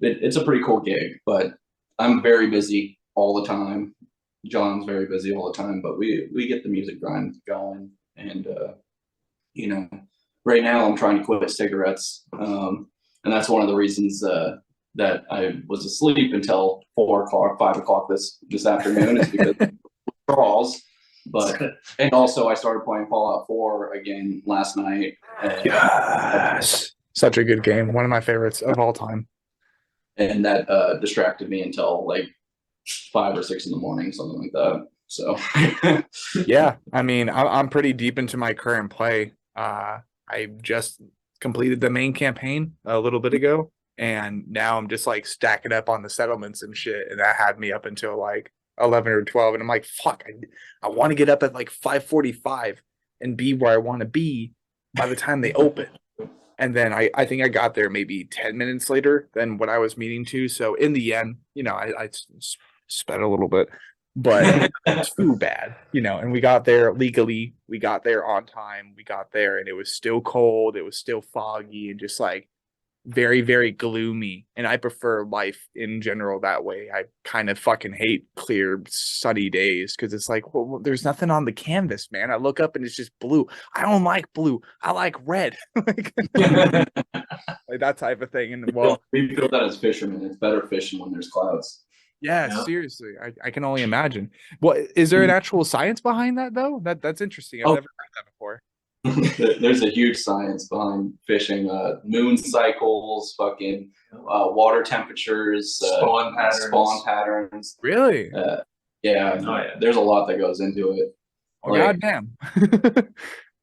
[SPEAKER 2] it's a pretty cool gig, but I'm very busy all the time. John's very busy all the time, but we get the music grind going. And, you know, right now I'm trying to quit cigarettes. And that's one of the reasons that I was asleep until 4 o'clock, 5 o'clock this afternoon, is because of withdrawals. But, and also I started playing Fallout 4 again last night.
[SPEAKER 1] Yes. Such a good game. One of my favorites of all time.
[SPEAKER 2] And that distracted me until like 5 or 6 in the morning, something like that. So
[SPEAKER 1] yeah, I mean, I'm pretty deep into my current play. I just completed the main campaign a little bit ago, and now I'm just like stacking up on the settlements and shit, and that had me up until like 11 or 12, and I'm like, fuck, I want to get up at like 5:45 and be where I want to be by the time they open. And then I think I got there maybe 10 minutes later than what I was meaning to. So in the end, I sped a little bit, but too bad, and we got there legally. We got there on time. We got there and it was still cold. It was still foggy and just like very, very gloomy. And I prefer life in general that way. I kind of fucking hate clear, sunny days because it's like, well, there's nothing on the canvas, man. I look up and it's just blue. I don't like blue. I like red. like that type of thing. And well,
[SPEAKER 2] we feel that as fishermen. It's better fishing when there's clouds.
[SPEAKER 1] yeah, seriously. I can only imagine. Well, is there an actual science behind that though? That's interesting. I've never heard that before.
[SPEAKER 2] There's a huge science behind fishing. Moon cycles, fucking water temperatures,
[SPEAKER 3] spawn
[SPEAKER 2] patterns.
[SPEAKER 1] Really?
[SPEAKER 2] Yeah. There's a lot that goes into it.
[SPEAKER 1] Oh, goddamn.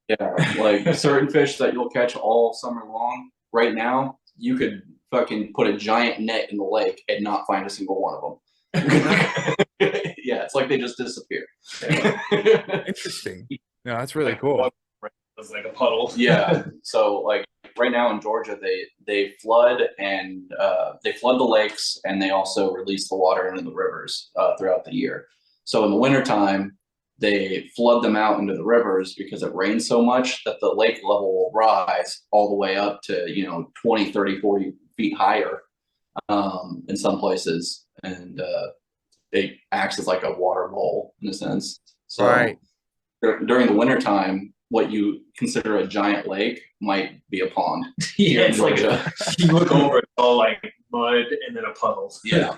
[SPEAKER 2] Yeah, like certain fish that you'll catch all summer long. Right now, you could fucking put a giant net in the lake and not find a single one of them. Yeah, it's like they just disappear.
[SPEAKER 1] Interesting. No, that's really cool.
[SPEAKER 3] It's like a puddle.
[SPEAKER 2] Yeah. So like right now in Georgia, they flood and they flood the lakes and they also release the water into the rivers throughout the year. So in the wintertime, they flood them out into the rivers because it rains so much that the lake level will rise all the way up to 20, 30, 40 feet higher in some places. And it acts as like a water bowl in a sense. So during the wintertime, what you consider a giant lake might be a pond.
[SPEAKER 3] Yeah, it's like you look over, it's all like mud and then a puddle.
[SPEAKER 2] Yeah.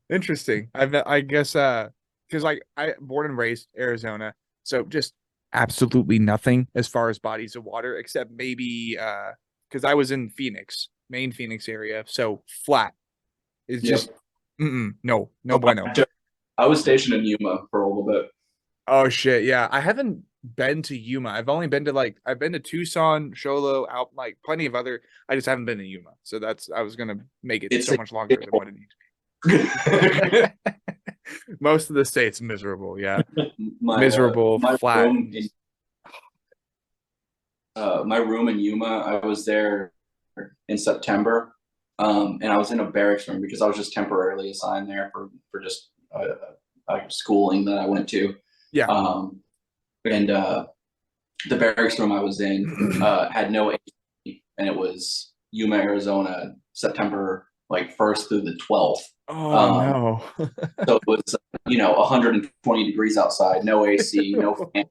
[SPEAKER 1] Interesting. I guess because like I born and raised Arizona, so just absolutely nothing as far as bodies of water except maybe because I was in main Phoenix area, so flat. It's just no bueno.
[SPEAKER 2] I was stationed in Yuma for a little bit.
[SPEAKER 1] Oh shit, yeah. I haven't been to Yuma. I've only been to I've been to Tucson, Sholo, out like plenty of other. I just haven't been to Yuma. So I was gonna make it so much longer than what it needs to be. Most of the state's miserable, yeah. Miserable, flat.
[SPEAKER 2] My room in Yuma, I was there in September. And I was in a barracks room because I was just temporarily assigned there for just schooling that I went to.
[SPEAKER 1] Yeah.
[SPEAKER 2] And the barracks room I was in had no AC, and it was Yuma, Arizona, September 1st through the 12th.
[SPEAKER 1] Oh no.
[SPEAKER 2] So it was 120 degrees outside, no AC, no fan.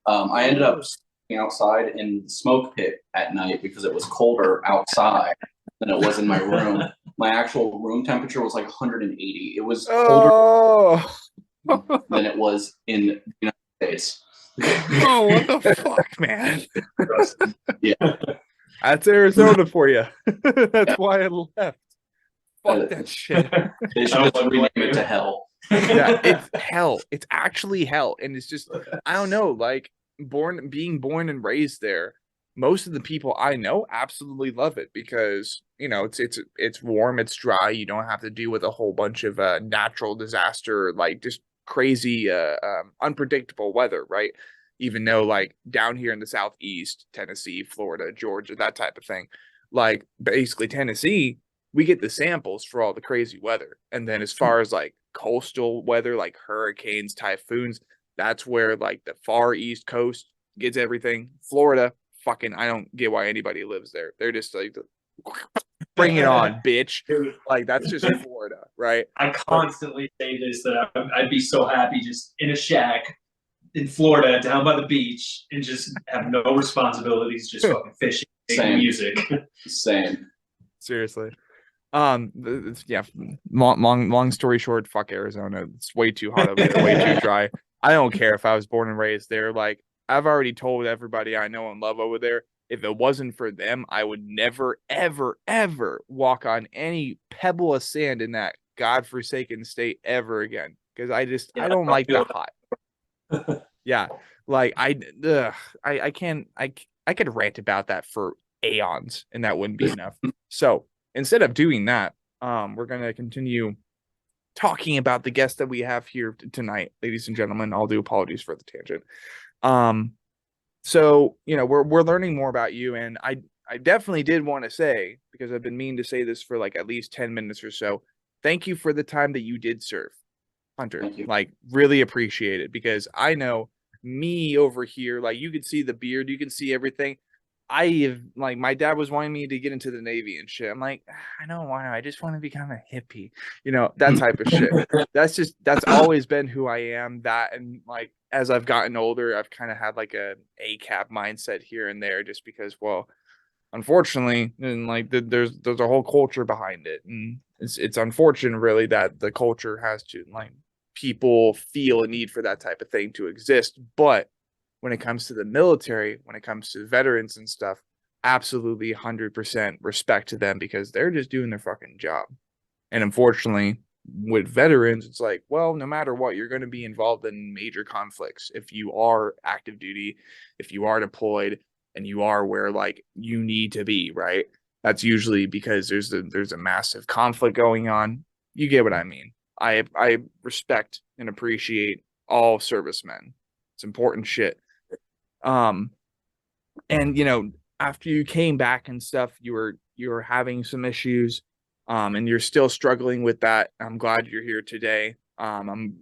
[SPEAKER 2] I ended up sitting outside in the smoke pit at night because it was colder outside than it was in my room. My actual room temperature was like 180. It was colder than it was in the United States.
[SPEAKER 1] Oh, what the fuck, man?
[SPEAKER 2] Yeah.
[SPEAKER 1] That's Arizona for you. That's why I left. Fuck that shit.
[SPEAKER 2] They should just rename it to hell.
[SPEAKER 1] Yeah, it's hell. It's actually hell. And it's just, I don't know, like being born and raised there, most of the people I know absolutely love it because, it's warm, it's dry. You don't have to deal with a whole bunch of natural disaster, like just crazy, unpredictable weather, right? Even though like down here in the Southeast, Tennessee, Florida, Georgia, that type of thing, like basically Tennessee, we get the samples for all the crazy weather. And then as far as like coastal weather, like hurricanes, typhoons, that's where like the far East Coast gets everything. Florida, fucking, I don't get why anybody lives there. They're just like, bring it on, bitch. Like that's just Florida, right?
[SPEAKER 3] I constantly say this, that I'd be so happy just in a shack in Florida, down by the beach, and just have no responsibilities, just fucking fishing, making music.
[SPEAKER 2] Same.
[SPEAKER 1] Seriously. Yeah. Long story short, fuck Arizona. It's way too hot over there, way too dry. I don't care if I was born and raised there. Like I've already told everybody I know and love over there. If it wasn't for them, I would never, ever, ever walk on any pebble of sand in that godforsaken state ever again. Because I don't like the hot. Yeah, like I could rant about that for aeons, and that wouldn't be enough. So instead of doing that, we're gonna continue talking about the guest that we have here tonight, ladies and gentlemen. I'll do apologies for the tangent. So, you know, we're learning more about you, and I definitely did want to say, because I've been meaning to say this for like at least 10 minutes or so, thank you for the time that you did serve, Hunter.
[SPEAKER 2] Thank you.
[SPEAKER 1] Like, really appreciate it, because I know me over here, like, you can see the beard, you can see everything. I have, like, my dad was wanting me to get into the Navy and shit. I'm like, I don't want to. I just want to become a hippie, you know, that type of shit. That's always been who I am. That, and like, as I've gotten older, I've kind of had like a ACAB mindset here and there, just because, well, unfortunately, and like there's a whole culture behind it, and it's unfortunate really that the culture has to, like, people feel a need for that type of thing to exist. But when it comes to the military, when it comes to veterans and stuff, absolutely 100% respect to them, because they're just doing their fucking job. And unfortunately, with veterans, it's like, well, no matter what, you're going to be involved in major conflicts. If you are active duty, if you are deployed, and you are where like you need to be, right? That's usually because there's a massive conflict going on. You get what I mean? I respect and appreciate all servicemen. It's important shit. Um, and you know, after you came back and stuff, you were having some issues, and you're still struggling with that. I'm glad you're here today. I'm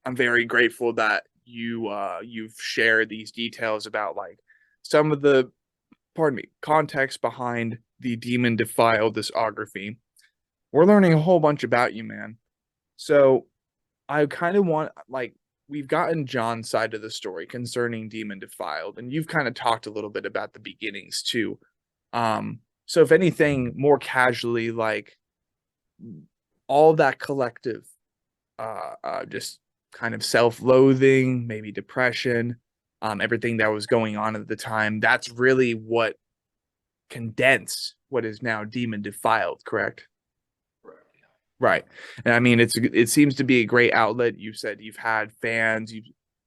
[SPEAKER 1] very grateful that you've shared these details about like some of the, pardon me, context behind the Demon Defiled discography. We're learning a whole bunch about you, man. So I kind of want, like, we've gotten Jon's side of the story concerning Demon Defiled, and you've kind of talked a little bit about the beginnings too. So if anything, more casually, like, all that collective, just kind of self-loathing, maybe depression, everything that was going on at the time, that's really what condensed what is now Demon Defiled, correct? Right. And I mean, it seems to be a great outlet. You said you've had fans,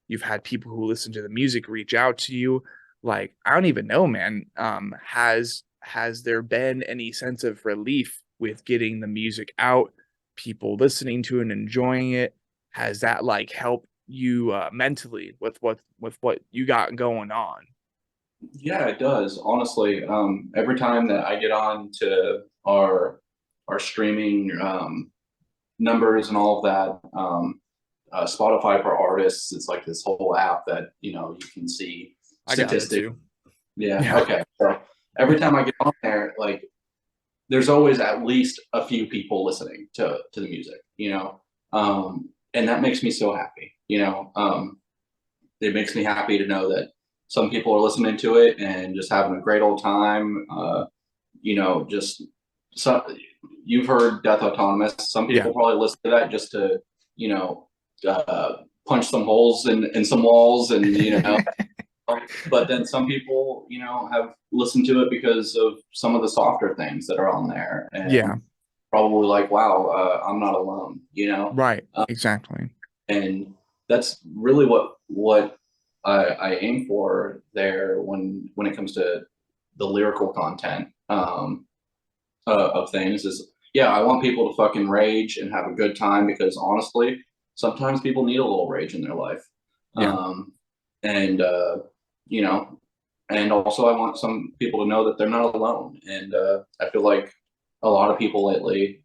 [SPEAKER 1] you've had people who listen to the music reach out to you. Like, I don't even know, man. Has there been any sense of relief with getting the music out, people listening to it and enjoying it? Has that like helped you mentally with what you got going on?
[SPEAKER 2] Yeah, it does. Honestly, every time that I get on to our streaming numbers and all of that, Spotify for artists, it's like this whole app that you can see
[SPEAKER 1] I got it
[SPEAKER 2] statistics.
[SPEAKER 1] too.
[SPEAKER 2] Yeah. Okay. So every time I get on there, like there's always at least a few people listening to the music, and that makes me so happy. It makes me happy to know that some people are listening to it and just having a great old time. Just so you've heard Death Autonomous. Some people probably listen to that just to, punch some holes in some walls and. But then some people, have listened to it because of some of the softer things that are on there, and probably like, wow, I'm not alone,
[SPEAKER 1] Right, exactly.
[SPEAKER 2] and that's really what I aim for there when it comes to the lyrical content of things. Is I want people to fucking rage and have a good time, because honestly, sometimes people need a little rage in their life. And and also I want some people to know that they're not alone. And I feel like a lot of people lately,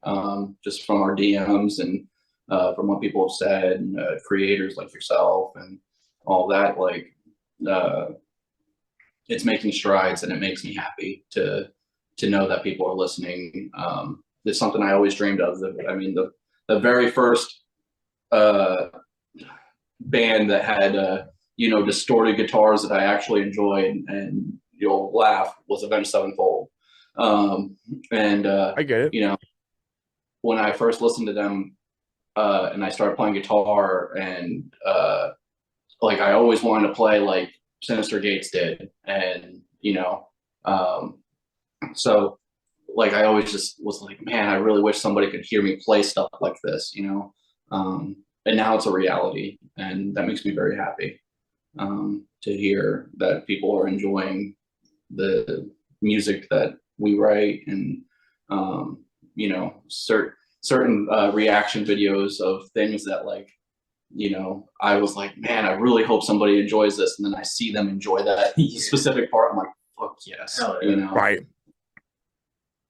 [SPEAKER 2] just from our DMs and from what people have said, and creators like yourself and all that, like it's making strides, and it makes me happy to know that people are listening. It's something I always dreamed of. The very first band that had distorted guitars that I actually enjoyed, and you'll laugh, was Avenged Sevenfold.
[SPEAKER 1] I get it.
[SPEAKER 2] When I first listened to them, and I started playing guitar, and like I always wanted to play like Sinister Gates did, and so like I always just was like, man, I really wish somebody could hear me play stuff like this, and now it's a reality, and that makes me very happy to hear that people are enjoying the music that we write, and certain reaction videos of things that like I was like, man, I really hope somebody enjoys this. And then I see them enjoy that specific part. I'm like, fuck yes,
[SPEAKER 1] Right.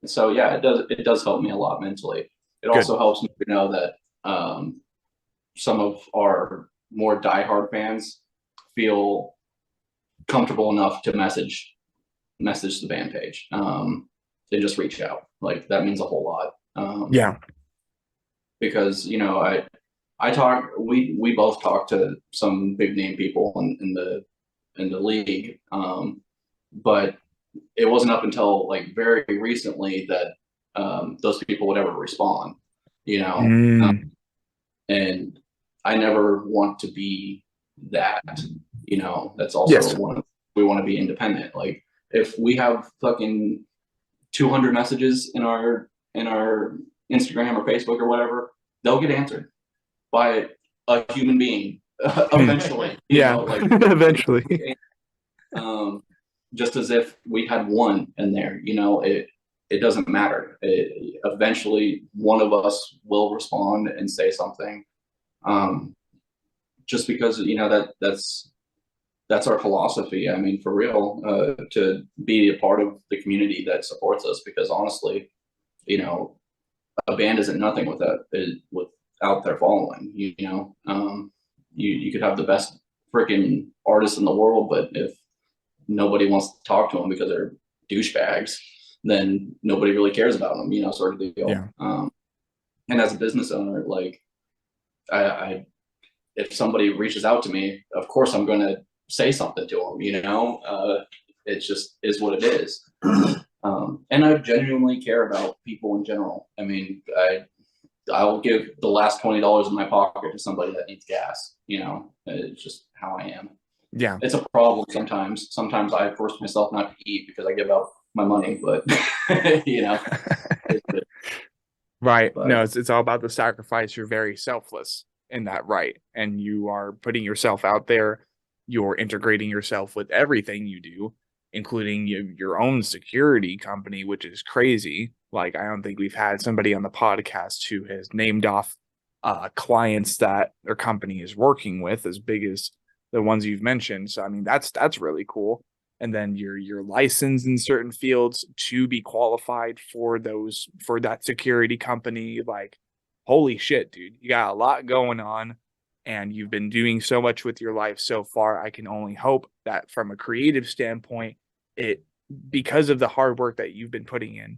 [SPEAKER 2] So yeah, it does help me a lot mentally. It also helps me to know that some of our more diehard fans feel comfortable enough to message the band page. They just reach out. Like, that means a whole lot.
[SPEAKER 1] Yeah.
[SPEAKER 2] Because we both talk to some big name people in the league, but it wasn't up until like very recently that those people would ever respond, and I never want to be that. That's also we want to be independent. Like, if we have fucking 200 messages in our Instagram or Facebook or whatever, they'll get answered by a human being eventually.
[SPEAKER 1] Eventually.
[SPEAKER 2] Just as if we had one in there, it doesn't matter. Eventually, one of us will respond and say something. Just because that's our philosophy. I mean, for real, to be a part of the community that supports us. Because honestly, a band isn't nothing without their following. You could have the best freaking artists in the world, but if nobody wants to talk to them because they're douchebags, then nobody really cares about them. Sort of deal.
[SPEAKER 1] Yeah.
[SPEAKER 2] And as a business owner, like, I if somebody reaches out to me, of course I'm going to say something to them. It just is what it is. And I genuinely care about people in general. I mean, I'll give the last $20 in my pocket to somebody that needs gas. It's just how I am.
[SPEAKER 1] Yeah.
[SPEAKER 2] It's a problem sometimes. Sometimes I force myself not to eat because I give out my money, but
[SPEAKER 1] Right. But, no, it's all about the sacrifice. You're very selfless in that, right? And you are putting yourself out there. You're integrating yourself with everything you do, including your own security company, which is crazy. Like, I don't think we've had somebody on the podcast who has named off clients that their company is working with as big as the ones you've mentioned. So, I mean, that's really cool. And then you're licensed in certain fields to be qualified for that security company. Like, holy shit, dude, you got a lot going on, and you've been doing so much with your life so far. I can only hope that from a creative standpoint, because of the hard work that you've been putting in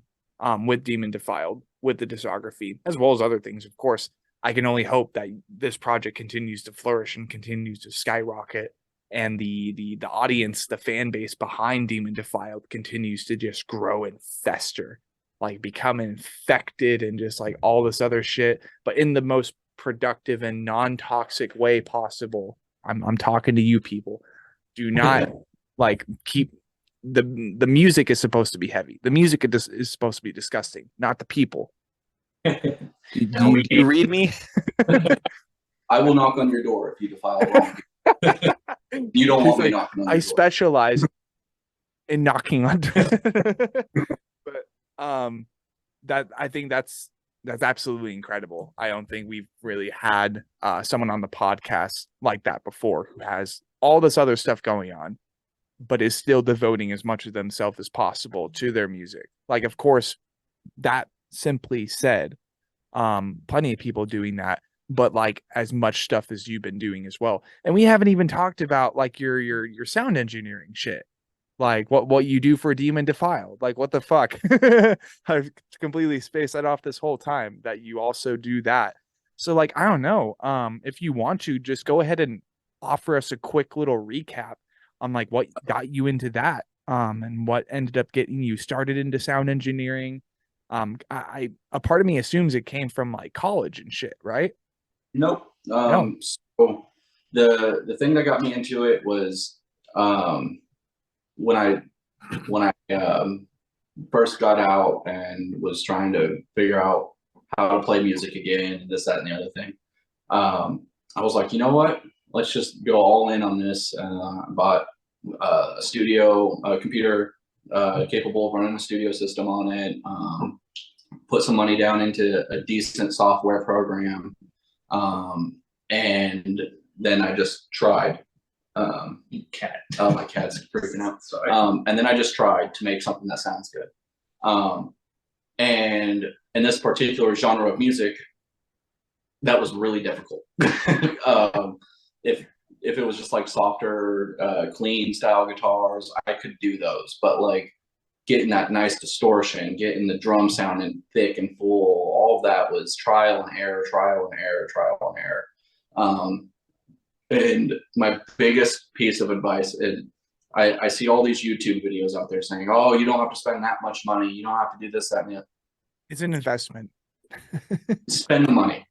[SPEAKER 1] with Demon Defiled, with the discography, as well as other things, of course, I can only hope that this project continues to flourish and continues to skyrocket. And the audience, the fan base behind Demon Defiled continues to just grow and fester, like become infected and just like all this other shit, but in the most productive and non-toxic way possible. I'm talking to you people. Do not like keep the music is supposed to be heavy. The music is supposed to be disgusting, not the people. Do you read me?
[SPEAKER 2] I will knock on your door if you defile wrong. You don't want me knocking on your door.
[SPEAKER 1] I specialize in knocking on but that I think that's absolutely incredible. I don't think we've really had someone on the podcast like that before, who has all this other stuff going on but is still devoting as much of themselves as possible to their music. Like, of course, that simply said, plenty of people doing that, but like as much stuff as you've been doing as well. And we haven't even talked about like your sound engineering shit, like what you do for Demon Defiled. Like, what the fuck? I've completely spaced that off this whole time, that you also do that. So like, I don't know, if you want to just go ahead and offer us a quick little recap on like what got you into that, and what ended up getting you started into sound engineering. A part of me assumes it came from like college and shit, right?
[SPEAKER 2] Nope.
[SPEAKER 1] No.
[SPEAKER 2] So the thing that got me into it was when I first got out and was trying to figure out how to play music again, and this, that, and the other thing. I was like, you know what? Let's just go all in on this. I bought a computer capable of running a studio system on it. Put some money down into a decent software program, and then I just tried.
[SPEAKER 3] You cat.
[SPEAKER 2] Oh, my cat's freaking out.
[SPEAKER 3] Sorry.
[SPEAKER 2] And then I just tried to make something that sounds good. And in this particular genre of music, that was really difficult. If it was just like softer, clean style guitars, I could do those. But like getting that nice distortion, getting the drum sounding thick and full, all of that was trial and error, trial and error, trial and error. And my biggest piece of advice is I see all these YouTube videos out there saying, oh, you don't have to spend that much money. You don't have to do this, that, and the other.
[SPEAKER 1] It's an investment.
[SPEAKER 2] Spend the money.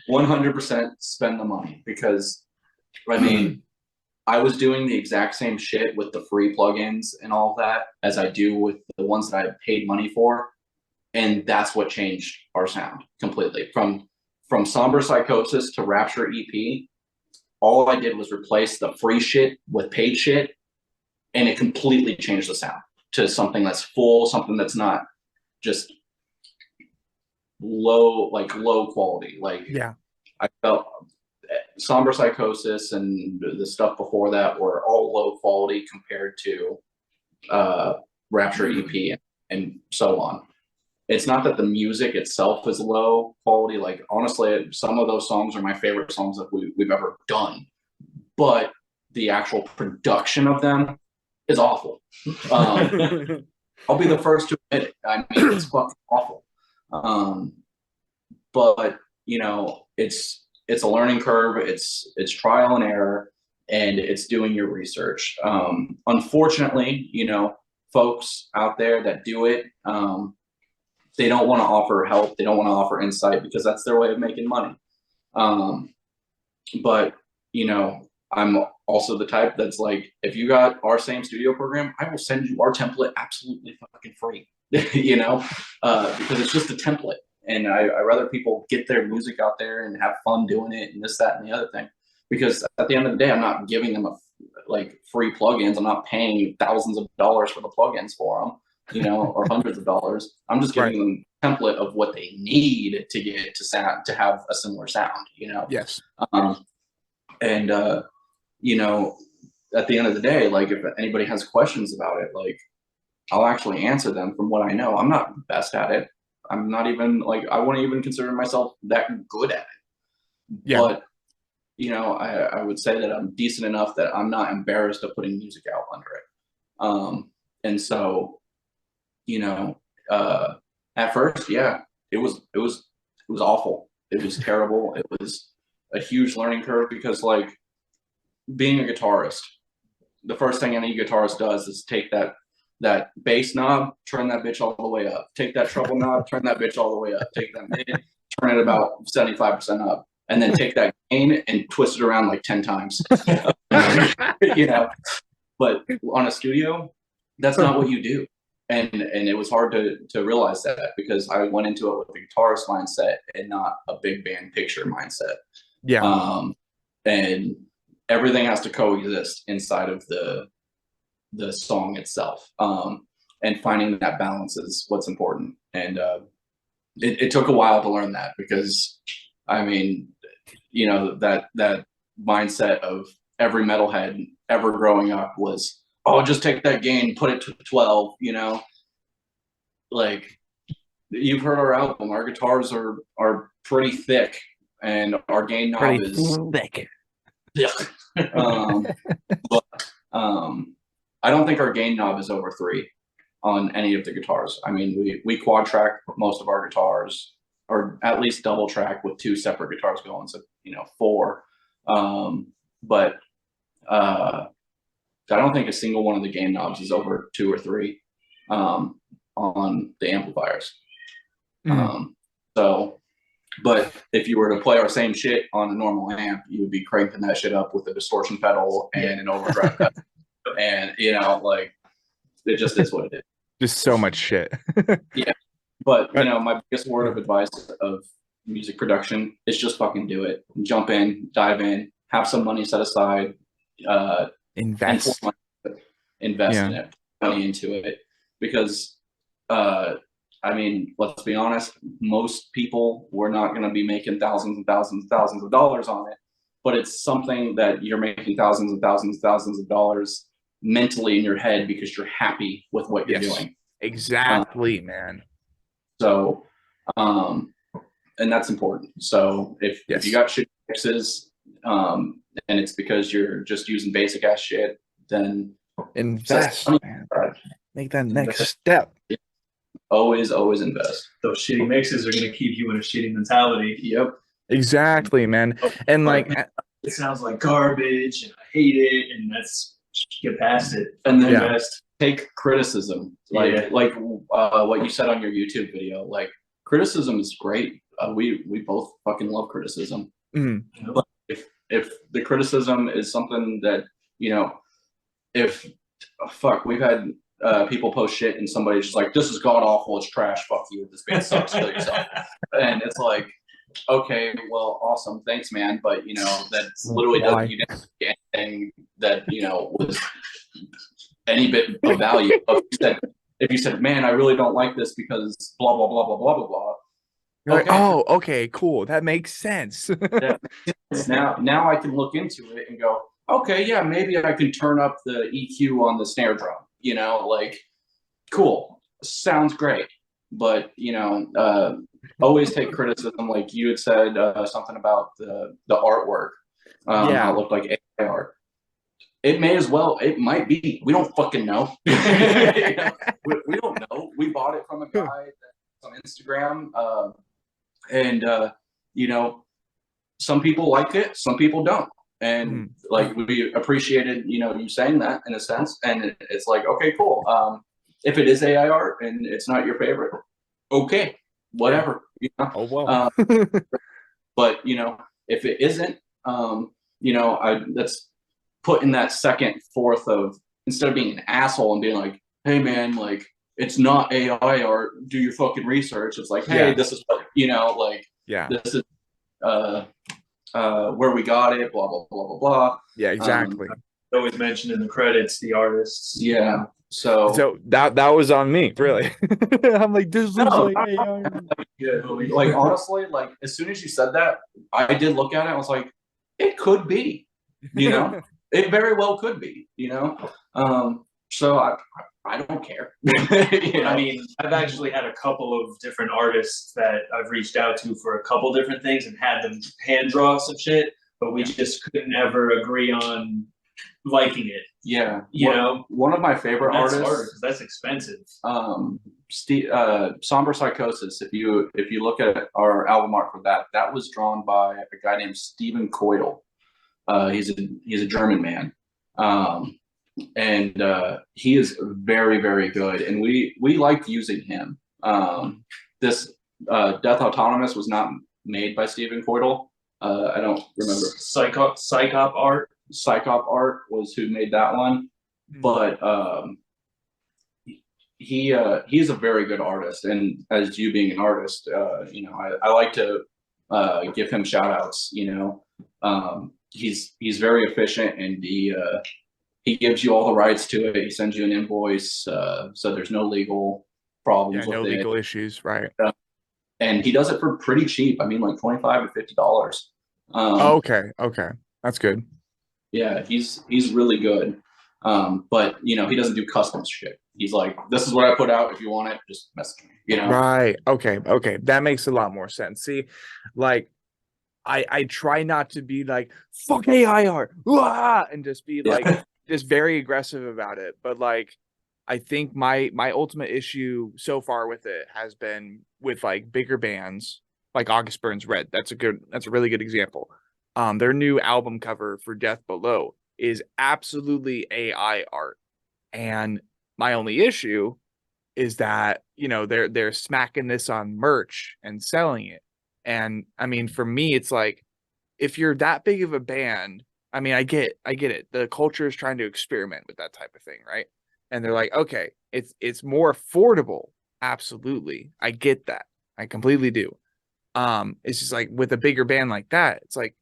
[SPEAKER 2] 100% spend the money, because I mean, I was doing the exact same shit with the free plugins and all of that as I do with the ones that I paid money for. And that's what changed our sound completely. From Somber Psychosis to Rapture EP, all I did was replace the free shit with paid shit, and it completely changed the sound to something that's full, something that's not just low quality. Like,
[SPEAKER 1] yeah,
[SPEAKER 2] I felt Somber Psychosis and the stuff before that were all low quality compared to Rapture EP and so on. It's not that the music itself is low quality. Like, honestly, some of those songs are my favorite songs that we've ever done, but the actual production of them is awful. I'll be the first to admit it. I mean, it's fucking awful. But you know, it's a learning curve. It's trial and error, and it's doing your research. Unfortunately, you know, folks out there that do it, they don't want to offer help. They don't want to offer insight because that's their way of making money. But you know, I'm also the type that's like, if you got our same studio program, I will send you our template absolutely fucking free. You know, because it's just a template. And I rather people get their music out there and have fun doing it and this, that, and the other thing. Because at the end of the day, I'm not giving them like free plugins. I'm not paying thousands of dollars for the plugins for them, you know, or hundreds of dollars. I'm just giving them a template of what they need to get to sound, to have a similar sound, you know?
[SPEAKER 1] Yes.
[SPEAKER 2] You know, at the end of the day, like, if anybody has questions about it, like, I'll actually answer them from what I know. I'm not best at it. I'm not even like, I wouldn't even consider myself that good at it.
[SPEAKER 1] Yeah.
[SPEAKER 2] But, you know, I would say that I'm decent enough that I'm not embarrassed of putting music out under it. And so, you know, at first, yeah, it was awful. It was terrible. It was a huge learning curve because, like, being a guitarist, the first thing any guitarist does is take that bass knob, turn that bitch all the way up. Take that treble knob, turn that bitch all the way up. Take that mid, turn it about 75% up. And then take that gain and twist it around like 10 times. You know, but on a studio, that's not what you do. And it was hard to realize that, because I went into it with a guitarist mindset and not a big band picture mindset.
[SPEAKER 1] Yeah.
[SPEAKER 2] And everything has to coexist inside of the song itself. And finding that balance is what's important. And it took a while to learn that, because I mean, you know, that mindset of every metalhead ever growing up was, oh, just take that gain, put it to 12, you know. Like, you've heard our album, our guitars are pretty thick, and our gain knob is
[SPEAKER 1] thick.
[SPEAKER 2] Yeah. But I don't think our gain knob is over 3 on any of the guitars. I mean, we quad track most of our guitars, or at least double track with 2 separate guitars going, so, you know, 4. But I don't think a single one of the gain knobs is over 2 or 3 on the amplifiers. So, but if you were to play our same shit on a normal amp, you would be cranking that shit up with a distortion pedal and an overdrive pedal. And, you know, like, it just is what it is.
[SPEAKER 1] Just so much shit.
[SPEAKER 2] Yeah. But, you know, my biggest word of advice of music production is just fucking do it. Jump in, dive in, have some money set aside, invest in it, money into it. Because I I mean, let's be honest, most people were not going to be making thousands and thousands and thousands of dollars on it, but it's something that you're making thousands and thousands and thousands of dollars mentally in your head because you're happy with what you're doing.
[SPEAKER 1] Exactly, man.
[SPEAKER 2] So, and that's important. So if you got shit fixes, and it's because you're just using basic ass shit, then
[SPEAKER 1] invest, man. Make that next step.
[SPEAKER 2] Always invest.
[SPEAKER 3] Those shitty mixes are going to keep you in a shitty mentality.
[SPEAKER 2] Yep.
[SPEAKER 1] Exactly, man. And like,
[SPEAKER 3] it sounds like garbage and I hate it, and that's get past it.
[SPEAKER 2] And then take criticism. Like what you said on your YouTube video, like criticism is great. We both fucking love criticism.
[SPEAKER 1] Mm-hmm.
[SPEAKER 2] But if the criticism is something that, you know, we've had people post shit and somebody's just like, this is god awful, it's trash, fuck you, this band sucks, kill yourself. And it's like, okay, well, awesome, thanks, man, but you know, that's literally doesn't, you didn't get anything that, you know, was any bit of value. If you said, man, I really don't like this because blah blah blah blah blah blah blah.
[SPEAKER 1] Okay. Oh, okay, cool. That makes sense.
[SPEAKER 2] Now I can look into it and go, okay, yeah, maybe I can turn up the EQ on the snare drum. You know, like, cool, sounds great. But you know, always take criticism. Like you had said something about the artwork. How it looked like AI art. It may as well. It might be. We don't fucking know. You know, we don't know. We bought it from a guy on Instagram, and you know, some people like it, some people don't. And like we appreciated, you know, you saying that in a sense, and it's like, okay, cool. If it is AI art and it's not your favorite, okay, whatever. You know?
[SPEAKER 1] Oh well.
[SPEAKER 2] But you know, if it isn't, you know, that's putting that second, fourth of, instead of being an asshole and being like, hey man, like it's not AI art, do your fucking research. It's like, hey, this is what, you know, like, this is where we got it, blah blah blah blah blah.
[SPEAKER 1] Yeah, exactly.
[SPEAKER 3] Always mentioned in the credits the artists.
[SPEAKER 2] Yeah. So
[SPEAKER 1] that was on me, really. I'm like, this looks like AI.
[SPEAKER 2] Yeah, like honestly, like as soon as you said that, I did look at it. I was like, it could be, you know, it very well could be, you know. So I don't care. You know?
[SPEAKER 3] I mean, I've actually had a couple of different artists that I've reached out to for a couple different things and had them hand draw some shit, but we just couldn't ever agree on liking it.
[SPEAKER 2] Yeah.
[SPEAKER 3] You know?
[SPEAKER 2] One of my favorite artists,
[SPEAKER 3] because that's expensive.
[SPEAKER 2] Somber Psychosis. If you look at our album art for that was drawn by a guy named Stephen Coydle. He's a German man. And he is very, very good, and we liked using him. This Death Autonomous was not made by Stephen Coydle. I don't remember.
[SPEAKER 3] Psychop Art.
[SPEAKER 2] Psychop Art was who made that one, but he's a very good artist, and as you being an artist, you know, I like to give him shout outs. You know, he's very efficient, and he gives you all the rights to it. He sends you an invoice, so there's no legal problems.
[SPEAKER 1] Yeah, no legal issues, right?
[SPEAKER 2] And he does it for pretty cheap. I mean, like $25 to $50.
[SPEAKER 1] Okay, that's good.
[SPEAKER 2] Yeah, he's really good. But you know, he doesn't do custom shit. He's like, this is what I put out. If you want it, just message me. You know?
[SPEAKER 1] Right. Okay. That makes a lot more sense. See, like, I try not to be like, fuck AI art, and just be like, just very aggressive about it. But like, I think my ultimate issue so far with it has been with like bigger bands like August Burns Red. That's a really good example. Their new album cover for Death Below is absolutely AI art. And my only issue is that, you know, they're smacking this on merch and selling it. And I mean, for me, it's like, if you're that big of a band, I mean, I get it. The culture is trying to experiment with that type of thing, right? And they're like, okay, it's more affordable. Absolutely. I get that. I completely do. It's just like with a bigger band like that, it's like,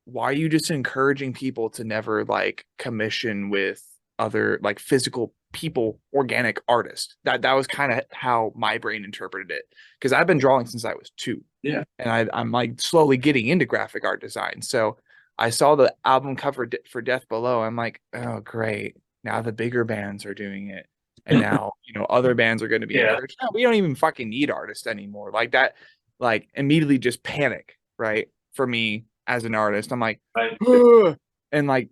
[SPEAKER 1] why are you just encouraging people to never like commission with other like physical people organic artist. That was kind of how my brain interpreted it, because I've been drawing since I was 2.
[SPEAKER 2] Yeah.
[SPEAKER 1] And I'm like slowly getting into graphic art design. So I saw the album cover for Death Below. I'm like, oh great, now the bigger bands are doing it, and now other bands are going to be encouraged. No, we don't even fucking need artists anymore. Like that, like immediately just panic, right? For me as an artist, I'm like, ugh. And like,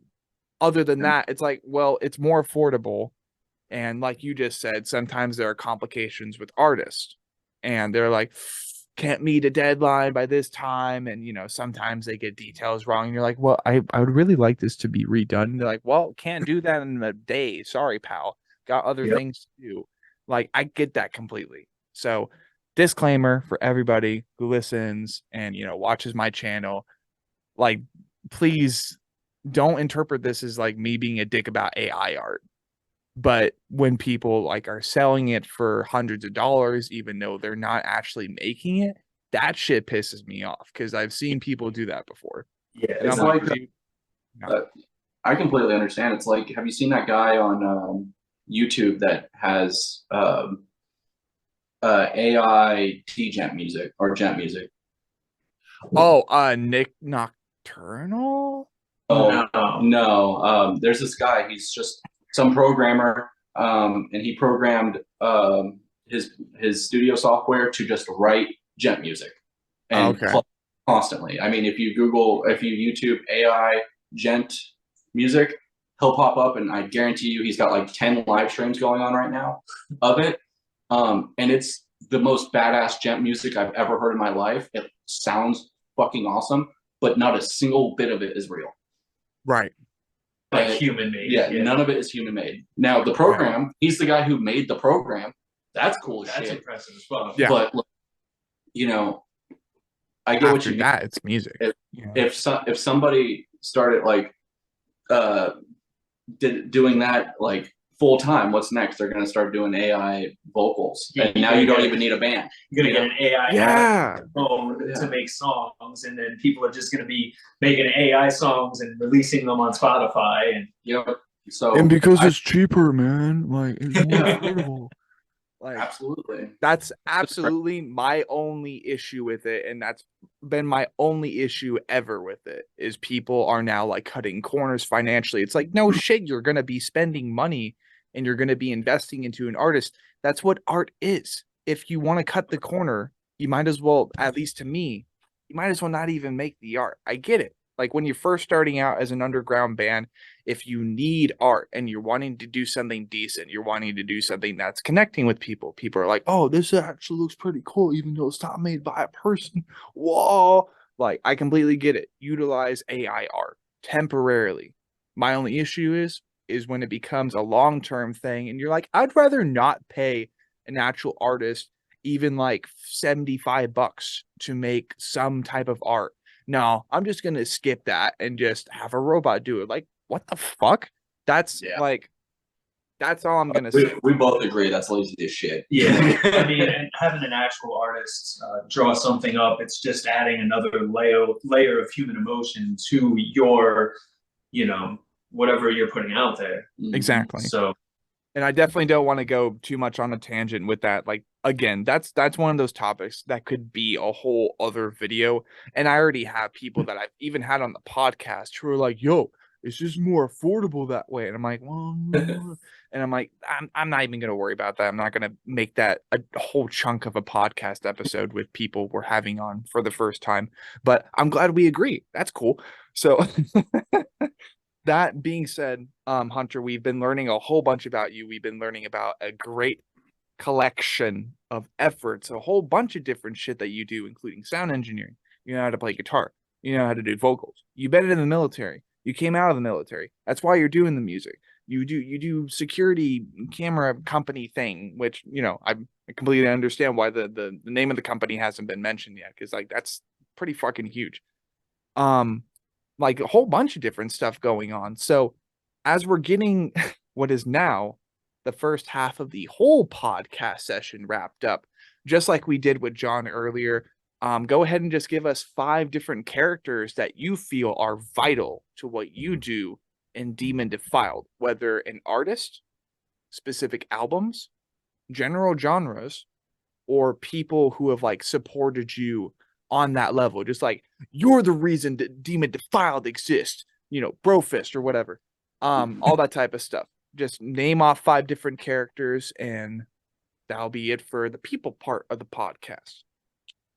[SPEAKER 1] other than that, it's like, well, it's more affordable. And like you just said, sometimes there are complications with artists, and they're like, can't meet a deadline by this time. And, sometimes they get details wrong. And you're like, well, I would really like this to be redone. And they're like, well, can't do that in a day. Sorry, pal. Got other things to do. Like, I get that completely. So, disclaimer for everybody who listens and, watches my channel, like, please don't interpret this as like me being a dick about AI art. But when people like are selling it for hundreds of dollars, even though they're not actually making it, that shit pisses me off, because I've seen people do that before.
[SPEAKER 3] Yeah,
[SPEAKER 2] it's like I completely understand. It's like, have you seen that guy on YouTube that has AI gent music or gent music?
[SPEAKER 1] Oh, Nick Nocturnal?
[SPEAKER 2] Oh no. There's this guy. He's just some programmer, and he programmed his studio software to just write gent music and constantly. I mean, if you YouTube AI gent music, he'll pop up, and I guarantee you he's got like 10 live streams going on right now of it. And it's the most badass gent music I've ever heard in my life. It sounds fucking awesome, but not a single bit of it is real.
[SPEAKER 1] Right.
[SPEAKER 3] Like human made.
[SPEAKER 2] Yeah, none of it is human made. Now the program, he's the guy who made the program. That's cool as shit. That's
[SPEAKER 3] impressive as well.
[SPEAKER 2] Yeah. But I get what you mean.
[SPEAKER 1] That it's music.
[SPEAKER 2] If somebody started like doing that like full time, what's next? They're gonna start doing AI vocals, and now you don't even need a band.
[SPEAKER 3] You're gonna get an AI to make songs, and then people are just gonna be making AI songs and releasing them on Spotify. And
[SPEAKER 1] and because it's cheaper, man, like it's more affordable. Like,
[SPEAKER 2] absolutely,
[SPEAKER 1] that's absolutely my only issue with it, and that's been my only issue ever with it, is people are now like cutting corners financially. It's like, no shit, you're gonna be spending money and you're gonna be investing into an artist. That's what art is. If you want to cut the corner, you might as well, at least to me, you might as well not even make the art. I get it. Like when you're first starting out as an underground band, if you need art and you're wanting to do something decent, you're wanting to do something that's connecting with people, people are like, oh, this actually looks pretty cool, even though it's not made by a person. Whoa. Like, I completely get it. Utilize AI art temporarily. My only issue is when it becomes a long-term thing and you're like, I'd rather not pay an actual artist even like $75 to make some type of art. No, I'm just going to skip that and just have a robot do it. Like, what the fuck? That's like, that's all I'm going to say.
[SPEAKER 2] We both agree that's lazy as shit.
[SPEAKER 3] Yeah. I mean, and having an actual artist draw something up, it's just adding another layer of human emotion to your, whatever you're putting out there.
[SPEAKER 1] Exactly.
[SPEAKER 3] So,
[SPEAKER 1] and I definitely don't want to go too much on a tangent with that. Like, again, that's one of those topics that could be a whole other video. And I already have people that I've even had on the podcast who are like, yo, it's just more affordable that way. And I'm like, well, and I'm like, I'm not even going to worry about that. I'm not going to make that a whole chunk of a podcast episode with people we're having on for the first time. But I'm glad we agree. That's cool. So that being said, Hunter, we've been learning a whole bunch about you. We've been learning about a great collection of efforts, a whole bunch of different shit that you do, including sound engineering. You know how to play guitar. You know how to do vocals. You've been in the military. You came out of the military. That's why you're doing the music. You do security camera company thing, which, I completely understand why the name of the company hasn't been mentioned yet, because like that's pretty fucking huge. Like a whole bunch of different stuff going on. So as we're getting what is now the first half of the whole podcast session wrapped up, just like we did with Jon earlier, go ahead and just give us 5 different characters that you feel are vital to what you do in Demon Defiled, whether an artist, specific albums, general genres, or people who have like supported you on that level? Just like, you're the reason that Demon Defiled exists, you know, Brofist or whatever. All that type of stuff. Just name off 5 different characters, and that'll be it for the people part of the podcast.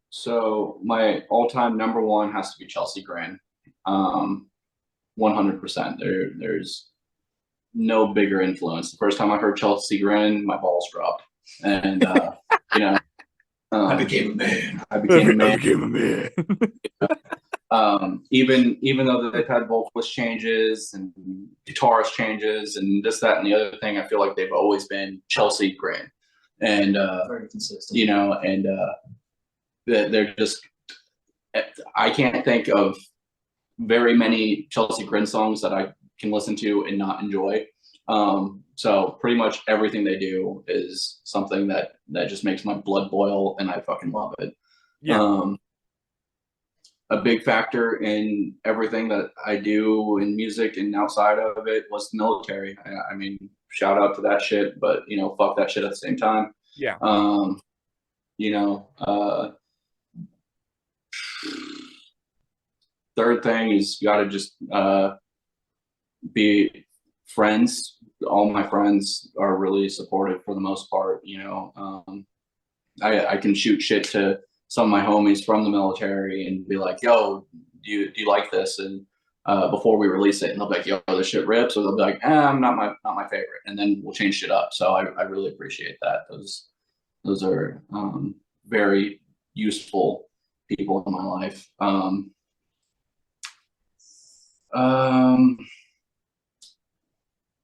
[SPEAKER 2] So my all-time number one has to be Chelsea Grin. 100%. There's no bigger influence. The first time I heard Chelsea Grin, my balls dropped, and you know,
[SPEAKER 3] I became a man.
[SPEAKER 2] I became a man.
[SPEAKER 1] I became a man.
[SPEAKER 2] Even though they've had vocalist changes and guitarist changes and this, that, and the other thing, I feel like they've always been Chelsea Grin, and
[SPEAKER 3] Very consistent.
[SPEAKER 2] you know, and they're just. I can't think of very many Chelsea Grin songs that I can listen to and not enjoy. So pretty much everything they do is something that just makes my blood boil, and I fucking love it.
[SPEAKER 1] Yeah.
[SPEAKER 2] A big factor in everything that I do in music and outside of it was the military. I mean, shout out to that shit, but you know, fuck that shit at the same time.
[SPEAKER 1] Yeah.
[SPEAKER 2] You know, third thing is you gotta just be friends. All my friends are really supportive for the most part. You know, I can shoot shit to some of my homies from the military and be like, yo, do you like this? And before we release it, and they'll be like, yo, this shit rips, or they'll be like, not my favorite, and then we'll change shit up. So I really appreciate that. Those are very useful people in my life.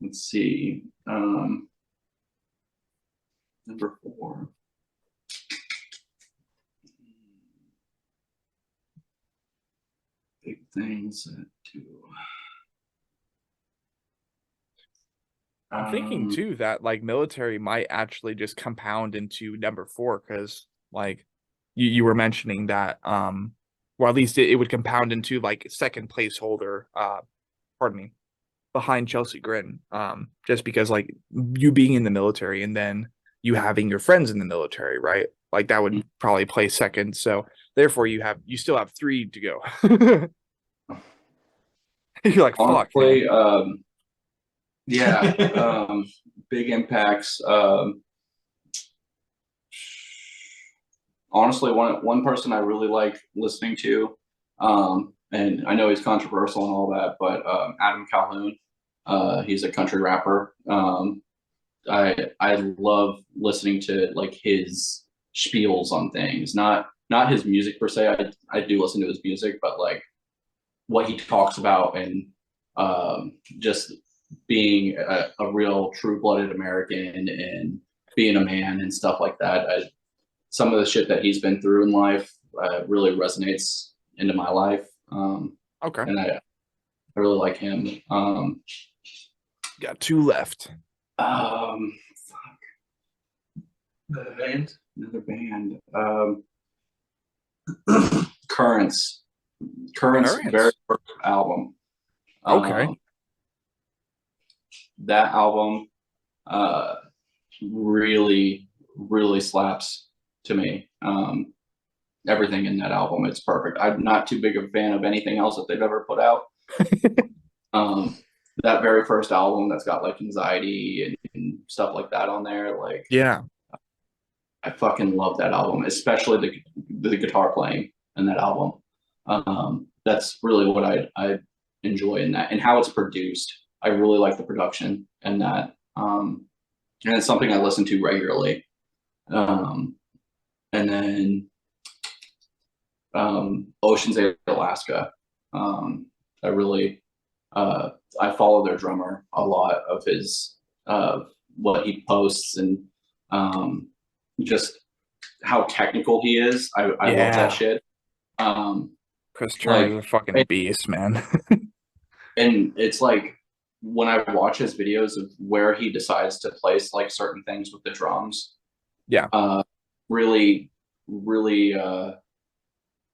[SPEAKER 2] Let's see. Number 4. Big things that do.
[SPEAKER 1] I'm thinking too that like military might actually just compound into number 4, because like you were mentioning that or at least it would compound into like second placeholder, pardon me, behind Chelsea Grin, just because like you being in the military and then you having your friends in the military, right? Like that would probably play second. So therefore you still have 3 to go. You're like, fuck.
[SPEAKER 2] Honestly, yeah, big impacts. Honestly, one person I really like listening to, and I know he's controversial and all that, but Adam Calhoun, he's a country rapper. I love listening to like his spiels on things, not his music per se. I do listen to his music, but like what he talks about, and just being a real true-blooded American and being a man and stuff like that. Some of the shit that he's been through in life really resonates into my life.
[SPEAKER 1] Okay.
[SPEAKER 2] And I really like him.
[SPEAKER 1] Got 2 left.
[SPEAKER 2] Fuck.
[SPEAKER 3] Another band.
[SPEAKER 2] Another band. Currents. Very first album.
[SPEAKER 1] Okay.
[SPEAKER 2] That album really, really slaps to me. Everything in that album, it's perfect. I'm not too big of a fan of anything else that they've ever put out. That very first album that's got like Anxiety and stuff like that on there, like,
[SPEAKER 1] Yeah.
[SPEAKER 2] I fucking love that album, especially the guitar playing in that album. That's really what I enjoy in that, and how it's produced. I really like the production in that, and it's something I listen to regularly. And then Ocean's 8 Alaska. I really I follow their drummer a lot of his what he posts, and just how technical he is. I love that shit.
[SPEAKER 1] Chris Turner's a fucking beast, man.
[SPEAKER 2] And it's like when I watch his videos of where he decides to place like certain things with the drums, really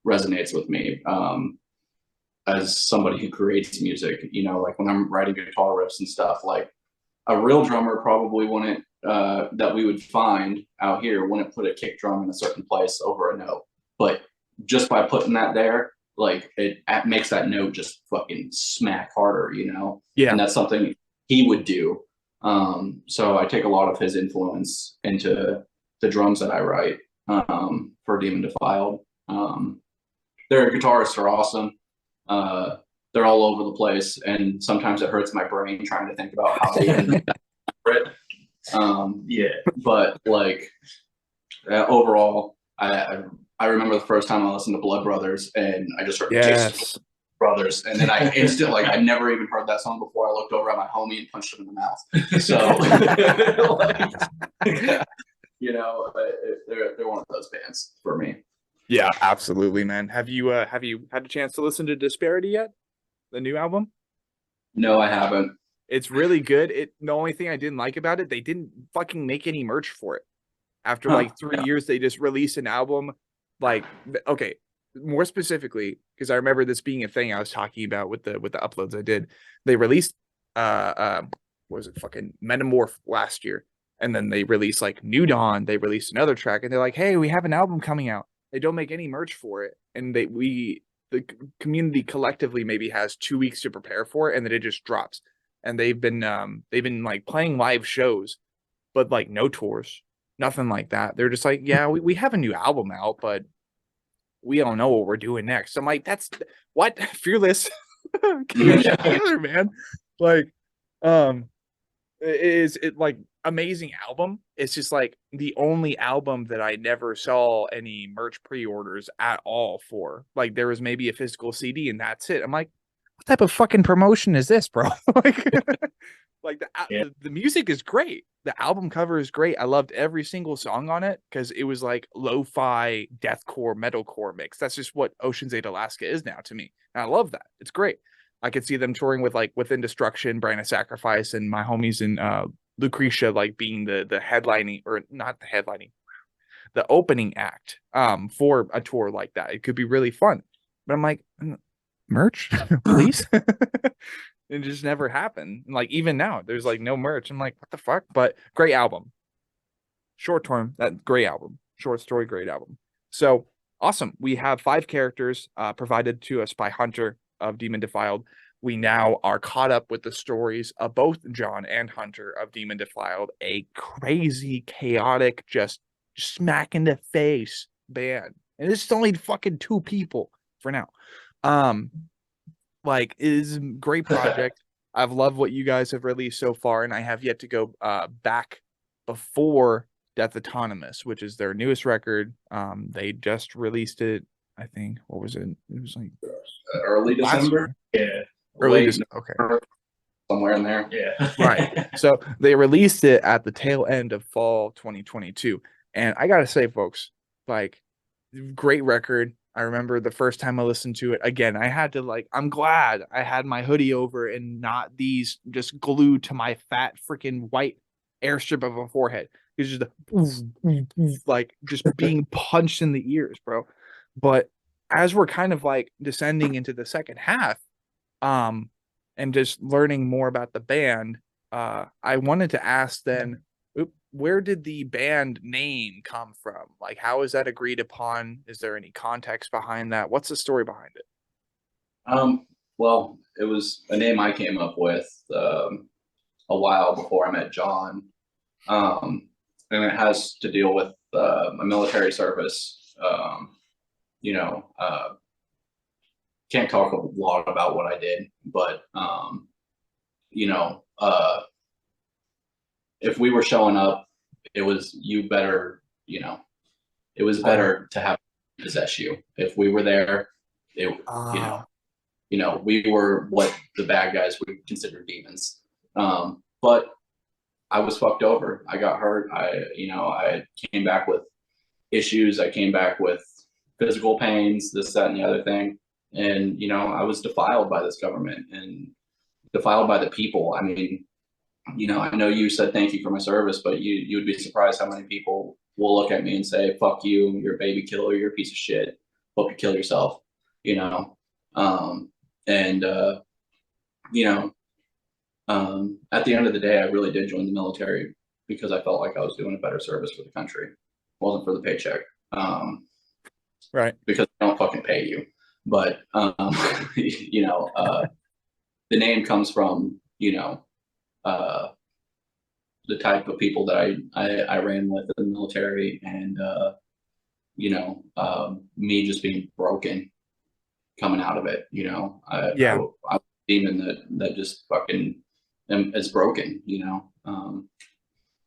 [SPEAKER 2] resonates with me. As somebody who creates music, you know, like when I'm writing guitar riffs and stuff, like a real drummer probably wouldn't, that we would find out here, wouldn't put a kick drum in a certain place over a note. But just by putting that there, like it makes that note just fucking smack harder, you know?
[SPEAKER 1] Yeah.
[SPEAKER 2] And that's something he would do. So I take a lot of his influence into the drums that I write for Demon Defiled. Their guitarists are awesome. They're all over the place, and sometimes it hurts my brain trying to think about how they ended it. Yeah, but like overall, I remember the first time I listened to Blood Brothers, and I just heard Jason Brothers, and then I instantly, like, I never even heard that song before. I looked over at my homie and punched him in the mouth. So, like, you know, they're one of those bands for me.
[SPEAKER 1] Yeah, absolutely, man. Have you had a chance to listen to Disparity yet? The new album?
[SPEAKER 2] No, I haven't.
[SPEAKER 1] It's really good. The only thing I didn't like about it, they didn't fucking make any merch for it. After like 3 years, they just released an album. Like, okay, more specifically, because I remember this being a thing I was talking about with the uploads I did. They released what was it, fucking Metamorph last year, and then they released like New Dawn. They released another track, and they're like, hey, we have an album coming out. They don't make any merch for it, and the community collectively maybe has 2 weeks to prepare for it, and then it just drops. And they've been like playing live shows, but like no tours, nothing like that. They're just like, yeah, we have a new album out, but we don't know what we're doing next. I'm like, that's what? Fearless. Together, man. Like, is it like amazing album? It's just like the only album that I never saw any merch pre-orders at all for. Like, there was maybe a physical CD and that's it. I'm like, what type of fucking promotion is this, bro? Like the music is great. The album cover is great. I loved every single song on it because it was like lo-fi deathcore metalcore mix. That's just what Ocean's 8 Alaska is now to me. And I love that. It's great. I could see them touring with like Within Destruction, Brand of Sacrifice, and my homies in Lucretia like being the headlining, or not the headlining, the opening act for a tour like that. It could be really fun. But I'm like, merch, please. It just never happened. Like, even now, there's like no merch. I'm like, what the fuck? But great album. Short term, that great album. Short story, great album. So awesome. We have 5 characters provided to us by Hunter of Demon Defiled. We now are caught up with the stories of both Jon and Hunter of Demon Defiled, a crazy, chaotic, just smack in the face band. And this is only fucking 2 people for now. Like, it is a great project. I've loved what you guys have released so far, and I have yet to go back before Death Autonomous, which is their newest record. They just released it, I think. What was it? It was like
[SPEAKER 2] early December.
[SPEAKER 3] Yeah.
[SPEAKER 1] Early December. Okay.
[SPEAKER 2] Somewhere in there.
[SPEAKER 3] Yeah.
[SPEAKER 1] Right. So they released it at the tail end of fall 2022. And I gotta say, folks, like, great record. I remember the first time I listened to it, again, I had to, like, I'm glad I had my hoodie over and not these just glued to my fat freaking white airstrip of a forehead. It's just like just being punched in the ears, bro. But as we're kind of like descending into the second half, and just learning more about the band, I wanted to ask then, where did the band name come from? Like, how is that agreed upon? Is there any context behind that? What's the story behind it?
[SPEAKER 2] Well, it was a name I came up with a while before I met Jon. And it has to deal with my military service. You know, can't talk a lot about what I did, but you know, if we were showing up, it was, you better, you know, it was better to have possess you. If we were there, it, you know, we were what the bad guys would consider demons. But I was fucked over. I got hurt. I came back with issues. I came back with physical pains, this, that, and the other thing. And, you know, I was defiled by this government and defiled by the people. I mean, you know, I know you said thank you for my service, but you would be surprised how many people will look at me and say, fuck you, you're a baby killer, you're a piece of shit, hope you kill yourself, you know? You know, At the end of the day, I really did join the military because I felt like I was doing a better service for the country. It wasn't for the paycheck.
[SPEAKER 1] Right.
[SPEAKER 2] Because they don't fucking pay you. But you know, the name comes from, you know, the type of people that I ran with in the military, and you know, me just being broken coming out of it. You know, I was a demon that just fucking is broken. You know,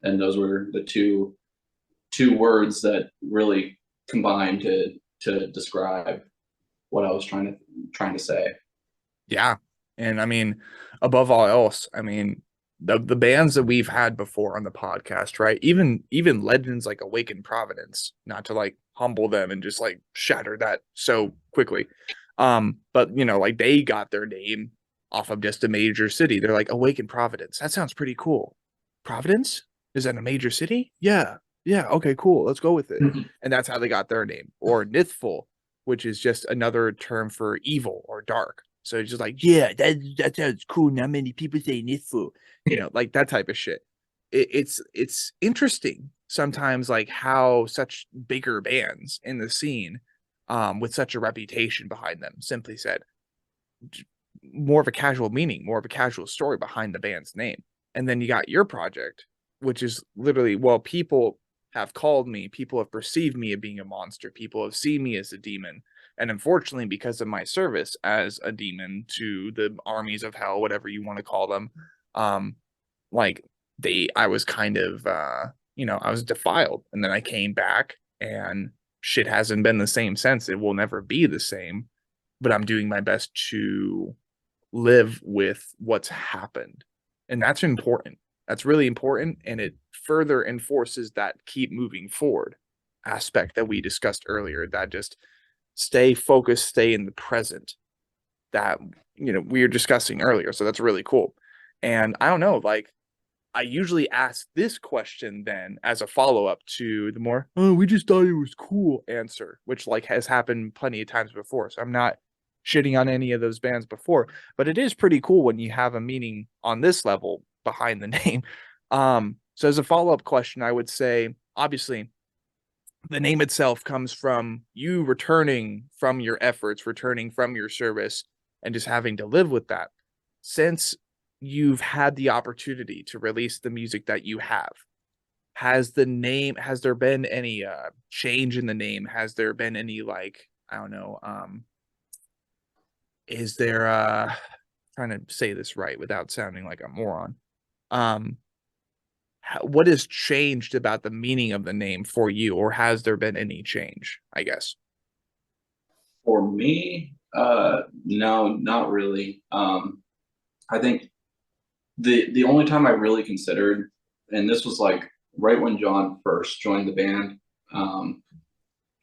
[SPEAKER 2] and those were the two words that really combined to describe what I was trying to say.
[SPEAKER 1] Yeah. And I mean, above all else, I mean, the bands that we've had before on the podcast, right? Even legends like Awaken Providence, not to like humble them and just like shatter that so quickly. But you know, like they got their name off of just a major city. They're like Awaken Providence. That sounds pretty cool. Providence? Is that a major city? Yeah. Yeah. Okay, cool. Let's go with it. And that's how they got their name. Or Nithful, which is just another term for evil or dark. So it's just like, yeah, that sounds cool. Not many people say Nithful, you know, like that type of shit. It's interesting sometimes, like how such bigger bands in the scene, with such a reputation behind them, simply said, more of a casual meaning, more of a casual story behind the band's name. And then you got your project, which is literally, well, people have called me, people have perceived me as being a monster, people have seen me as a demon. And unfortunately, because of my service as a demon to the armies of hell, whatever you want to call them, like I was kind of, you know, I was defiled. And then I came back and shit hasn't been the same since. It will never be the same, but I'm doing my best to live with what's happened. And that's important. That's really important. And it further enforces that keep moving forward aspect that we discussed earlier, that just stay focused, stay in the present, that, you know, we were discussing earlier. So that's really cool. And I don't know, like, I usually ask this question then as a follow-up to the more, oh, we just thought it was cool answer, which like has happened plenty of times before. So I'm not shitting on any of those bands before, but it is pretty cool when you have a meaning on this level behind the name. So as a follow-up question, I would say, obviously, the name itself comes from you returning from your efforts, returning from your service, and just having to live with that. Since you've had the opportunity to release the music that you have, has there been any change in the name? Has there been any, like, I don't know, is there trying to say this right without sounding like a moron, what has changed about the meaning of the name for you, or has there been any change, I guess?
[SPEAKER 2] For me, no, not really. I think the only time I really considered, and this was like right when John first joined the band,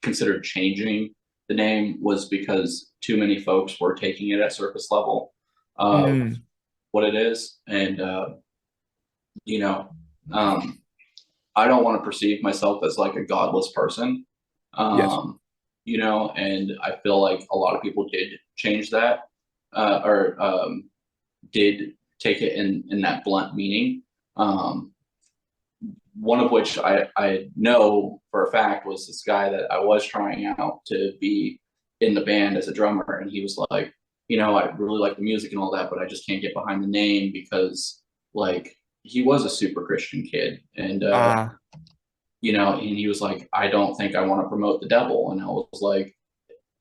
[SPEAKER 2] considered changing the name, was because too many folks were taking it at surface level of what it is. And you know, I don't want to perceive myself as like a godless person.
[SPEAKER 1] Yes.
[SPEAKER 2] You know, and I feel like a lot of people did change that, or did take it in that blunt meaning. One of which I know for a fact was this guy that I was trying out to be in the band as a drummer, and he was like, you know, I really like the music and all that, but I just can't get behind the name because, like, he was a super Christian kid, and you know, and he was like, I don't think I want to promote the devil, and I was like,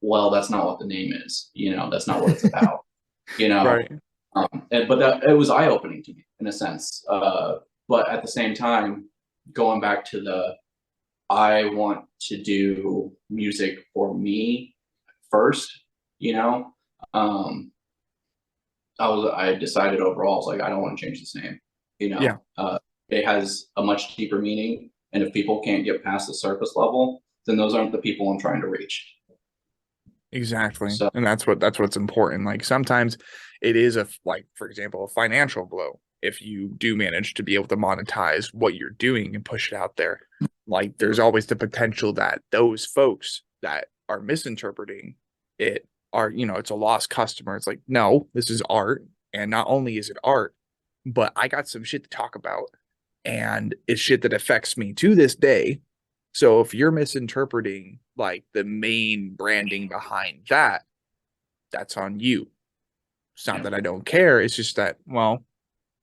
[SPEAKER 2] well, that's not what the name is, you know, that's not what it's about, you know.
[SPEAKER 1] Right.
[SPEAKER 2] But that it was eye opening to me in a sense. But at the same time, going back to I want to do music for me first, you know. I decided overall, I was like, I don't want to change this name, you know.
[SPEAKER 1] Yeah.
[SPEAKER 2] It has a much deeper meaning, and if people can't get past the surface level, then those aren't the people I'm trying to reach.
[SPEAKER 1] Exactly.
[SPEAKER 2] So
[SPEAKER 1] And that's what's important. Like sometimes it is like, for example, a financial blow if you do manage to be able to monetize what you're doing and push it out there. Like there's always the potential that those folks that are misinterpreting it are, you know, it's a lost customer. It's like, no, this is art. And not only is it art, but I got some shit to talk about, and it's shit that affects me to this day. So if you're misinterpreting like the main branding behind that, that's on you. It's not that I don't care. It's just that, well,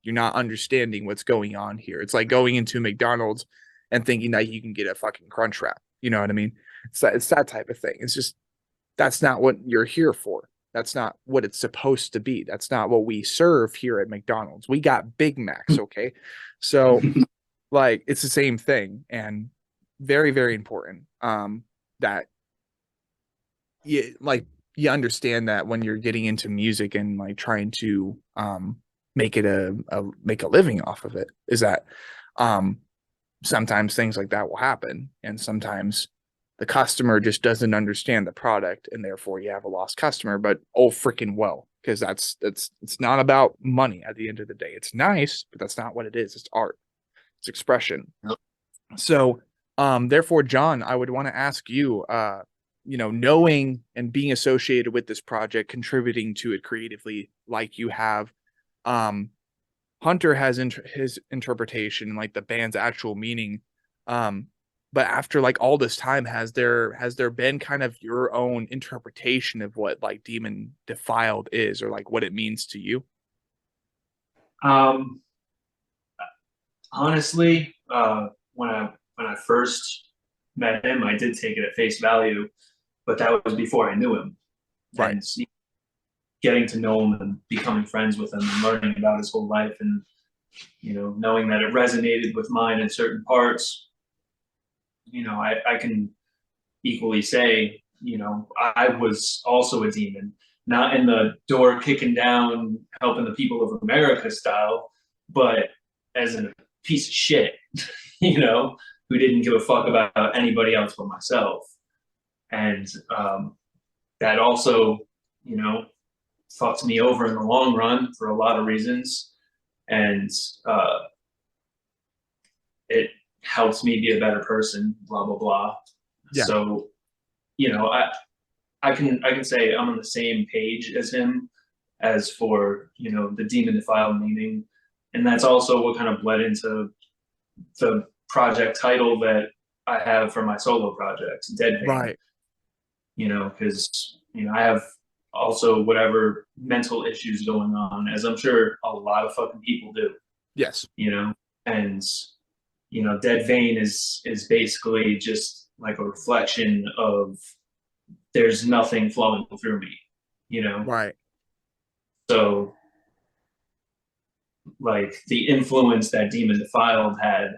[SPEAKER 1] you're not understanding what's going on here. It's like going into McDonald's and thinking that you can get a fucking crunch wrap. You know what I mean? It's that type of thing. It's just, that's not what you're here for. That's not what it's supposed to be. That's not what we serve here at McDonald's. We got Big Macs, okay? So like it's the same thing, and very, very important that you understand that when you're getting into music and like trying to make it make a living off of it, is that sometimes things like that will happen, and sometimes the customer just doesn't understand the product, and therefore you have a lost customer. But oh freaking well, because it's not about money at the end of the day. It's nice, but that's not what it is. It's art, it's expression.
[SPEAKER 3] Yep.
[SPEAKER 1] So therefore, John, I would want to ask you, knowing and being associated with this project, contributing to it creatively like you have, Hunter has his interpretation, like the band's actual meaning. But after like all this time, has there been kind of your own interpretation of what like Demon Defiled is, or like what it means to you?
[SPEAKER 3] Honestly, when I first met him, I did take it at face value, but that was before I knew him.
[SPEAKER 1] Right.
[SPEAKER 3] And getting to know him and becoming friends with him and learning about his whole life, and knowing that it resonated with mine in certain parts. I can equally say, I was also a demon, not in the door kicking down, helping the people of America style, but as a piece of shit, who didn't give a fuck about anybody else but myself. And that also, fucked me over in the long run for a lot of reasons. And it helps me be a better person, blah, blah, blah. Yeah. So, I can say I'm on the same page as him as for, the Demon Defiled meaning. And that's also what kind of bled into the project title that I have for my solo project, Dead Vein.
[SPEAKER 1] Right.
[SPEAKER 3] Because, I have also whatever mental issues going on, as I'm sure a lot of fucking people do.
[SPEAKER 1] Yes.
[SPEAKER 3] And Dead Vein is basically just like a reflection of there's nothing flowing through me,
[SPEAKER 1] Right.
[SPEAKER 3] So like the influence that Demon Defiled had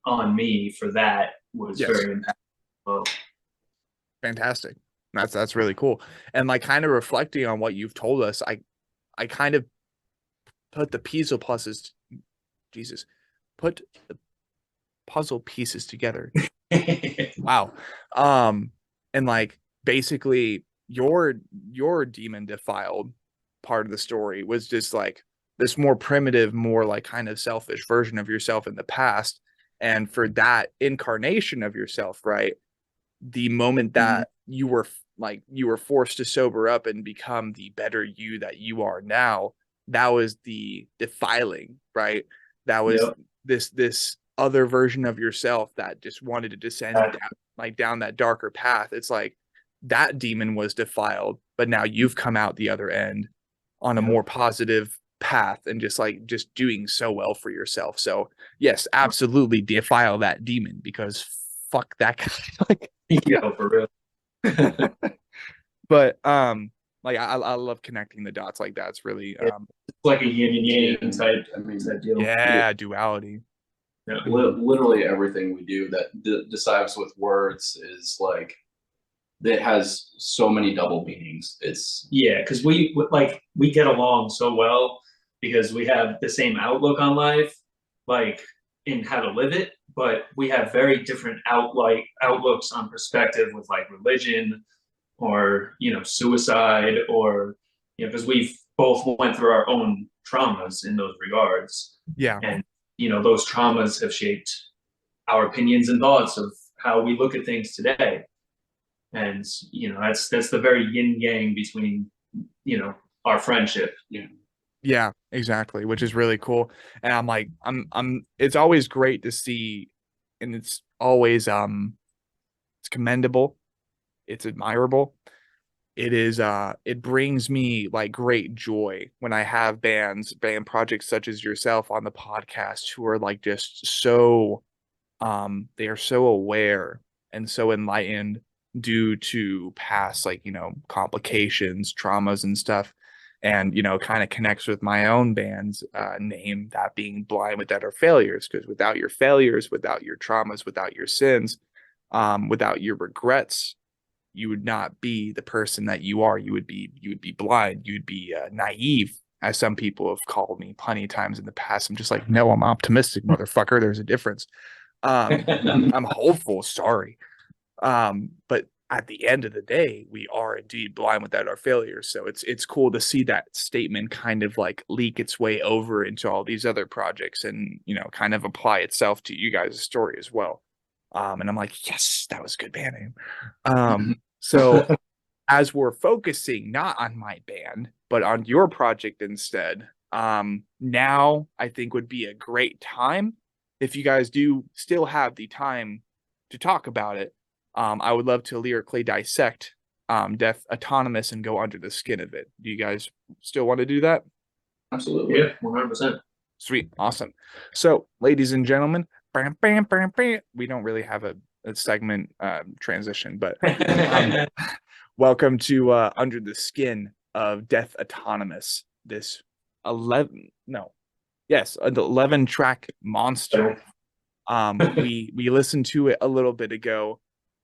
[SPEAKER 3] on me for that was very impactful.
[SPEAKER 1] Fantastic. That's really cool. And like kind of reflecting on what you've told us, I kind of put the puzzle pieces together. Wow. And like basically your Demon Defiled part of the story was just like this more primitive, more like kind of selfish version of yourself in the past. And for that incarnation of yourself, right, the moment that you were forced to sober up and become the better you that you are now, that was the defiling, right? That was this other version of yourself that just wanted to descend down that darker path. It's like that demon was defiled, but now you've come out the other end on a more positive path and just doing so well for yourself. So yes, absolutely defile that demon, because fuck that guy. Like,
[SPEAKER 3] for real.
[SPEAKER 1] But like I love connecting the dots like that. It's really
[SPEAKER 3] it's like a yin and yang type. I mean, that deal.
[SPEAKER 1] Yeah, duality.
[SPEAKER 2] Yeah, literally everything we do that decides with words is like, it has so many double meanings. It's
[SPEAKER 3] because we get along so well because we have the same outlook on life, like in how to live it, but we have very different outlooks on perspective with like religion or suicide, or because we've both went through our own traumas in those regards. And those traumas have shaped our opinions and thoughts of how we look at things today. And that's the very yin yang between our friendship.
[SPEAKER 1] Yeah, exactly, which is really cool. And I'm like, it's always great to see, and it's always it's commendable, it's admirable. It brings me like great joy when I have band projects such as yourself on the podcast who are like just so they are so aware and so enlightened due to past, like, complications, traumas and stuff, and kind of connects with my own band's name, that being Blind Without Our Failures, because without your failures, without your traumas, without your sins, without your regrets, you would not be the person that you are. You would be blind, you'd be naive, as some people have called me plenty of times in the past. I'm just like, no, I'm optimistic, motherfucker. There's a difference. I'm hopeful, sorry. But at the end of the day, we are indeed blind without our failures. So it's cool to see that statement kind of like leak its way over into all these other projects, and kind of apply itself to you guys' story as well. And I'm like, yes, that was a good band name. So as we're focusing not on my band, but on your project instead, now I think would be a great time, if you guys do still have the time to talk about it. I would love to lyrically dissect Death Autonomous and go under the skin of it. Do you guys still want to do that?
[SPEAKER 2] Absolutely.
[SPEAKER 3] Yeah, 100%.
[SPEAKER 1] Sweet. Awesome. So, ladies and gentlemen, bam, bam, bam, bam. We don't really have a segment transition, but welcome to Under the Skin of Death Autonomous. This 11 track monster. We listened to it a little bit ago,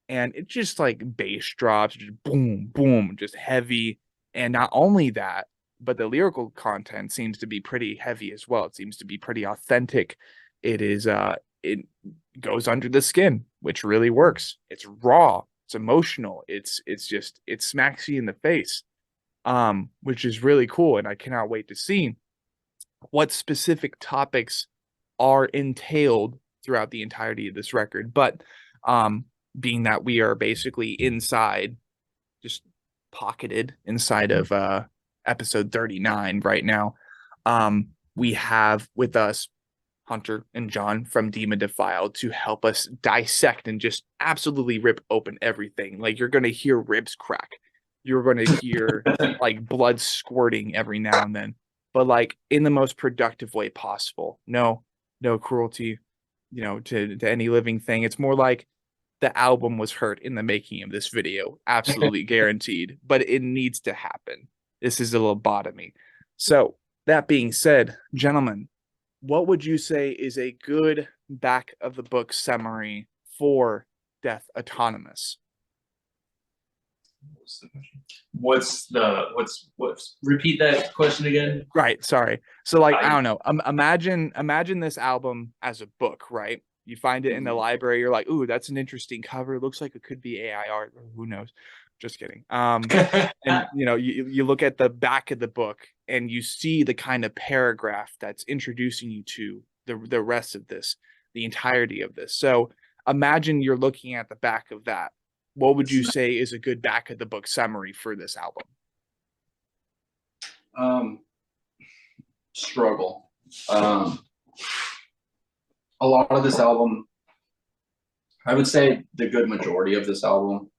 [SPEAKER 1] and it's just like bass drops, just boom, boom, just heavy. And not only that, but the lyrical content seems to be pretty heavy as well. It seems to be pretty authentic. It goes under the skin, which really works. It's raw, it's emotional, it's just, it smacks you in the face, which is really cool. And I cannot wait to see what specific topics are entailed throughout the entirety of this record. But being that we are basically inside, just pocketed inside of episode 39 right now, we have with us Hunter and Jon from Demon Defiled to help us dissect and just absolutely rip open everything. Like, you're going to hear ribs crack. You're going to hear like blood squirting every now and then, but like in the most productive way possible. No cruelty, to any living thing. It's more like the album was hurt in the making of this video. Absolutely guaranteed, but it needs to happen. This is a lobotomy. So that being said, gentlemen, what would you say is a good back of the book summary for Death Autonomous?
[SPEAKER 3] What's repeat that question again?
[SPEAKER 1] Right, sorry. So like, I don't know. Imagine this album as a book, right? You find it in the library, you're like, ooh, that's an interesting cover. It looks like it could be AI art, or who knows. Just kidding. And you look at the back of the book and you see the kind of paragraph that's introducing you to the rest of this, the entirety of this. So imagine you're looking at the back of that. What would you say is a good back of the book summary for this album?
[SPEAKER 2] Struggle. A lot of this album, I would say the good majority of this album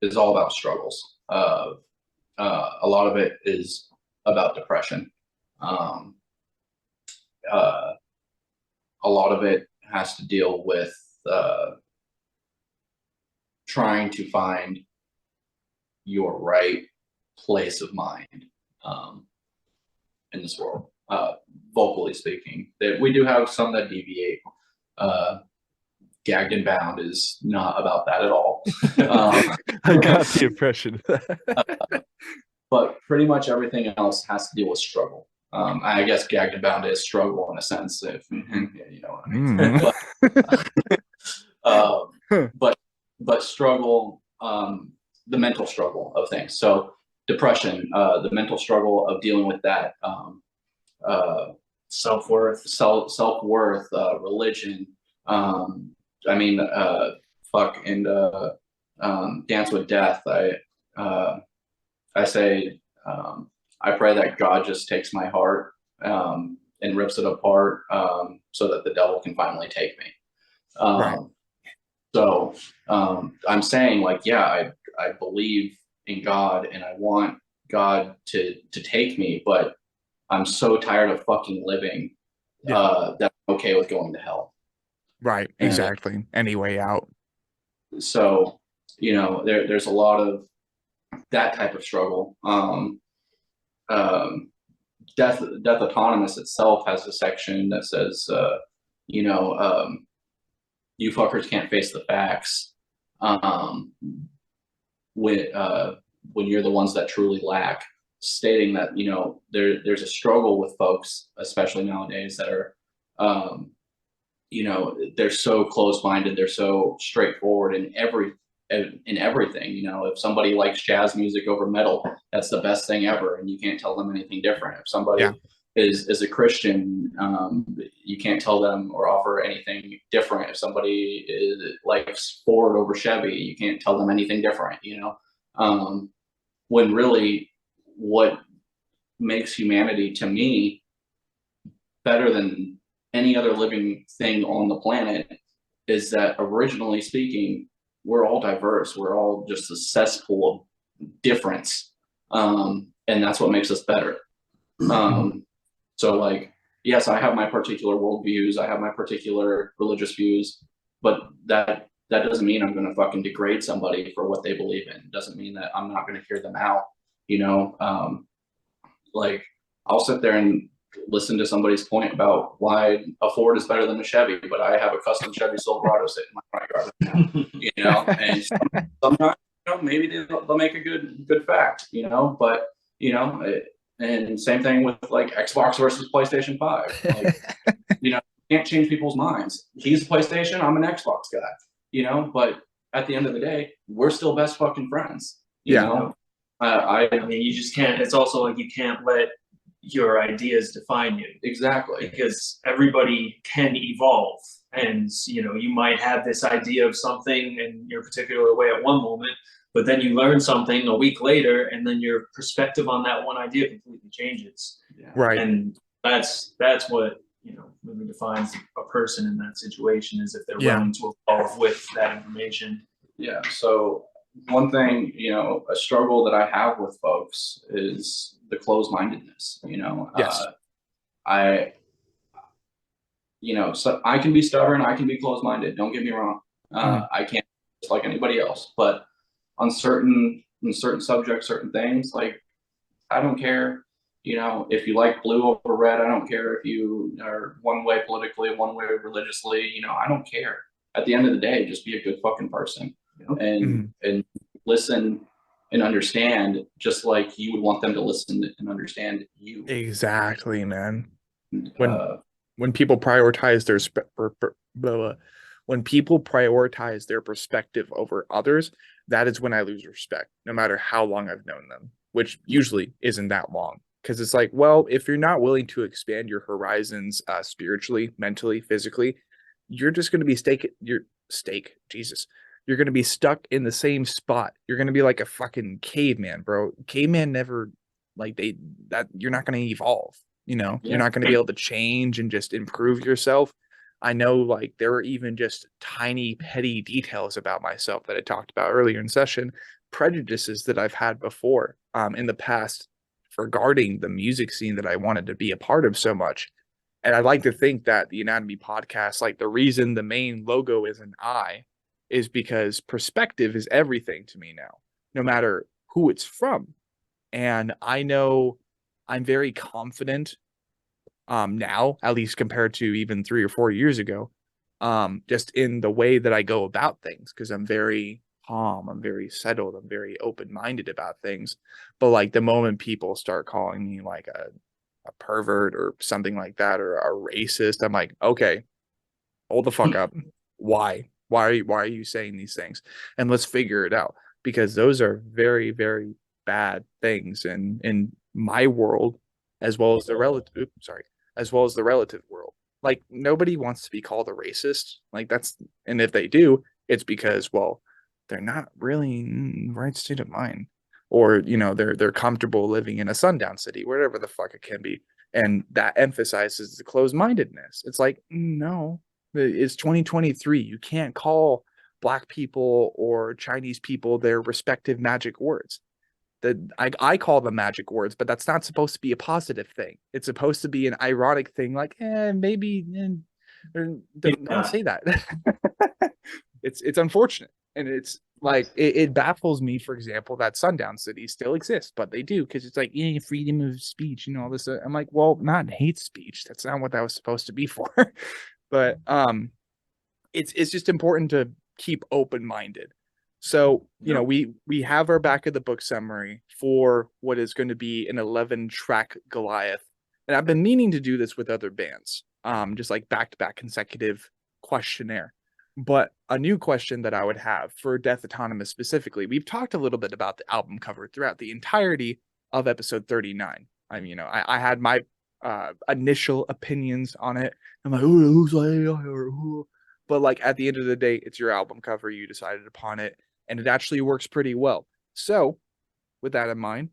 [SPEAKER 2] is all about struggles. A lot of it is about depression. A lot of it has to deal with trying to find your right place of mind in this world, vocally speaking. That we do have some that deviate. Gagged and Bound is not about that at all.
[SPEAKER 1] I got the impression.
[SPEAKER 2] But pretty much everything else has to deal with struggle. I guess Gagged and Bound is struggle in a sense, if you know what I mean. But struggle, the mental struggle of things. So depression, the mental struggle of dealing with that,
[SPEAKER 3] self-worth,
[SPEAKER 2] religion. Dance with Death. I say I pray that God just takes my heart and rips it apart so that the devil can finally take me.
[SPEAKER 1] Right.
[SPEAKER 2] So I'm saying, like, yeah, I believe in God and I want God to take me, but I'm so tired of fucking living that I'm okay with going to hell.
[SPEAKER 1] Right. Exactly. Any way out.
[SPEAKER 2] So, you know, there's a lot of that type of struggle. Death Autonomous itself has a section that says, you know, you fuckers can't face the facts when you're the ones that truly lack, stating that, you know, there's a struggle with folks, especially nowadays, that are, you know, they're so close-minded, they're so straightforward in everything. You know, if somebody likes jazz music over metal, that's the best thing ever, and you can't tell them anything different. If somebody is a Christian, you can't tell them or offer anything different. If somebody likes Ford over Chevy, you can't tell them anything different. You know, when really what makes humanity, to me, better than any other living thing on the planet is that, originally speaking, we're all diverse. We're all just a cesspool of difference. And that's what makes us better. So, like, yes, I have my particular worldviews. I have my particular religious views, but that doesn't mean I'm going to fucking degrade somebody for what they believe in. It doesn't mean that I'm not going to hear them out. You know, like, I'll sit there and listen to somebody's point about why a Ford is better than a Chevy, but I have a custom Chevy Silverado sitting in my front yard right now, you know, and sometimes, you know, maybe they'll make a good fact, you know, but, you know, and same thing with like Xbox versus PlayStation 5. Like, you know, you can't change people's minds. He's a PlayStation, I'm an Xbox guy, you know, but at the end of the day, we're still best fucking friends, you know?
[SPEAKER 3] I mean, you just can't, it's also like, you can't let your ideas define you.
[SPEAKER 2] Exactly.
[SPEAKER 3] Because everybody can evolve, and, you know, you might have this idea of something in your particular way at one moment, but then you learn something a week later, and then your perspective on that one idea completely changes.
[SPEAKER 1] Right.
[SPEAKER 3] And that's what, you know, really defines a person in that situation, is if they're willing to evolve with that information.
[SPEAKER 2] Yeah. So one thing, you know, a struggle that I have with folks is the closed-mindedness. You know, you know, so I can be stubborn, I can be closed-minded. Don't get me wrong. I can't, just like anybody else. But on certain subjects, certain things, like, I don't care. You know, if you like blue over red, I don't care if you are one way politically, one way religiously. You know, I don't care. At the end of the day, just be a good fucking person. And listen and understand, just like you would want them to listen and understand you.
[SPEAKER 1] Exactly, man. When people prioritize their perspective over others, that is when I lose respect, no matter how long I've known them, which usually isn't that long. Because it's like, well, if you're not willing to expand your horizons spiritually, mentally, physically, you're just going to be you're going to be stuck in the same spot. You're going to be like a fucking caveman, bro. Caveman never, like, you're not going to evolve, you know? You're not going to be able to change and just improve yourself. I know, like, there were even just tiny petty details about myself that I talked about earlier in session, prejudices that I've had before in the past regarding the music scene that I wanted to be a part of so much. And I like to think that the Anatomy podcast, like, the reason the main logo is an eye is because perspective is everything to me now, no matter who it's from. And I know I'm very confident now, at least compared to even 3 or 4 years ago, just in the way that I go about things, because I'm very calm, I'm very settled, I'm very open-minded about things. But like, the moment people start calling me like a pervert or something like that, or a racist, I'm like, okay, hold the fuck up. Why are you saying these things? And let's figure it out, because those are very, very bad things in my world, as well as the relative world. Like, nobody wants to be called a racist. Like, and if they do, it's because, well, they're not really in the right state of mind. or they're comfortable living in a sundown city, wherever the fuck it can be, and that emphasizes the closed-mindedness. It's like, no, it's 2023. You can't call Black people or Chinese people their respective magic words. I call them magic words, but that's not supposed to be a positive thing. It's supposed to be an ironic thing, like maybe don't say that. It's unfortunate, and it's like it baffles me, for example, that sundown cities still exist, but they do, because it's like, freedom of speech, all this. I'm like, well, not hate speech. That's not what that was supposed to be for. But it's just important to keep open-minded. So, we have our back of the book summary for what is going to be an 11-track Goliath. And I've been meaning to do this with other bands, just like back-to-back consecutive questionnaire. But a new question that I would have for Death Autonomous specifically, we've talked a little bit about the album cover throughout the entirety of episode 39. I had my initial opinions on it. I'm like, oh, it looks like, but like at the end of the day, it's your album cover. You decided upon it, and it actually works pretty well. So with that in mind,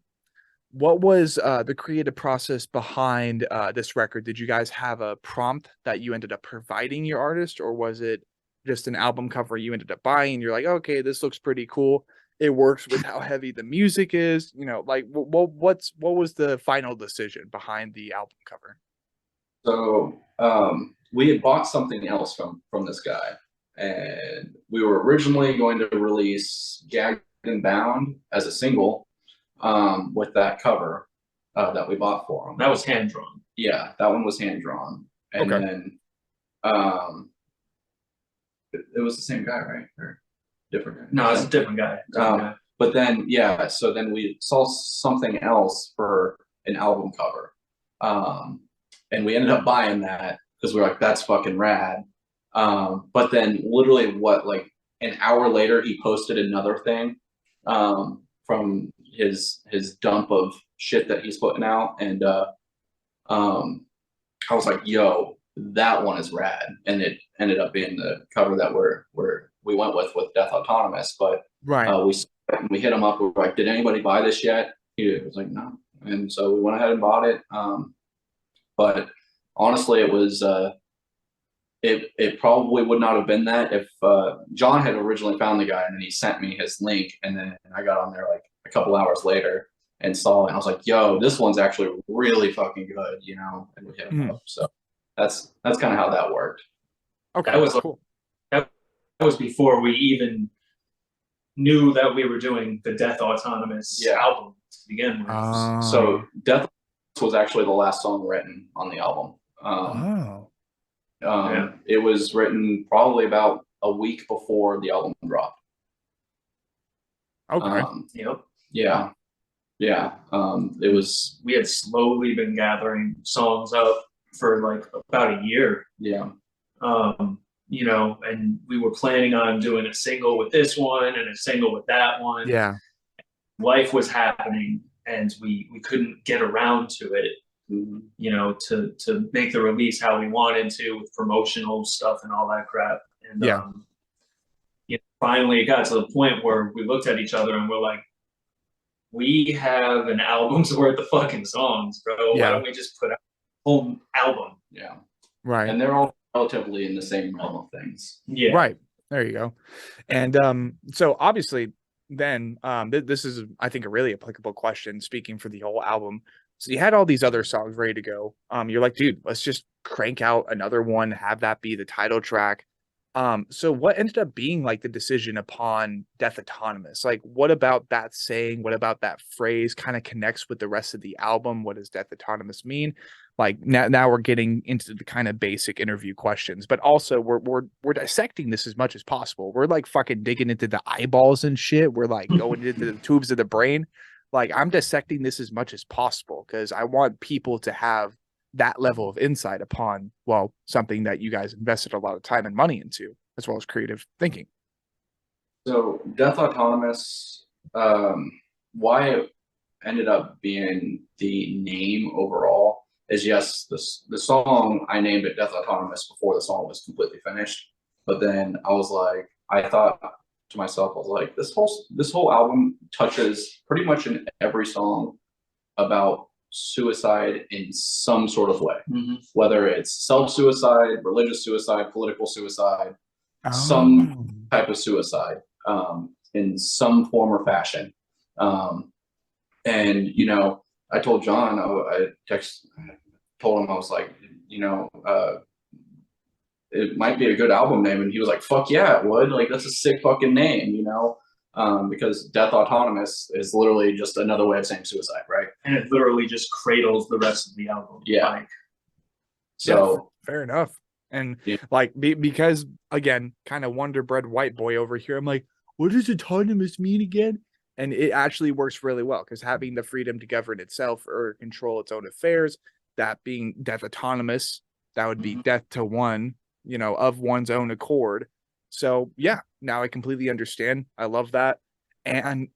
[SPEAKER 1] what was the creative process behind this record? Did you guys have a prompt that you ended up providing your artist, or was it just an album cover you ended up buying and you're like, okay, this looks pretty cool, it works with how heavy the music is, like what was the final decision behind the album cover?
[SPEAKER 2] So we had bought something else from this guy, and we were originally going to release Gagged and Bound as a single with that cover that we bought for him.
[SPEAKER 3] That was hand drawn.
[SPEAKER 2] Yeah, that one was hand drawn. And
[SPEAKER 1] okay.
[SPEAKER 2] Then it was the same guy, right? Or different guy?
[SPEAKER 3] No, it's a different guy.
[SPEAKER 2] But then, yeah, so then we saw something else for an album cover. And we ended up buying that because we were like, that's fucking rad. But then literally like an hour later, he posted another thing from his dump of shit that he's putting out. And I was like, yo, that one is rad. And it ended up being the cover that we went with Death Autonomous. But
[SPEAKER 1] right.
[SPEAKER 2] We hit him up. We were like, did anybody buy this yet? He was like, no. And so we went ahead and bought it. But honestly, it was it probably would not have been that if John had originally found the guy, and then he sent me his link, and then I got on there like a couple hours later and saw it, and I was like, yo, this one's actually really fucking good, and we hit him up. So that's kind of how that worked.
[SPEAKER 1] Okay,
[SPEAKER 3] that was
[SPEAKER 1] cool.
[SPEAKER 3] That was before we even knew that we were doing the Death Autonomous album to begin with.
[SPEAKER 2] So Death was actually the last song written on the album. It was written probably about a week before the album dropped.
[SPEAKER 1] Okay.
[SPEAKER 3] Yep.
[SPEAKER 2] Yeah. Yeah. It was.
[SPEAKER 3] We had slowly been gathering songs up for like about a year.
[SPEAKER 2] Yeah.
[SPEAKER 3] And we were planning on doing a single with this one and a single with that one.
[SPEAKER 1] Yeah.
[SPEAKER 3] Life was happening, and we couldn't get around to it, to make the release how we wanted to, with promotional stuff and all that crap. And finally it got to the point where we looked at each other and we're like, we have an album's worth of fucking songs, bro. Why don't we just put out a whole album?
[SPEAKER 2] Yeah.
[SPEAKER 1] Right.
[SPEAKER 2] And they're all relatively in the same realm of things.
[SPEAKER 3] Yeah.
[SPEAKER 1] Right. There you go. And so obviously then this is, I think, a really applicable question, speaking for the whole album. So you had all these other songs ready to go. You're like, dude, let's just crank out another one, have that be the title track. So what ended up being like the decision upon Death Autonomous? Like, what about that saying, what about that phrase kind of connects with the rest of the album? What does Death Autonomous mean? Like now we're getting into the kind of basic interview questions, but also we're dissecting this as much as possible. We're like fucking digging into the eyeballs and shit. We're like going into the tubes of the brain. Like, I'm dissecting this as much as possible because I want people to have that level of insight upon, well, something that you guys invested a lot of time and money into, as well as creative thinking.
[SPEAKER 2] So Death Autonomous, why it ended up being the name overall is, yes, the song, I named it Death Autonomous before the song was completely finished. But then I was like, I thought to myself, I was like, this whole album touches pretty much in every song about suicide in some sort of way, whether it's self-suicide, religious suicide, political suicide, some type of suicide, in some form or fashion. And you know, I told John, told him, I was like, you know, it might be a good album name, and he was like, fuck yeah, it would. Like, that's a sick fucking name, you know. Because Death Autonomous is literally just another way of saying suicide, right?
[SPEAKER 3] And it literally just cradles the rest of the album.
[SPEAKER 2] Yeah.
[SPEAKER 3] Like,
[SPEAKER 1] so yeah, fair enough. And like, because again, kind of wonder bread white boy over here, I'm like, what does autonomous mean again? And it actually works really well, because having the freedom to govern itself or control its own affairs, that being death autonomous, that would be death to one, you know, of one's own accord. So yeah, now I completely understand. I love that. And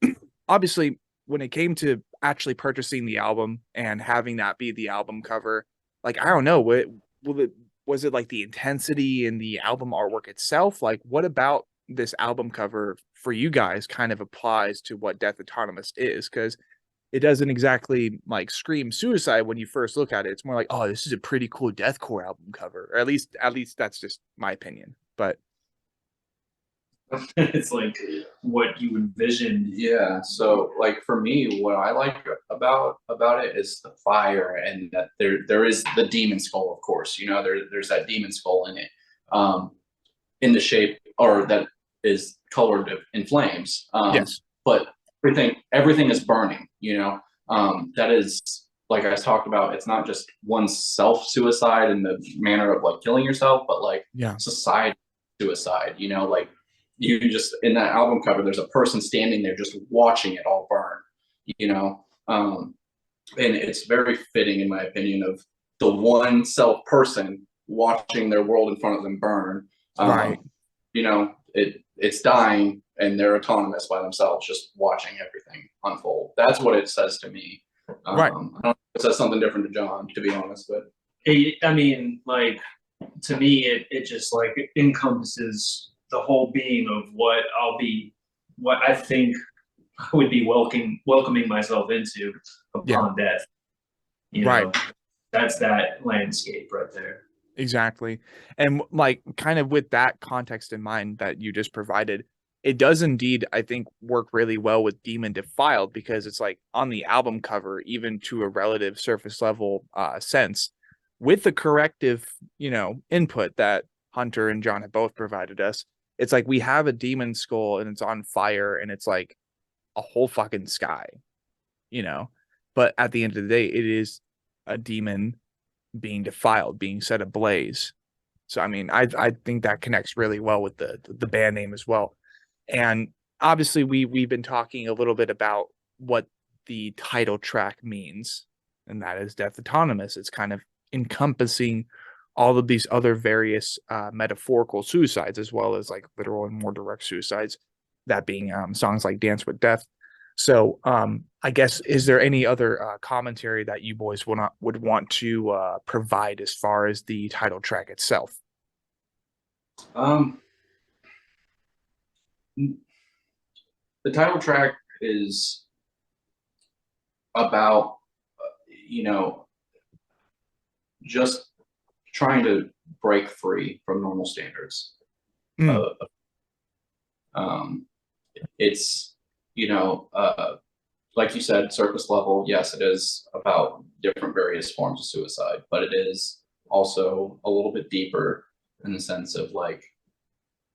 [SPEAKER 1] obviously, when it came to actually purchasing the album and having that be the album cover, like, I don't know, was it like the intensity in the album artwork itself? Like, what about this album cover for you guys kind of applies to what Death Autonomous is? Because it doesn't exactly like scream suicide when you first look at it. It's more like, oh, this is a pretty cool deathcore album cover. Or at least that's just my opinion. But
[SPEAKER 3] it's like what you envisioned.
[SPEAKER 2] Yeah. So like for me, what I like about it is the fire, and that there is the demon skull, of course. You know, there's that demon skull in it, in the shape, or that is colored in flames.
[SPEAKER 1] Yes.
[SPEAKER 2] But everything is burning. You know, that is, like I talked about, it's not just one self-suicide in the manner of like killing yourself, but like society suicide. You know, like, you just, in that album cover, there's a person standing there just watching it all burn, you know. And it's very fitting, in my opinion, of the one self person watching their world in front of them burn.
[SPEAKER 1] Right.
[SPEAKER 2] You know, it's dying, and they're autonomous by themselves, just watching everything unfold. That's what it says to me.
[SPEAKER 1] Right.
[SPEAKER 2] I don't know if it says something different to John, to be honest, but
[SPEAKER 3] I mean, like, to me, it just like encompasses the whole being of what I think I would be welcoming myself into upon death. You know, that's that landscape right there.
[SPEAKER 1] Exactly. And like, kind of with that context in mind that you just provided, it does indeed, I think, work really well with Demon Defiled, because it's like on the album cover, even to a relative surface level sense, with the corrective, you know, input that Hunter and Jon have both provided us. It's like we have a demon skull and it's on fire, and it's like a whole fucking sky, you know. But at the end of the day, it is a demon being defiled, being set ablaze. So I mean, I think that connects really well with the band name as well. And obviously we've been talking a little bit about what the title track means, and that is Death Autonomous. It's kind of encompassing all of these other various metaphorical suicides, as well as like literal and more direct suicides, that being songs like Dance with Death. So I guess, is there any other commentary that you boys would want to provide as far as the title track itself?
[SPEAKER 2] The title track is about, you know, just trying to break free from normal standards. It's, you know, like you said, surface level, yes, it is about different various forms of suicide, but it is also a little bit deeper, in the sense of like,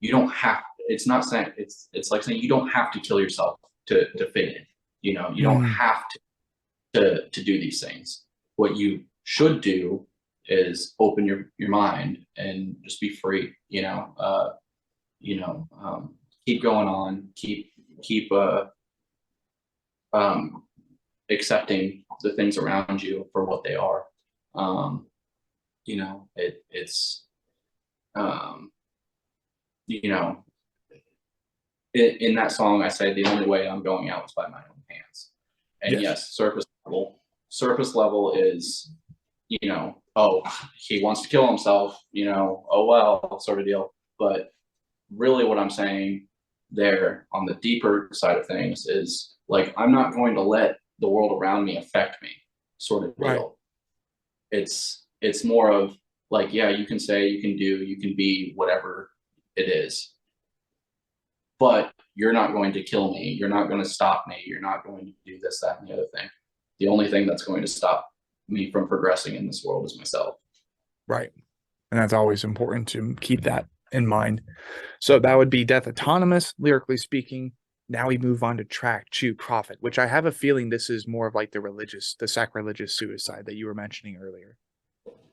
[SPEAKER 2] you don't have, it's not saying, it's like saying you don't have to kill yourself to fit in. You know, you don't have to do these things. What you should do is open your mind and just be free, you know, keep going on, keep accepting the things around you for what they are. You know, it's you know, in that song, I say the only way I'm going out is by my own hands. And yes, surface level is, you know, oh, he wants to kill himself, you know, oh well, sort of deal. But really what I'm saying there on the deeper side of things is like, I'm not going to let the world around me affect me, sort of deal. Right. It's more of like, yeah, you can say, you can do, you can be whatever it is, but you're not going to kill me. You're not going to stop me. You're not going to do this, that, and the other thing. The only thing that's going to stop me from progressing in this world is myself.
[SPEAKER 1] Right. And that's always important to keep that in mind. So that would be Death Autonomous, lyrically speaking. Now we move on to track 2, Prophet, which I have a feeling this is more of like the sacrilegious suicide that you were mentioning earlier.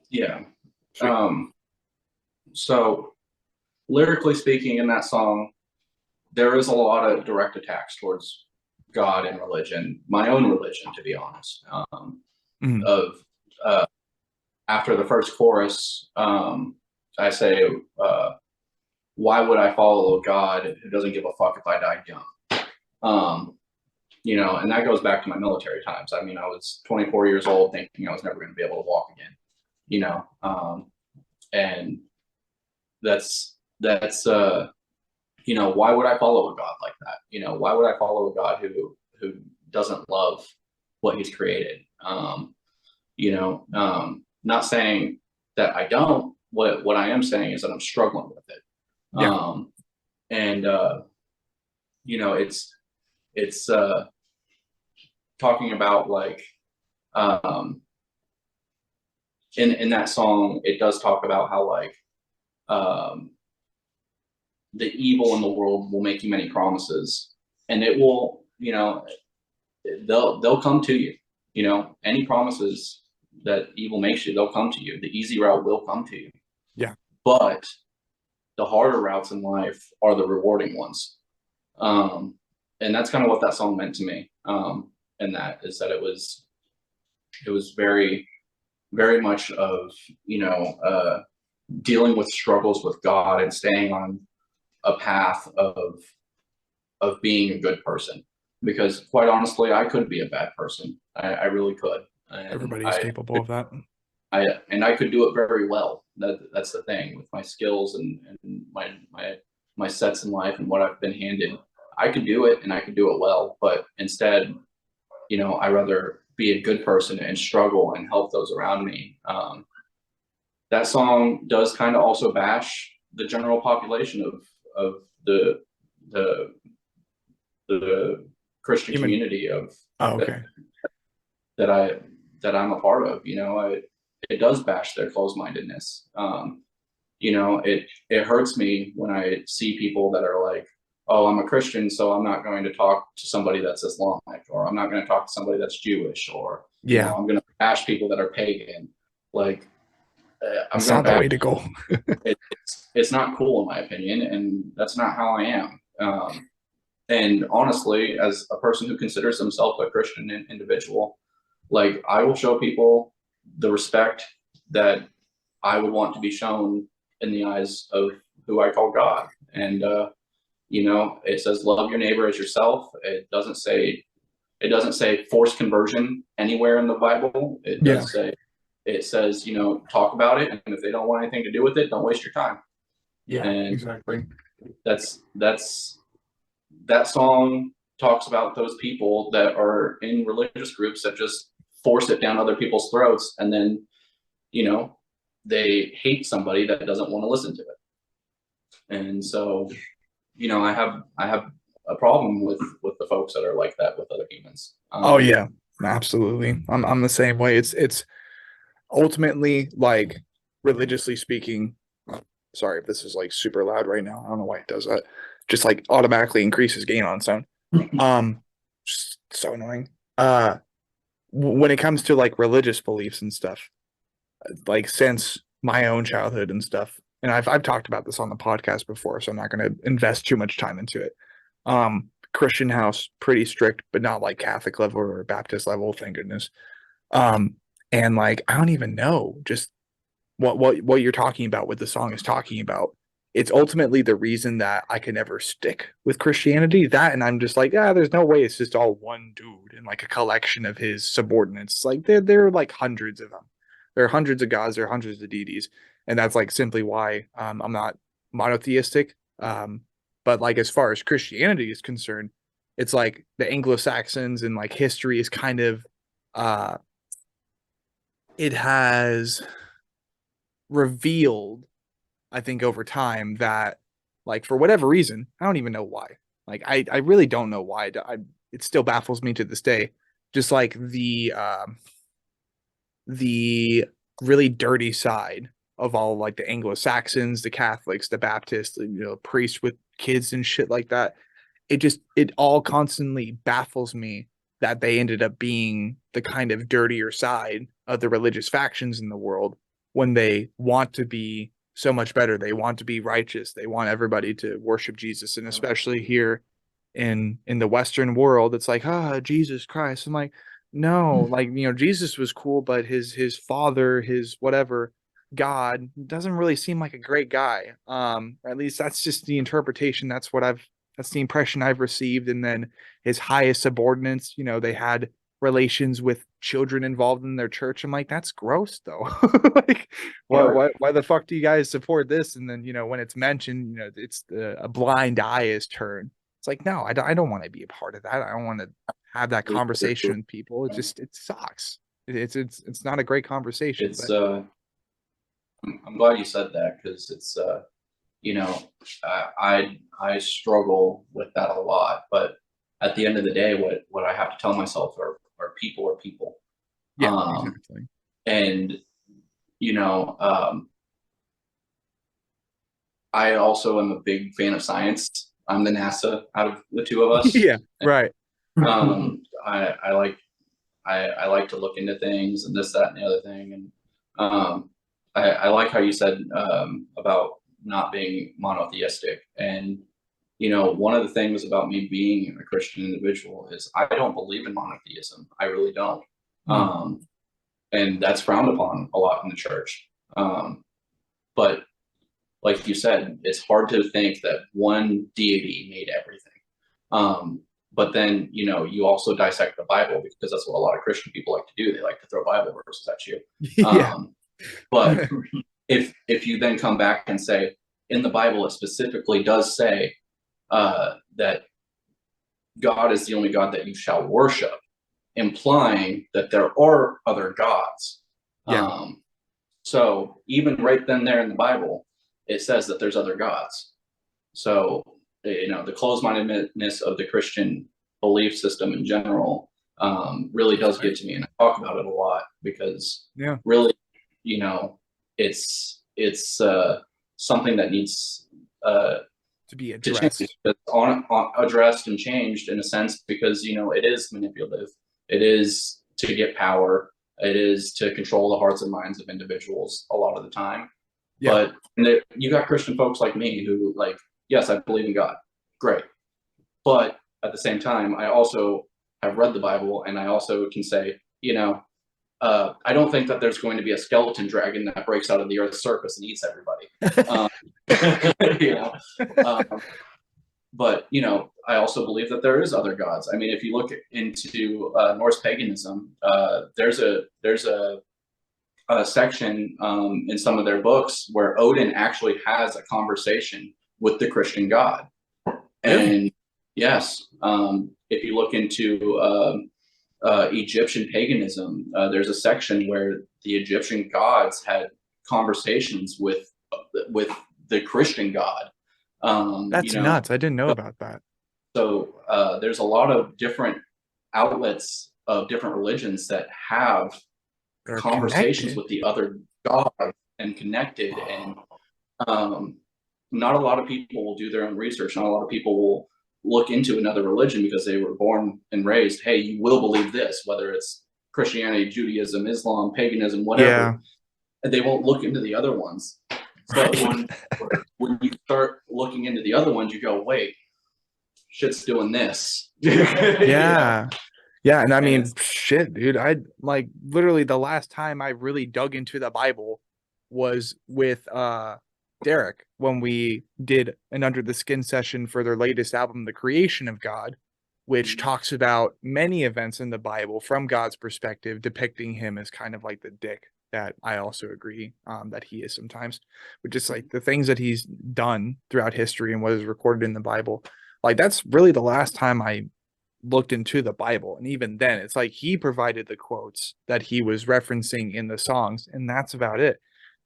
[SPEAKER 2] Yeah. So lyrically speaking, in that song, there is a lot of direct attacks towards God and religion, my own religion, to be honest. After the first chorus, I say, why would I follow a God who doesn't give a fuck if I died young? You know, and that goes back to my military times. I mean, I was 24 years old thinking I was never going to be able to walk again, you know, and that's you know, why would I follow a God like that? You know, why would I follow a God who doesn't love what he's created? You know, not saying that I don't. What I am saying is that I'm struggling with it. Yeah. You know, it's talking about like in that song, it does talk about how like the evil in the world will make you many promises, and it will, you know, they'll come to you. You know, any promises that evil makes you, they'll come to you. The easy route will come to you.
[SPEAKER 1] Yeah.
[SPEAKER 2] But the harder routes in life are the rewarding ones. And that's kind of what that song meant to me. And that is that it was very, very much of, you know, dealing with struggles with God and staying on a path of being a good person. Because quite honestly, I could be a bad person. I really could. And
[SPEAKER 1] everybody's capable of that.
[SPEAKER 2] I could do it very well. That's the thing with my skills and my sets in life and what I've been handed. I could do it and I could do it well, but instead, you know, I rather be a good person and struggle and help those around me. That song does kind of also bash the general population of the Christian community of that I'm a part of. You know, it does bash their closed-mindedness. You know, it hurts me when I see people that are like, oh, I'm a Christian, so I'm not going to talk to somebody that's Islamic, or I'm not going to talk to somebody that's Jewish, or you know, I'm going to bash people that are pagan. Like,
[SPEAKER 1] that's not the way to go.
[SPEAKER 2] It's not cool in my opinion, and that's not how I am. And honestly, as a person who considers himself a Christian individual, like I will show people the respect that I would want to be shown in the eyes of who I call God. And you know, it says love your neighbor as yourself. It doesn't say forced conversion anywhere in the Bible. It does say, it says, you know, talk about it, and if they don't want anything to do with it, don't waste your time.
[SPEAKER 1] Yeah, and exactly.
[SPEAKER 2] That song talks about those people that are in religious groups that just force it down other people's throats, and then, you know, they hate somebody that doesn't want to listen to it. And so, you know, I have a problem with the folks that are like that with other humans.
[SPEAKER 1] Oh yeah, absolutely. I'm the same way. It's ultimately, like, religiously speaking, sorry if this is like super loud right now. I don't know why it does that. Just like automatically increases gain on sound. Just so annoying. When it comes to like religious beliefs and stuff, like since my own childhood and stuff, and I've talked about this on the podcast before, so I'm not going to invest too much time into it. Christian house, pretty strict, but not like Catholic level or Baptist level, thank goodness. And like, I don't even know just what you're talking about, what the song is talking about. It's ultimately the reason that I can never stick with Christianity. That, and I'm just like, there's no way it's just all one dude and like a collection of his subordinates. Like there are like hundreds of them. There are hundreds of gods, there are hundreds of deities. And that's like simply why I'm not monotheistic. But like as far as Christianity is concerned, it's like the Anglo-Saxons and like history is kind of it has revealed, I think, over time that, like, for whatever reason, I don't even know why. Like, I really don't know why. It still baffles me to this day. Just like the really dirty side of all like the Anglo-Saxons, the Catholics, the Baptists, priests with kids and shit like that. It all constantly baffles me that they ended up being the kind of dirtier side of the religious factions in the world when they want to be so much better. They want to be righteous. They want everybody to worship Jesus. And especially here in the Western world, it's like, Jesus Christ. I'm like, no, like, Jesus was cool, but his father, his whatever God doesn't really seem like a great guy. Or at least that's just the interpretation. That's the impression I've received. And then his highest subordinates, they had relations with children involved in their church. I'm like, that's gross though. Like, why the fuck do you guys support this? And then, when it's mentioned, it's a blind eye is turned. It's like, no, I don't want to be a part of that. I don't want to have that conversation with people. It sucks. It's not a great conversation.
[SPEAKER 2] I'm glad you said that, because it's I struggle with that a lot, but at the end of the day, what I have to tell myself are people.
[SPEAKER 1] Yeah, exactly.
[SPEAKER 2] And I also am a big fan of science. I'm the NASA out of the two of us.
[SPEAKER 1] Yeah, right.
[SPEAKER 2] I like to look into things and this, that, and the other thing. And I like how you said about not being monotheistic. And one of the things about me being a Christian individual is I don't believe in monotheism. I really don't. And that's frowned upon a lot in the church. But like you said, it's hard to think that one deity made everything. But then, you also dissect the Bible, because that's what a lot of Christian people like to do. They like to throw Bible verses at you.
[SPEAKER 1] Yeah.
[SPEAKER 2] But if you then come back and say, in the Bible, it specifically does say that God is the only God that you shall worship, implying that there are other gods.
[SPEAKER 1] Yeah.
[SPEAKER 2] So even right then there in the Bible, it says that there's other gods. So, the closed-mindedness of the Christian belief system in general really does get to me. And I talk about it a lot because really, it's something that needs
[SPEAKER 1] to be addressed.
[SPEAKER 2] Addressed and changed in a sense, because it is manipulative. It is to get power. It is to control the hearts and minds of individuals a lot of the time. Yeah. But you got Christian folks like me who, like, yes, I believe in God, great, but at the same time, I also have read the Bible, and I also can say, I don't think that there's going to be a skeleton dragon that breaks out of the Earth's surface and eats everybody. But I also believe that there is other gods. I mean, if you look into Norse paganism, there's a section in some of their books where Odin actually has a conversation with the Christian God. And yes, if you look into Egyptian paganism, there's a section where the Egyptian gods had conversations with the Christian God.
[SPEAKER 1] That's nuts. I didn't know about that.
[SPEAKER 2] So there's a lot of different outlets of different religions that have conversations with the other gods and connected. And not a lot of people will do their own research. Not a lot of people will look into another religion because they were born and raised, hey, you will believe this, whether it's Christianity, Judaism, Islam, paganism, whatever. Yeah. And they won't look into the other ones. So when you start looking into the other ones, you go, wait, shit's doing this.
[SPEAKER 1] Yeah. Yeah. And I mean, shit, dude, I like literally the last time I really dug into the Bible was with Derek when we did an Under the Skin session for their latest album, The Creation of God, which talks about many events in the Bible from God's perspective, depicting him as kind of like the dick that I also agree that he is sometimes, but just like the things that he's done throughout history and what is recorded in the Bible, like that's really the last time I looked into the Bible. And even then, it's like he provided the quotes that he was referencing in the songs, and that's about it.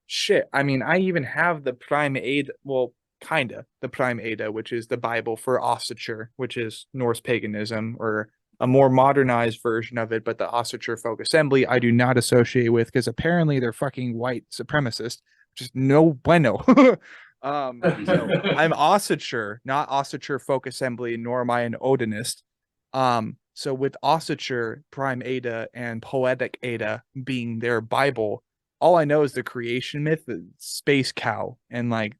[SPEAKER 1] Shit. I mean, I even have the Prime Ada, well, kinda the Prime Ada, which is the Bible for Ossature, which is Norse paganism, or a more modernized version of it, but the Ossature Folk Assembly I do not associate with because apparently they're fucking white supremacist, which is no bueno. So I'm Ossature, not Ossature Folk Assembly, nor am I an Odinist. So with Ossature, Prime Ada, and Poetic Ada being their Bible, all I know is the creation myth, the space cow, and like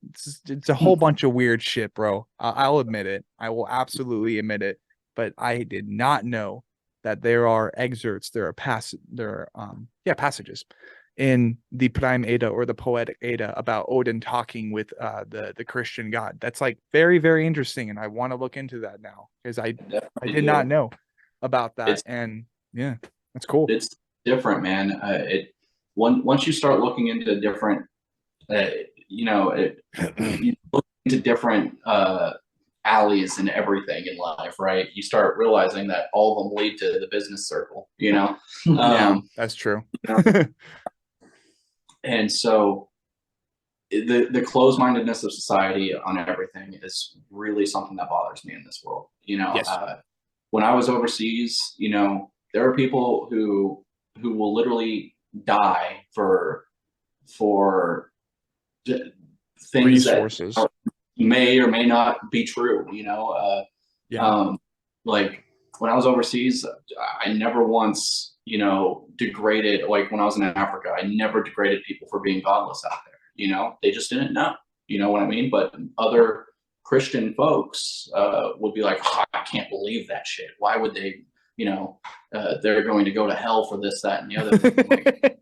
[SPEAKER 1] it's a whole bunch of weird shit, bro. I'll admit it. I will absolutely admit it. But I did not know that there are excerpts, there are passages in the Prime Ada or the Poetic Ada about Odin talking with the Christian God. That's like very, very interesting, and I want to look into that now because I did not know about that. And yeah, that's cool.
[SPEAKER 2] It's different, man. Once you start looking into different, you look into different alleys and everything in life, right? You start realizing that all of them lead to the business circle, yeah,
[SPEAKER 1] that's true.
[SPEAKER 2] And so the closed-mindedness of society on everything is really something that bothers me in this world.
[SPEAKER 1] Yes.
[SPEAKER 2] When I was overseas, there are people who will literally die for things
[SPEAKER 1] resources
[SPEAKER 2] that may or may not be true. Like when I was overseas, I never once degraded, like when I was in Africa, I never degraded people for being godless out there. They just didn't know, what I mean? But other Christian folks would be like, oh, I can't believe that shit. Why would they, they're going to go to hell for this, that, and the other thing.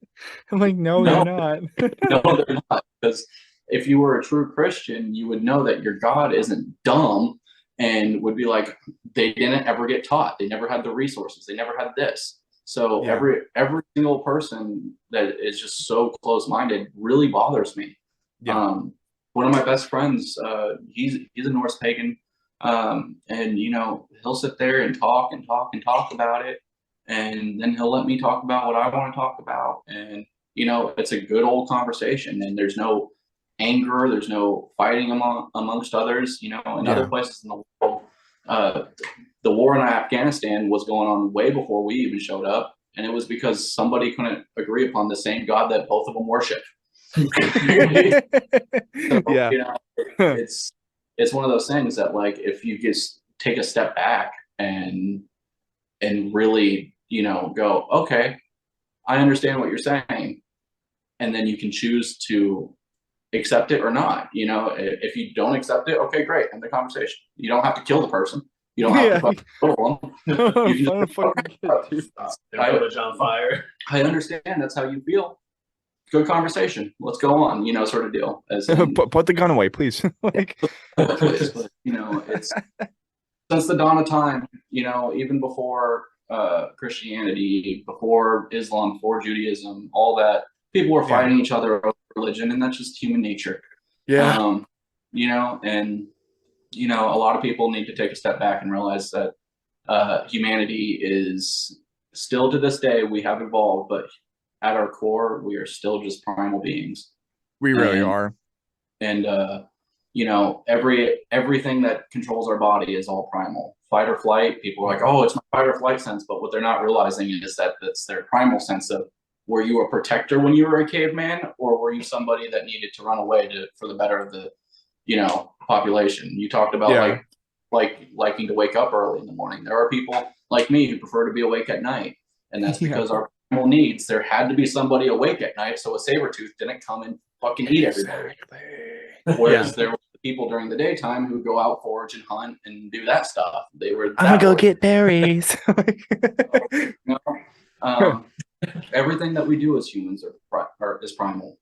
[SPEAKER 1] I'm like, no, they're not.
[SPEAKER 2] No, they're not. Because if you were a true Christian, you would know that your God isn't dumb and would be like, they didn't ever get taught. They never had the resources. They never had this. So every single person that is just so close-minded really bothers me. Yeah. One of my best friends, he's a Norse pagan. And he'll sit there and talk about it, and then he'll let me talk about what I want to talk about, and it's a good old conversation, and there's no anger, there's no fighting amongst others. In other places in the world, the war in Afghanistan was going on way before we even showed up, and it was because somebody couldn't agree upon the same God that both of them worship. It's one of those things that, like, if you just take a step back and really, go, okay, I understand what you're saying, and then you can choose to accept it or not. If you don't accept it, okay, great, end the conversation. You don't have to kill the person. You don't have to kill them. You just
[SPEAKER 3] build it on fire.
[SPEAKER 2] I understand that's how you feel. Good conversation. Let's go on, sort of deal.
[SPEAKER 1] Put the gun away, please.
[SPEAKER 2] Please. It's since the dawn of time, even before Christianity, before Islam, before Judaism, all that, people were fighting each other over religion, and that's just human nature. Yeah. And a lot of people need to take a step back and realize that humanity is still, to this day, we have evolved, but at our core, we are still just primal beings.
[SPEAKER 1] We really are.
[SPEAKER 2] And everything that controls our body is all primal. Fight or flight, people are like, oh, it's my fight or flight sense, but what they're not realizing is that that's their primal sense of, were you a protector when you were a caveman, or were you somebody that needed to run away for the better of the population? You talked about like liking to wake up early in the morning. There are people like me who prefer to be awake at night, and that's because our primal needs, there had to be somebody awake at night so a saber-tooth didn't come and fucking eat everybody. Whereas there were people during the daytime who go out, forage and hunt and do that stuff. They were
[SPEAKER 1] I'm gonna go get berries.
[SPEAKER 2] Everything that we do as humans is primal.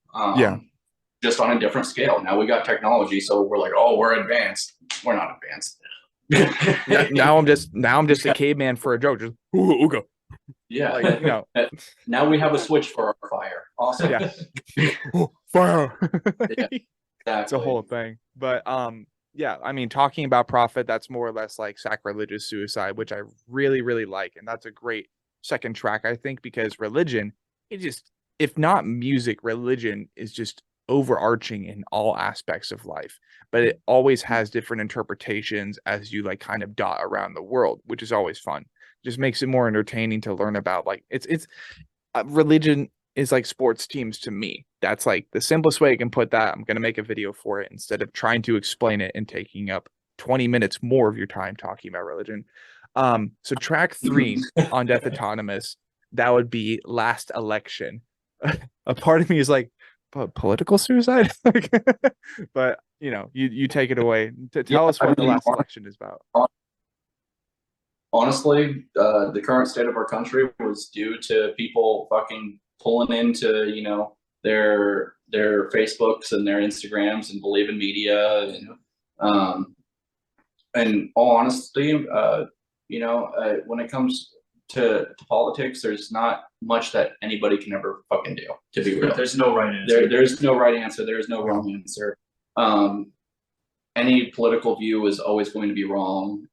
[SPEAKER 2] Just on a different scale. Now we got technology, so we're like, oh, we're advanced. We're not advanced.
[SPEAKER 1] now I'm just a caveman for a joke. Just ooga.
[SPEAKER 2] Yeah. Now we have a switch for our fire. Awesome.
[SPEAKER 1] Yeah. Fire.
[SPEAKER 2] Yeah,
[SPEAKER 1] It's a whole thing. But yeah, I mean, talking about profit, that's more or less like sacrilegious suicide, which I really, really like. And that's a great second track, I think, because religion, it just, if not music, religion is just overarching in all aspects of life. But it always has different interpretations as you like kind of dot around the world, which is always fun. Just makes it more entertaining to learn about. Like it's religion is like sports teams to me. That's like the simplest way I can put that. I'm going to make a video for it instead of trying to explain it and taking up 20 minutes more of your time talking about religion. So track 3 on Death Autonomous, that would be Last Election. A part of me is like, but political suicide? But you know, you take it away to tell us what the last election is about.
[SPEAKER 2] Honestly, the current state of our country was due to people fucking pulling into, you know, their Facebooks and their Instagrams and believe in media and all honesty, you know, when it comes to politics, there's not much that anybody can ever fucking do, to be real.
[SPEAKER 3] There's no right answer.
[SPEAKER 2] There's no right answer. There's no wrong answer. Any political view is always going to be wrong.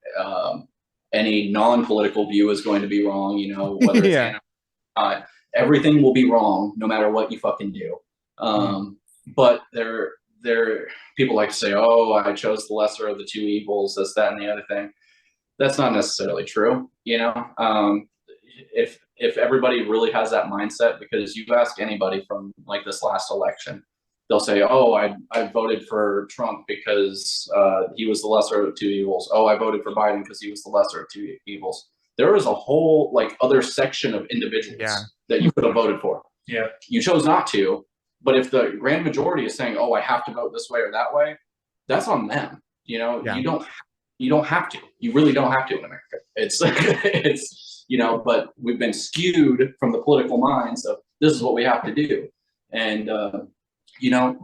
[SPEAKER 2] Any non-political view is going to be wrong, you know, whether it's everything will be wrong no matter what you fucking do. But there people like to say, oh, I chose the lesser of the two evils, this, that, and the other thing. That's not necessarily true, you know. If everybody really has that mindset, because you ask anybody from like this last election, they'll say, oh, I voted for Trump because he was the lesser of two evils. Oh, I voted for Biden because he was the lesser of two evils. There is a whole like other section of individuals that you could have voted for.
[SPEAKER 3] Yeah. You
[SPEAKER 2] chose not to, but if the grand majority is saying, oh, I have to vote this way or that way, that's on them. You know, you don't have to. You really don't have to in America. It's you know, but we've been skewed from the political minds of this is what we have to do. And you know,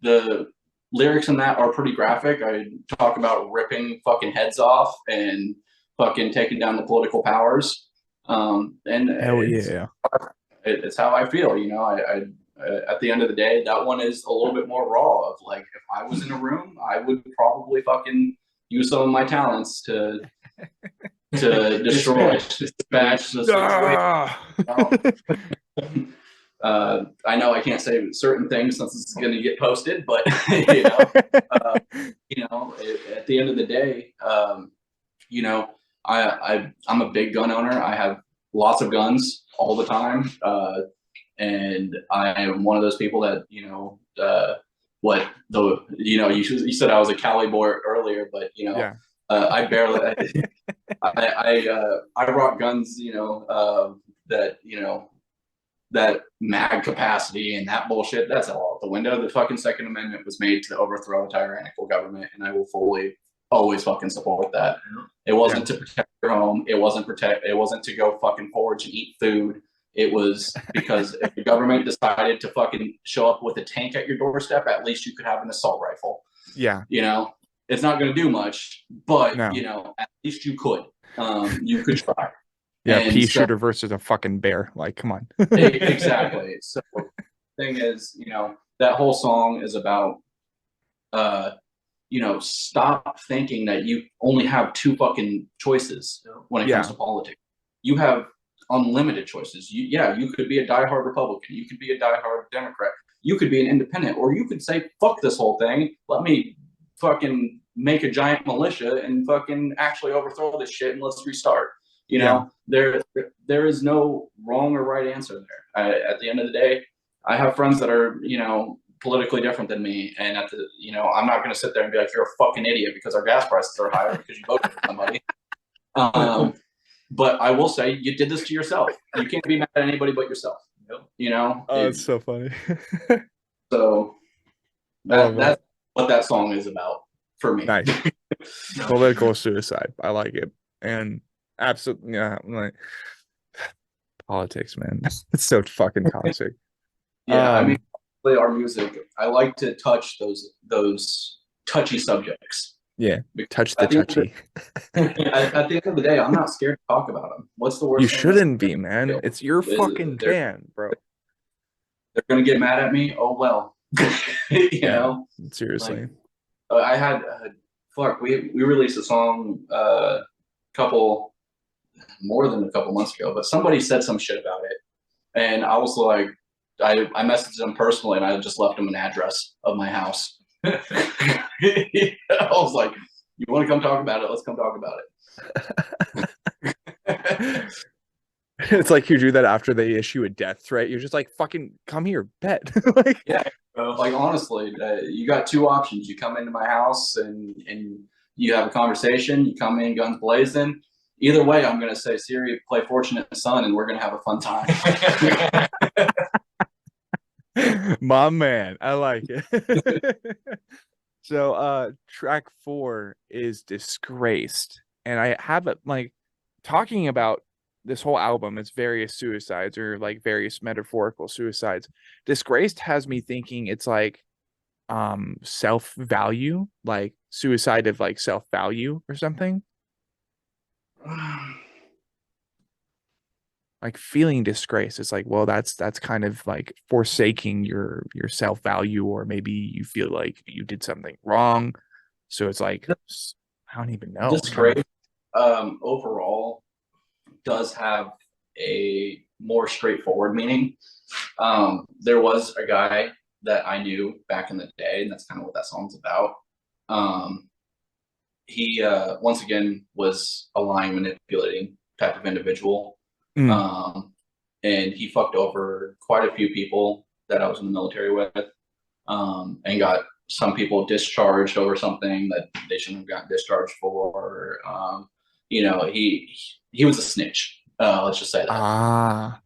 [SPEAKER 2] the lyrics in that are pretty graphic. I talk about ripping fucking heads off and fucking taking down the political powers. And it's how I feel, you know. I at the end of the day, that one is a little bit more raw of like, if I was in a room, I would probably fucking use some of my talents to destroy, dispatch the situation. I know I can't say certain things since this is going to get posted, but you know, at the end of the day, you know, I'm a big gun owner. I have lots of guns all the time, and I am one of those people that, you know, you said I was a Cali boy earlier, but you know, I barely I rock guns, you know, that, you know, that mag capacity and that bullshit, that's all out the window. The fucking Second Amendment was made to overthrow a tyrannical government, and I will fully always fucking support that. It wasn't to protect your home. It wasn't to go fucking forage and eat food. It was because if the government decided to fucking show up with a tank at your doorstep, at least you could have an assault rifle. Yeah. You know, it's not going to do much, but you know, at least you could. You could try.
[SPEAKER 1] Yeah, and pea shooter versus a fucking bear. Like, come on.
[SPEAKER 2] Exactly. So the thing is, you know, that whole song is about, you know, stop thinking that you only have two fucking choices when it comes to politics. You have unlimited choices. You could be a diehard Republican. You could be a diehard Democrat. You could be an independent, or you could say, fuck this whole thing. Let me fucking make a giant militia and fucking actually overthrow this shit and let's restart. You know, there is no wrong or right answer there. At the end of the day, I have friends that are, you know, politically different than me, and you know, I'm not going to sit there and be like, you're a fucking idiot because our gas prices are higher because you voted for somebody. But I will say, you did this to yourself. You can't be mad at anybody but yourself. You know.
[SPEAKER 1] Oh, it's so funny.
[SPEAKER 2] So that's what that song is about for me.
[SPEAKER 1] Nice. Political suicide. I like it. And absolutely, yeah, like politics, man. It's so fucking toxic.
[SPEAKER 2] I mean, our music, I like to touch those touchy subjects.
[SPEAKER 1] Yeah, touch the touchy.
[SPEAKER 2] At the end of the day, I'm not scared to talk about them. What's the worst?
[SPEAKER 1] You shouldn't be, man. It's your fucking band, bro.
[SPEAKER 2] they're gonna get mad at me. Oh well, you know.
[SPEAKER 1] Seriously.
[SPEAKER 2] Like, I had fuck. We released a song more than a couple months ago, but somebody said some shit about it, and I was like, I messaged them personally, and I just left them an address of my house. I was like, you want to come talk about it? Let's come talk about it.
[SPEAKER 1] It's like you do that after they issue a death threat. You're just like, fucking come here, bet. Like,
[SPEAKER 2] yeah, like honestly, you got two options. You come into my house and you have a conversation. You come in guns blazing. Either way, I'm gonna say, Siri, play Fortunate Son, and we're gonna have a fun time.
[SPEAKER 1] my man, I like it. So track 4 is Disgraced, and I have it like talking about this whole album. It's various suicides, or like various metaphorical suicides. Disgraced has me thinking it's like self-value, like suicide of like self-value or something. Like feeling disgrace. It's like, well, that's kind of like forsaking your self-value, or maybe you feel like you did something wrong. So it's like, I don't even know.
[SPEAKER 2] Disgrace overall does have a more straightforward meaning. There was a guy that I knew back in the day, and that's kind of what that song's about. He once again was a lying, manipulating type of individual. And he fucked over quite a few people that I was in the military with, and got some people discharged over something that they shouldn't have gotten discharged for. You know, he was a snitch. Let's just say that.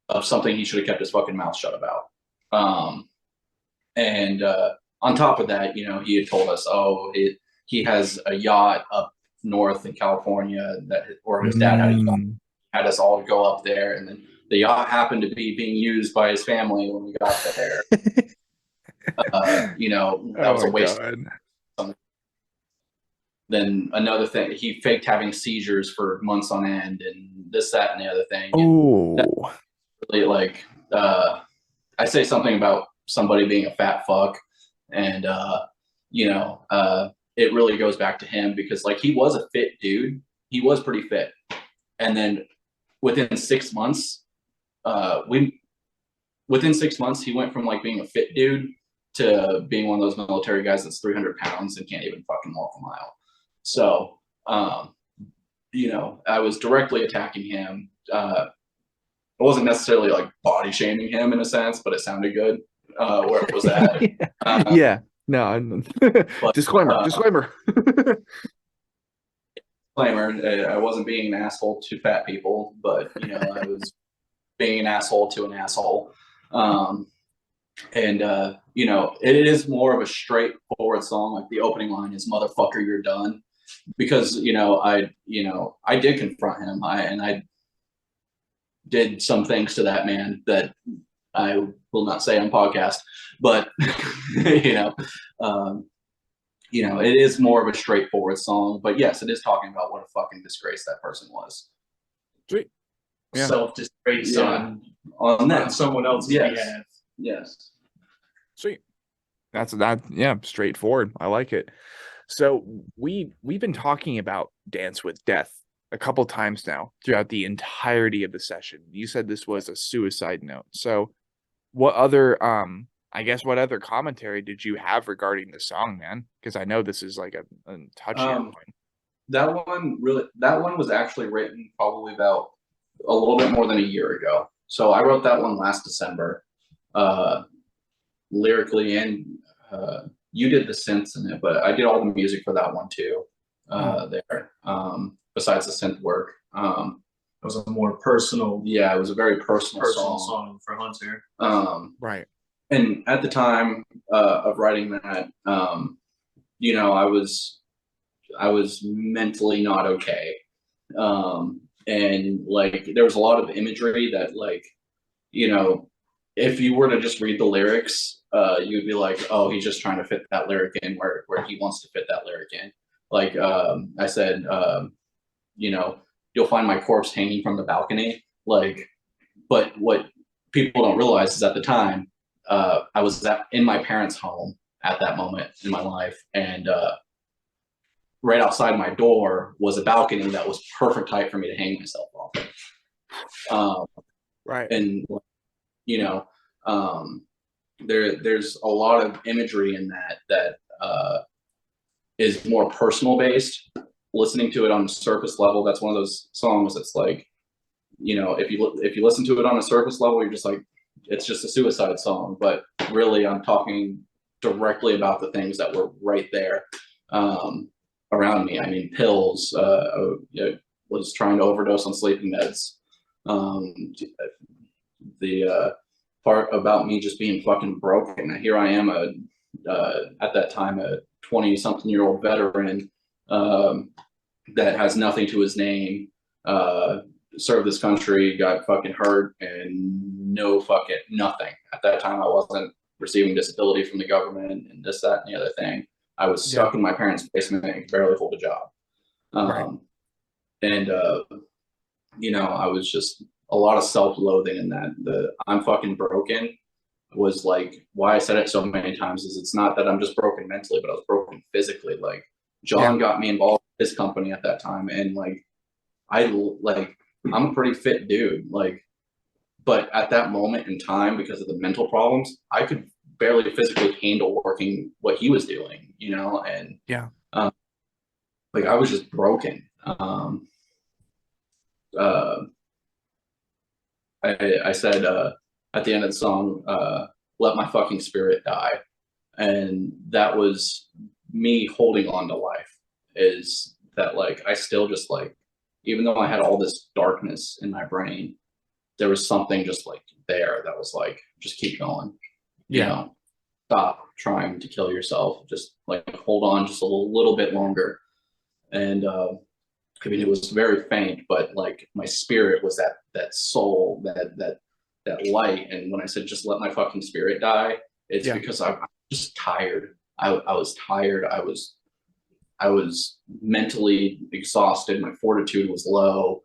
[SPEAKER 2] Of something he should have kept his fucking mouth shut about. And on top of that, you know, he had told us, he has a yacht up north in California or his dad had us all go up there, and then the yacht happened to be being used by his family when we got there. You know, that was a waste. Then another thing, he faked having seizures for months on end, and this, that, and the other thing.
[SPEAKER 1] Oh,
[SPEAKER 2] really, like, I say something about somebody being a fat fuck, and you know, it really goes back to him, because like he was a fit dude. He was pretty fit, and then within 6 months, within 6 months, he went from like being a fit dude to being one of those military guys that's 300 pounds and can't even fucking walk a mile. So, you know, I was directly attacking him. I wasn't necessarily like body shaming him in a sense, but it sounded good where it was at.
[SPEAKER 1] Yeah. No. But, disclaimer. Disclaimer.
[SPEAKER 2] I wasn't being an asshole to fat people, but you know, I was being an asshole to an asshole. And you know, it is more of a straightforward song. Like the opening line is "Motherfucker, you're done," because you know, I did confront him. I did some things to that man that I will not say on podcast, but you know, it is more of a straightforward song. But yes, it is talking about what a fucking disgrace that person was.
[SPEAKER 1] Sweet.
[SPEAKER 3] Yeah. Self-disgrace on
[SPEAKER 2] that
[SPEAKER 3] someone else's behalf.
[SPEAKER 2] Yes.
[SPEAKER 1] Sweet. That's that. Yeah, straightforward. I like it. So we've been talking about Dance with Death a couple times now throughout the entirety of the session. You said this was a suicide note. So what other what other commentary did you have regarding the song, man? Because I know this is like a touchy point.
[SPEAKER 2] That one was actually written probably about a little bit more than a year ago. So I wrote that one last December, lyrically, and you did the synths in it, but I did all the music for that one too. There, besides the synth work, it
[SPEAKER 3] was a more personal.
[SPEAKER 2] Yeah, it was a very personal
[SPEAKER 3] song for Hunter.
[SPEAKER 1] Right.
[SPEAKER 2] And at the time of writing that, you know, I was mentally not okay. And like, there was a lot of imagery that, like, you know, if you were to just read the lyrics, you'd be like, oh, he's just trying to fit that lyric in where he wants to fit that lyric in. Like, I said, you know, you'll find my corpse hanging from the balcony. Like, but what people don't realize is at the time, I was in my parents' home at that moment in my life, and right outside my door was a balcony that was perfect height for me to hang myself off.
[SPEAKER 1] Right.
[SPEAKER 2] And you know, there's a lot of imagery in that is more personal based. Listening to it on the surface level, that's one of those songs that's like, you know, if you listen to it on a surface level, you're just like, it's just a suicide song. But really, I'm talking directly about the things that were right there around me. I mean, pills. Was trying to overdose on sleeping meds. The part about me just being fucking broken. Here I am, at that time, a 20-something-year-old veteran that has nothing to his name. Served this country, got fucking hurt, and nothing. At that time, I wasn't receiving disability from the government and this, that, and the other thing. I was stuck in my parents' basement and could barely hold a job. And you know, I was just a lot of self-loathing in that. The I'm fucking broken was like why I said it so many times is it's not that I'm just broken mentally, but I was broken physically. Like John got me involved with his company at that time, and I'm a pretty fit dude, but at that moment in time, because of the mental problems, I could barely physically handle working what he was doing, you know, and I was just broken. I said at the end of the song, let my fucking spirit die. And that was me holding on to life, is that I still just even though I had all this darkness in my brain, there was something just there that was just keep going, you know, stop trying to kill yourself, just hold on just a little bit longer. And I mean, it was very faint, but my spirit was that soul, that light. And when I said just let my fucking spirit die, it's because I'm just tired. I was tired. I was mentally exhausted. My fortitude was low.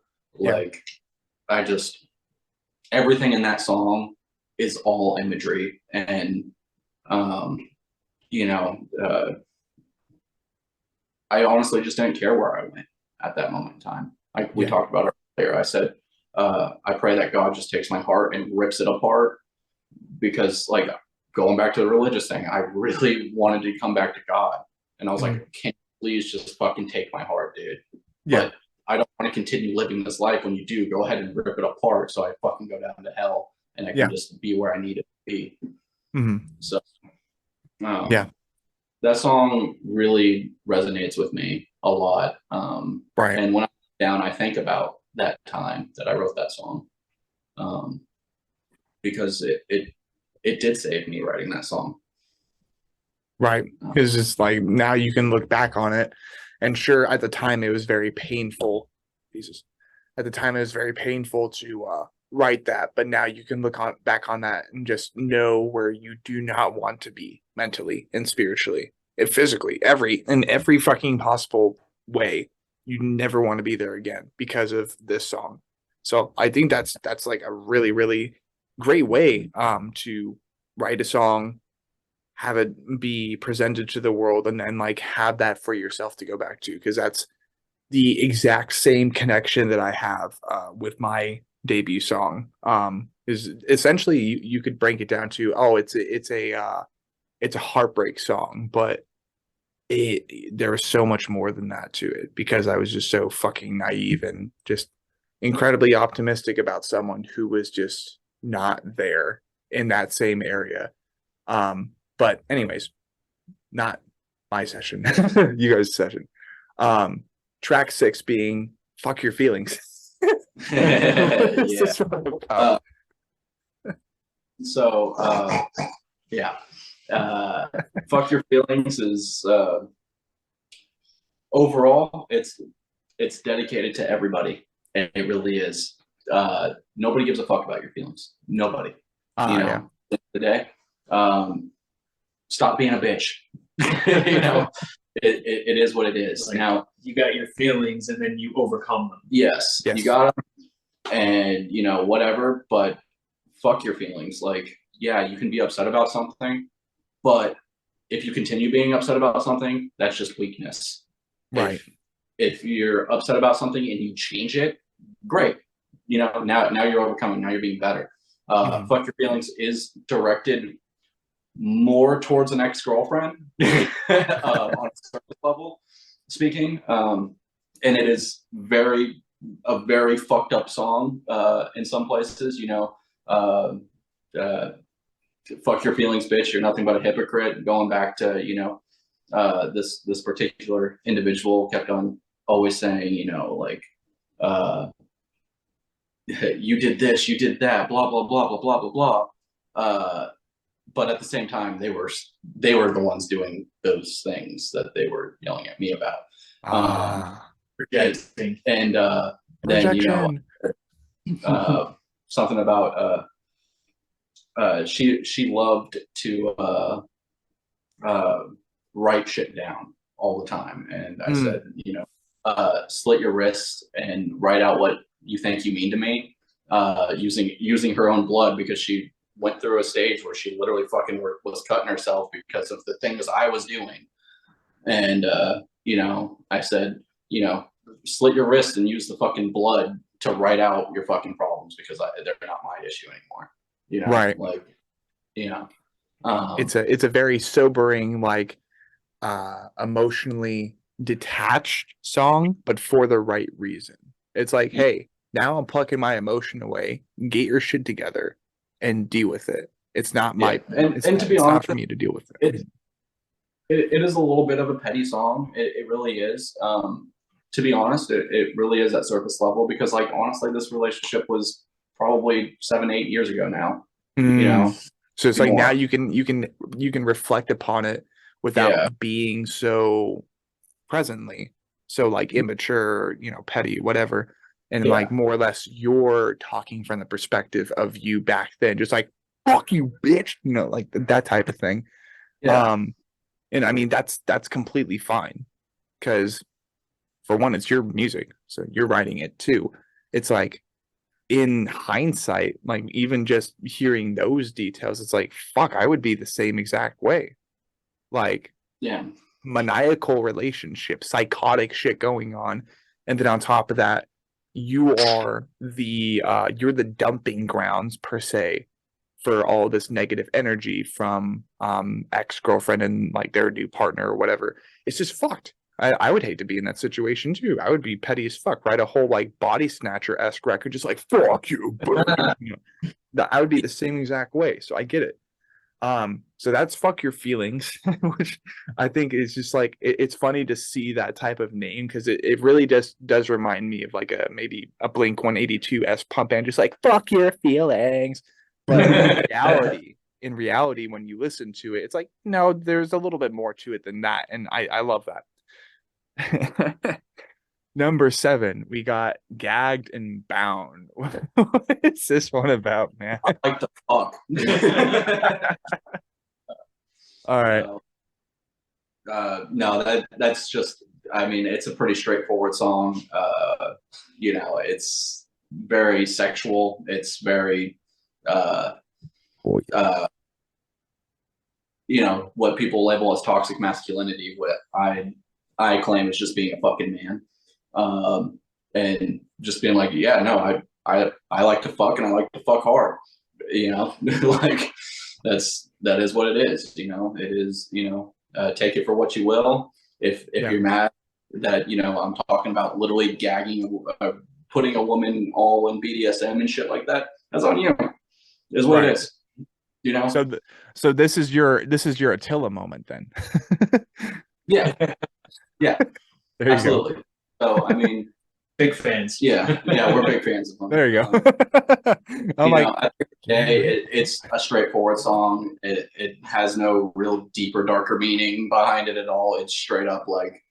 [SPEAKER 2] Everything in that song is all imagery. And, you know, I honestly just didn't care where I went at that moment in time. We talked about it earlier. I said, I pray that God just takes my heart and rips it apart, because going back to the religious thing, I really wanted to come back to God. And I was like, can you please just fucking take my heart, dude? But I don't want to continue living this life. When you do, go ahead and rip it apart so I fucking go down to hell and I can just be where I need it to be. So that song really resonates with me a lot. And when I'm down, I think about that time that I wrote that song, because it did save me writing that song.
[SPEAKER 1] Right. Because it's now you can look back on it, and sure, at the time it was very painful. At the time it was very painful to write that, but now you can look back on that and just know where you do not want to be mentally and spiritually and physically, in every fucking possible way. You never want to be there again because of this song. So I think that's a really, really great way to write a song, have it be presented to the world, and then have that for yourself to go back to, because that's the exact same connection that I have with my debut song. Is essentially you could break it down to, it's a heartbreak song, but there was so much more than that to it, because I was just so fucking naive and just incredibly optimistic about someone who was just not there in that same area. But anyways, not my session, you guys' session. Track 6 being "Fuck Your Feelings."
[SPEAKER 2] Fuck Your Feelings is overall it's dedicated to everybody, and it really is. Nobody gives a fuck about your feelings. Nobody. At the end of the day, stop being a bitch. You know, it is what it is. Now
[SPEAKER 3] you got your feelings, and then you overcome them.
[SPEAKER 2] Yes. You got them, and whatever. But fuck your feelings. yeah, you can be upset about something, but if you continue being upset about something, that's just weakness.
[SPEAKER 1] Right.
[SPEAKER 2] If you're upset about something and you change it, great. You know, now you're overcoming, now you're being better. Fuck Your Feelings is directed more towards an ex-girlfriend on a surface level speaking. And it is a very fucked up song in some places, you know. Fuck your feelings, bitch, you're nothing but a hypocrite, going back to, you know, this particular individual kept on always saying, you know, like, you did this, you did that, blah blah blah blah blah blah blah. But at the same time, they were the ones doing those things that they were yelling at me about. And then, you know, something about she loved to write shit down all the time, and I said, you know, slit your wrist and write out what you think you mean to me, using her own blood, because she went through a stage where she literally fucking was cutting herself because of the things I was doing. And you know, I said, you know, slit your wrist and use the fucking blood to write out your fucking problems, because they're not my issue anymore. You know,
[SPEAKER 1] right?
[SPEAKER 2] Like, you know,
[SPEAKER 1] it's a very sobering, like, emotionally detached song, but for the right reason. It's like, hey, now I'm plucking my emotion away. Get your shit together and deal with it. It's not my,
[SPEAKER 2] and to be honest,
[SPEAKER 1] not for me to deal with it.
[SPEAKER 2] It is a little bit of a petty song. It really is. To be honest, it really is at surface level, because, like, honestly, this relationship was probably 7-8 years ago now. You know,
[SPEAKER 1] so it's like, now you can reflect upon it without being so presently, so like immature, you know, petty, whatever. And like, more or less, you're talking from the perspective of you back then, just like, fuck you, bitch, you know, like that type of thing. And I mean, that's completely fine, because for one, it's your music, so you're writing it too. It's like, in hindsight, like, even just hearing those details, it's like, fuck, I would be the same exact way. Like, maniacal relationship, psychotic shit going on, and then on top of that, you're the dumping grounds, per se, for all this negative energy from ex-girlfriend and like their new partner or whatever. It's just fucked. I would hate to be in that situation too. I would be petty as fuck. Write a whole like Body Snatcher-esque record, just like, fuck you. You know, I would be the same exact way. So I get it. So that's Fuck Your Feelings, which I think is just like, it's funny to see that type of name, because it really just does remind me of like maybe a Blink 182 pump band, just like, fuck your feelings. But in reality, when you listen to it, it's like, no, there's a little bit more to it than that, and I love that. Number 7, we got Gagged and Bound. What is this one about, man?
[SPEAKER 2] I like to fuck.
[SPEAKER 1] All right.
[SPEAKER 2] No, that's just, I mean, it's a pretty straightforward song. You know, it's very sexual. It's very, you know, what people label as toxic masculinity, what I claim is just being a fucking man. And just being like, yeah, no, I like to fuck, and I like to fuck hard, you know. Like, that is what it is, you know. It is, you know, take it for what you will. If you're mad that, you know, I'm talking about literally gagging, putting a woman all in BDSM and shit like that, that's on you. Is what it is, you know.
[SPEAKER 1] So this is your Attila moment then.
[SPEAKER 2] Yeah. Absolutely. So I mean,
[SPEAKER 3] big fans.
[SPEAKER 2] Yeah, we're big fans of them.
[SPEAKER 1] There you go.
[SPEAKER 2] I'm like, it's a straightforward song. It has no real deeper, darker meaning behind it at all. It's straight up like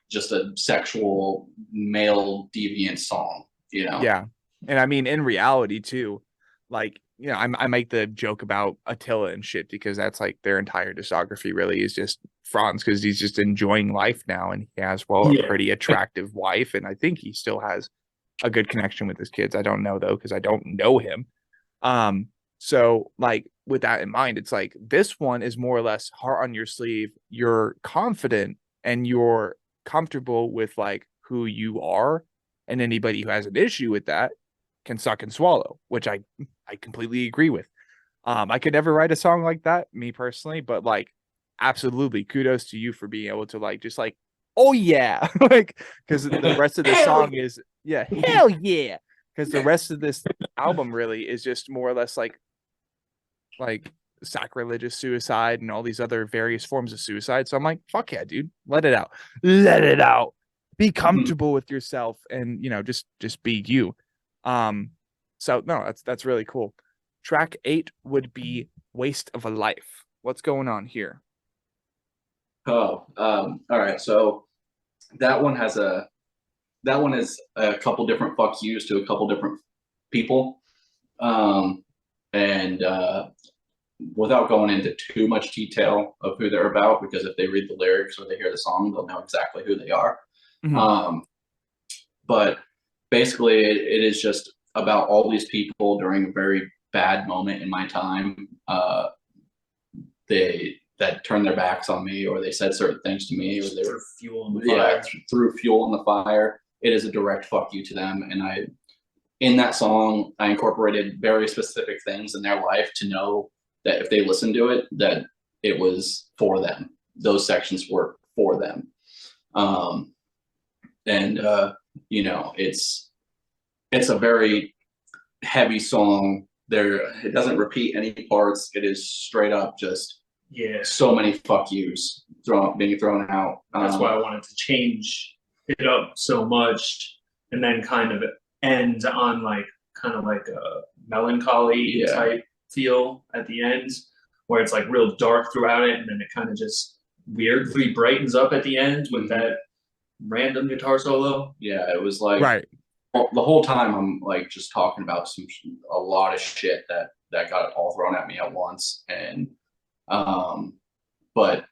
[SPEAKER 2] just a sexual male deviant song, you know.
[SPEAKER 1] Yeah, and I mean, in reality too, like, you know, I make the joke about Attila and shit, because that's like their entire discography really is just Franz, because he's just enjoying life now, and he has a pretty attractive wife, and I think he still has a good connection with his kids. I don't know though, because I don't know him. So like with that in mind, it's like this one is more or less heart on your sleeve. You're confident and you're comfortable with like who you are, and anybody who has an issue with that can suck and swallow, which I completely agree with. I could never write a song like that, me personally, but like absolutely kudos to you for being able to like just like, oh yeah, like because the rest of the song is yeah, hell yeah. Because the rest of this album really is just more or less like sacrilegious suicide and all these other various forms of suicide. So I'm like, fuck yeah, dude, let it out. Let it out. Be comfortable with yourself and just be you. So no, that's really cool. Track 8 would be Waste of a Life. What's going on here?
[SPEAKER 2] All right. So that one is a couple different fuck yous to a couple different people. And without going into too much detail of who they're about, because if they read the lyrics or they hear the song, they'll know exactly who they are. But basically it is just about all these people during a very bad moment in my time. That turned their backs on me, or they said certain things to me, or they were
[SPEAKER 3] fuel in the fire.
[SPEAKER 2] Threw fuel in the fire. It is a direct fuck you to them. And in that song, I incorporated very specific things in their life to know that if they listened to it, that it was for them. Those sections were for them. It's a very heavy song. It doesn't repeat any parts. It is straight up just so many fuck yous being thrown out.
[SPEAKER 3] That's why I wanted to change it up so much, and then kind of end on kind of like a melancholy type feel at the end, where it's like real dark throughout it, and then it kind of just weirdly brightens up at the end with that random guitar solo.
[SPEAKER 2] Yeah, it was like
[SPEAKER 1] right.
[SPEAKER 2] The whole time I'm like just talking about a lot of shit that got it all thrown at me at once. And but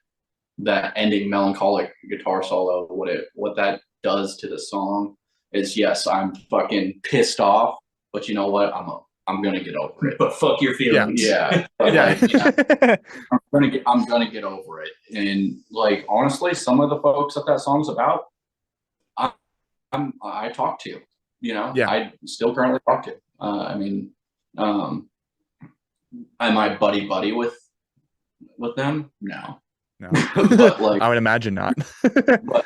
[SPEAKER 2] that ending melancholic guitar solo, what that does to the song is, yes, I'm fucking pissed off, but you know what? I'm gonna get over it.
[SPEAKER 3] But fuck your feelings.
[SPEAKER 2] Yeah. I'm gonna get over it. And like honestly, some of the folks that song's about, I talk to. I still currently talk to. Am I buddy with them? No.
[SPEAKER 1] But like, I would imagine not.
[SPEAKER 2] But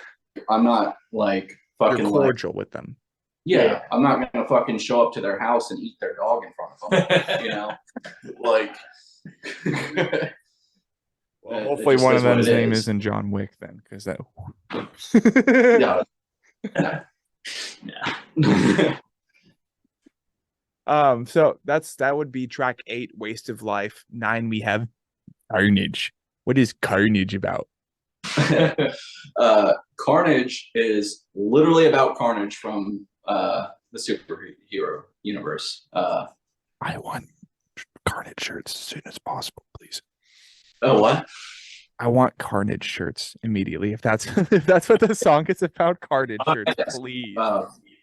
[SPEAKER 2] I'm not like fucking
[SPEAKER 1] You're cordial with them.
[SPEAKER 2] Yeah, I'm not gonna fucking show up to their house and eat their dog in front of them. Like.
[SPEAKER 1] Well, hopefully one of them's name isn't John Wick then, because that. So that would be track 8, Waste of Life. 9, we have Carnage. What is Carnage about?
[SPEAKER 2] Carnage is literally about Carnage from the superhero universe.
[SPEAKER 1] I want Carnage shirts as soon as possible, please.
[SPEAKER 2] Oh, what?
[SPEAKER 1] I want Carnage shirts immediately. If that's what the song is about, Carnage shirts, yes. Please.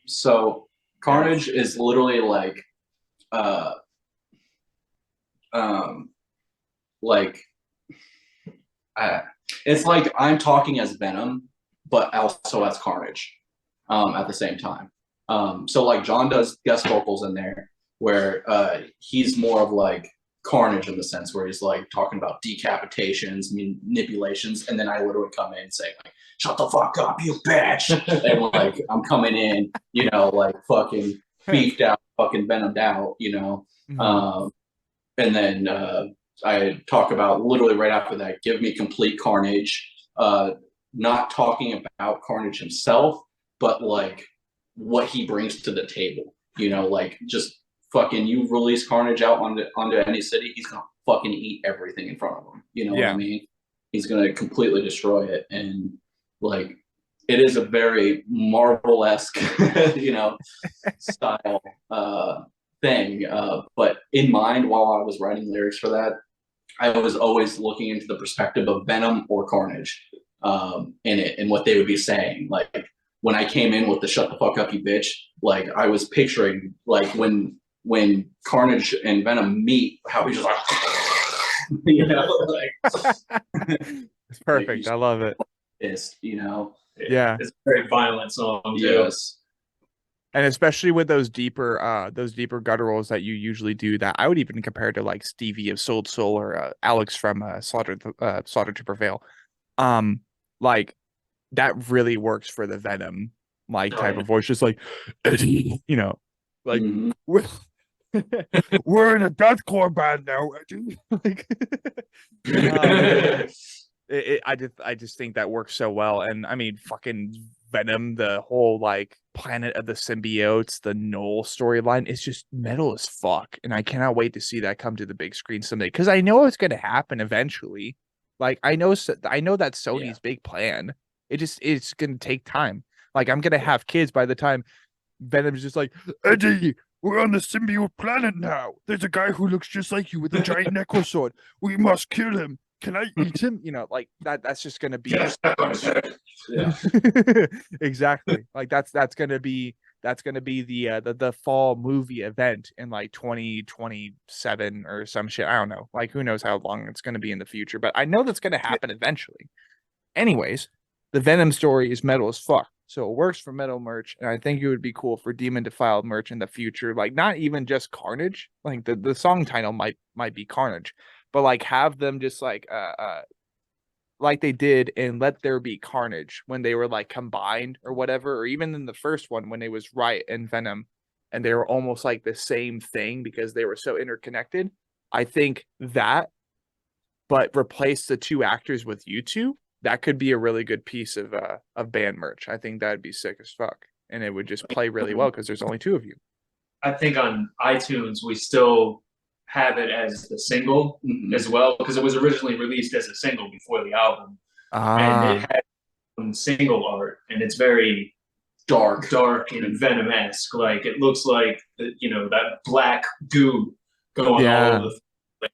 [SPEAKER 2] So Carnage is literally like it's like I'm talking as Venom, but also as Carnage at the same time. So like John does guest vocals in there where he's more of like Carnage in the sense where he's like talking about decapitations, manipulations, and then I literally come in and say like, shut the fuck up, you bitch. And like I'm coming in, like fucking beefed out, fucking venomed out, and then I talk about literally right after that, give me complete Carnage, not talking about Carnage himself, but like what he brings to the table, like just fucking you release Carnage out onto any city, he's gonna fucking eat everything in front of him. You know what I mean? He's gonna completely destroy it. And like it is a very Marvel-esque, style thing. But in mind, while I was writing lyrics for that, I was always looking into the perspective of Venom or Carnage in it and what they would be saying. Like when I came in with the shut the fuck up, you bitch, like I was picturing like when when Carnage and Venom meet, how he just like, you know, like
[SPEAKER 1] it's perfect. I love it.
[SPEAKER 2] It's, you know,
[SPEAKER 1] Yeah,
[SPEAKER 3] it's a very violent song too.
[SPEAKER 2] yes.
[SPEAKER 1] And especially with those deeper gutturals that you usually do, that I would even compare to like Stevie of Soul Soul or Alex from Slaughter to Prevail. Like that really works for the Venom like type of voice, just like Eddie, you know, like we're in a deathcore band now, Eddie. Like, I just think that works so well. And I mean, fucking Venom, the whole like Planet of the Symbiotes, the Null storyline, is just metal as fuck. And I cannot wait to see that come to the big screen someday, because I know it's going to happen eventually. Like I know that's Sony's big plan. It's going to take time. Like I'm going to have kids by the time Venom's just like, Eddie, we're on the symbiote planet now. There's a guy who looks just like you with a giant necro sword. We must kill him. Can I eat him? You know, like that's just gonna be
[SPEAKER 2] Yeah.
[SPEAKER 1] exactly. Like that's gonna be the fall movie event in like 2027 or some shit. I don't know. Like who knows how long it's gonna be in the future, but I know that's gonna happen eventually. Anyways, the Venom story is metal as fuck. So it works for metal merch, and I think it would be cool for Demon Defiled merch in the future. Like not even just Carnage. Like the song title might be Carnage, but like have them just like they did in Let There Be Carnage when they were like combined or whatever, or even in the first one when it was Riot and Venom, and they were almost like the same thing because they were so interconnected. I think that, but replace the two actors with you two, that could be a really good piece of band merch. I think that'd be sick as fuck, and it would just play really well because there's only two of you.
[SPEAKER 3] I think on iTunes we still have it as the single as well, because it was originally released as a single before the album, and it had some single art, and it's very dark and Venom-esque. Like it looks like that black goo going all over the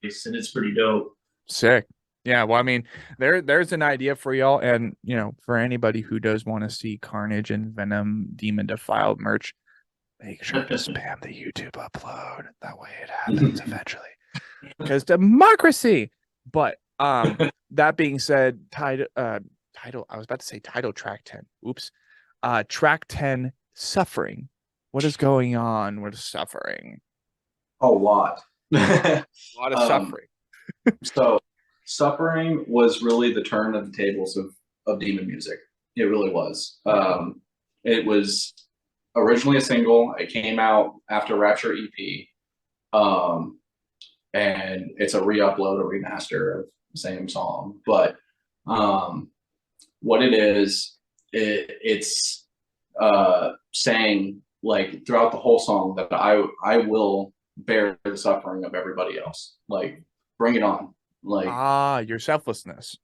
[SPEAKER 3] place, and it's pretty dope.
[SPEAKER 1] Sick. Yeah, well, I mean, there's an idea for y'all, and for anybody who does want to see Carnage and Venom Demon Defiled merch, make sure to spam the YouTube upload. That way it happens eventually. Because democracy. But that being said, title I was about to say title track 10. Oops. Track 10, Suffering. What is going on with Suffering?
[SPEAKER 2] A lot.
[SPEAKER 1] A lot of suffering.
[SPEAKER 2] So Suffering was really the turn of the tables of demon music. It really was. It was originally a single. It came out after Rapture EP. And it's a re-upload, a remaster of the same song. But what it is, it's saying like throughout the whole song that I will bear the suffering of everybody else. Like, bring it on. Like
[SPEAKER 1] your selflessness.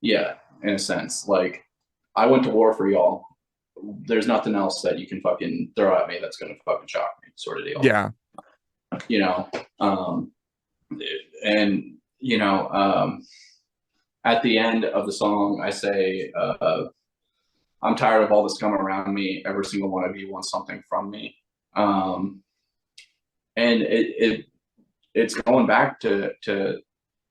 [SPEAKER 2] Yeah, in a sense. Like, I went to war for y'all. There's nothing else that you can fucking throw at me that's gonna fucking shock me, sort of deal.
[SPEAKER 1] Yeah.
[SPEAKER 2] And at the end of the song, I say, I'm tired of all the scum around me. Every single one of you wants something from me. And it's going back to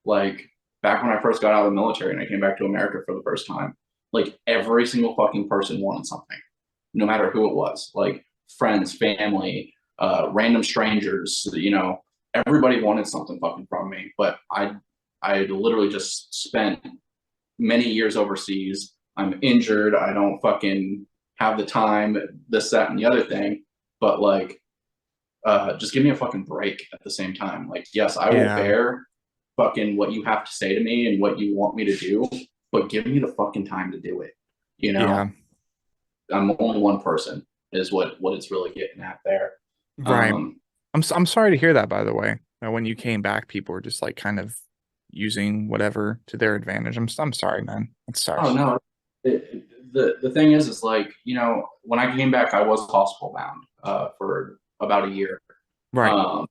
[SPEAKER 2] like back when I first got out of the military and I came back to America for the first time. Like every single fucking person wanted something, no matter who it was. Like friends, family, random strangers. Everybody wanted something fucking from me. But I literally just spent many years overseas. I'm injured. I don't fucking have the time, this, that, and the other thing. But like, just give me a fucking break at the same time. Like, yes, I will bear fucking what you have to say to me and what you want me to do, but give me the fucking time to do it. I'm only one person is what it's really getting at there.
[SPEAKER 1] Right. I'm sorry to hear that, by the way. When you came back, people were just like kind of using whatever to their advantage. I'm sorry, man. It sucks.
[SPEAKER 2] Oh no. The thing is like, when I came back, I was hospital bound for about a year.
[SPEAKER 1] Right.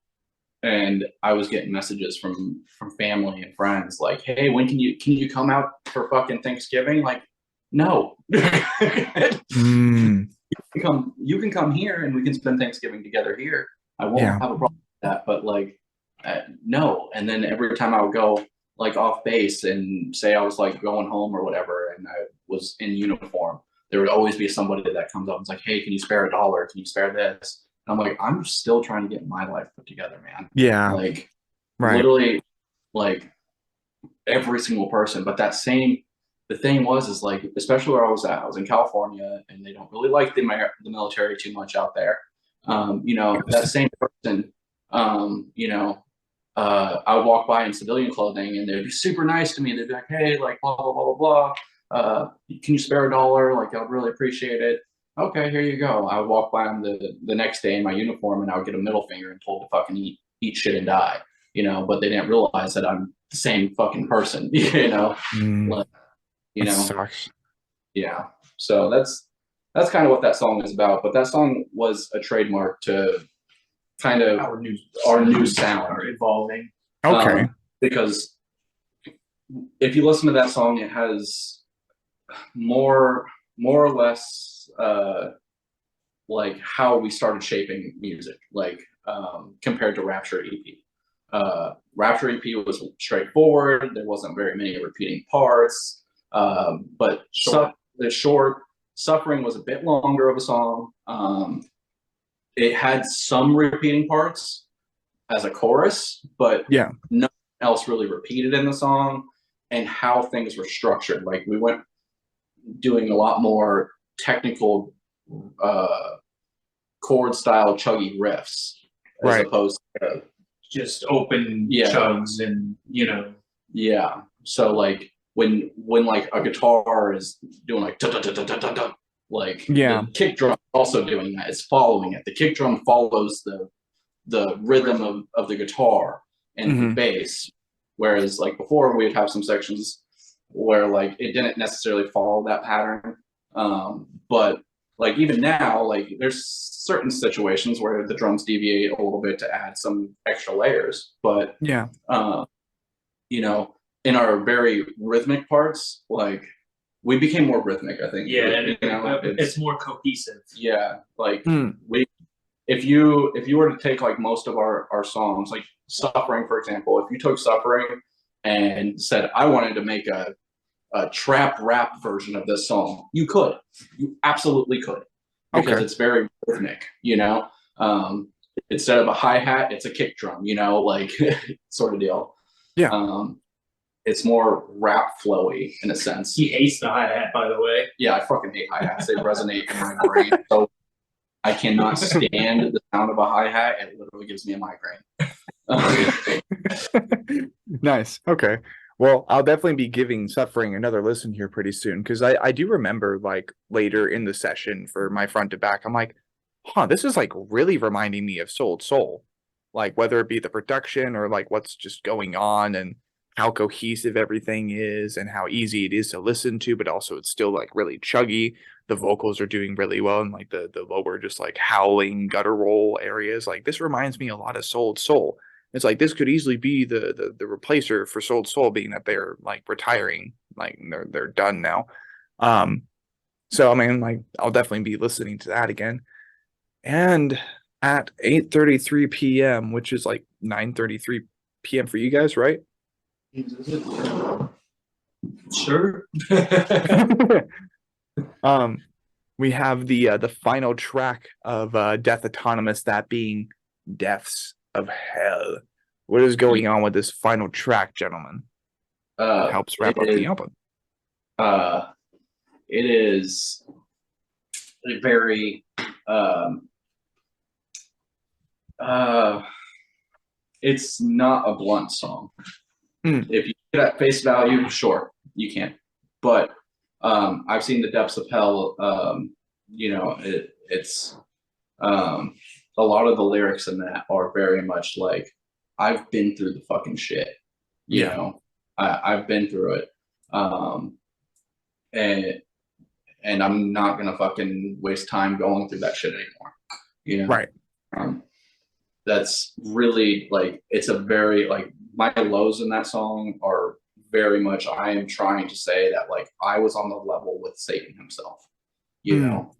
[SPEAKER 2] And I was getting messages from family and friends like, hey, when can you come out for fucking Thanksgiving? Like, no. You can come here and we can spend Thanksgiving together here. I won't have a problem with that. But like, no. And then every time I would go like off base and say I was like going home or whatever, and I was in uniform, there would always be somebody that comes up and is like, hey, can you spare $1? Can you spare this? And I'm like, I'm still trying to get my life put together, man.
[SPEAKER 1] Yeah.
[SPEAKER 2] Like,
[SPEAKER 1] Right.
[SPEAKER 2] literally, like every single person. But the thing is like, especially where I was in California, and they don't really like the military too much out there. You know, that same person, you know, I would walk by in civilian clothing, and they'd be super nice to me. They'd be like, hey, like, blah, blah, blah, blah, blah. Can you spare $1? Like, I'd really appreciate it. Okay, here you go. I would walk by them the next day in my uniform, and I would get a middle finger and told to fucking eat shit and die, you know, but they didn't realize that I'm the same fucking person, you know, like, you know,
[SPEAKER 1] sucks.
[SPEAKER 2] Yeah. So that's kind of what that song is about. But that song was a trademark to kind of our new sound,
[SPEAKER 3] are evolving.
[SPEAKER 1] Okay.
[SPEAKER 2] Because if you listen to that song, it has more or less like how we started shaping music, like compared to Rapture EP. Rapture EP was straightforward. There wasn't very many repeating parts, but the short Suffering was a bit longer of a song. It had some repeating parts as a chorus, but nothing else really repeated in the song, and how things were structured. Like, we went doing a lot more technical chord style chuggy riffs as opposed to
[SPEAKER 3] just open chugs and, you know.
[SPEAKER 2] Yeah. So like when like a guitar is doing like da da da da da da da, like the kick drum also doing that. It's following it. The kick drum follows the rhythm of the guitar and the bass. Whereas like before, we'd have some sections where like it didn't necessarily follow that pattern. But like even now, like there's certain situations where the drums deviate a little bit to add some extra layers. But you know, in our very rhythmic parts, like we became more rhythmic, I think.
[SPEAKER 3] Yeah, and it's more cohesive.
[SPEAKER 2] Yeah, like if you were to take like most of our songs, like Suffering, for example, if you took Suffering and said, I wanted to make a trap rap version of this song, you absolutely could, because it's very rhythmic, you know. Instead of a hi-hat, it's a kick drum, you know, like sort of deal. It's more rap flowy in a sense.
[SPEAKER 3] He hates the hi-hat, by the way.
[SPEAKER 2] Yeah, I fucking hate hi-hats. They resonate in my brain. So I cannot stand the sound of a hi-hat. It literally gives me a migraine.
[SPEAKER 1] Nice. Okay. Well, I'll definitely be giving Suffering another listen here pretty soon, because I do remember like later in the session for my front to back, I'm like, this is like really reminding me of Soul Soul. Like whether it be the production or like what's just going on and how cohesive everything is and how easy it is to listen to, but also it's still like really chuggy. The vocals are doing really well, and like the lower just like howling guttural areas. Like this reminds me a lot of Soul Soul. It's like this could easily be the replacer for Soul Soul, being that they're like retiring, like they're done now. So I mean, like I'll definitely be listening to that again. And at 8:33 p.m., which is like 9:33 p.m. for you guys, right?
[SPEAKER 3] Sure.
[SPEAKER 1] We have the final track of Death Autonomous, that being Deaths of Hell. What is going on with this final track, gentlemen? It helps wrap up the album.
[SPEAKER 2] It is a very it's not a blunt song. If you get at face value, sure, you can. But I've seen the Depths of Hell. You know, it's a lot of the lyrics in that are very much like, I've been through the fucking shit. You know, I've been through it. And I'm not gonna fucking waste time going through that shit anymore. You know?
[SPEAKER 1] Right.
[SPEAKER 2] That's really like, it's a very like, my lows in that song are very much, I am trying to say that like I was on the level with Satan himself, you know,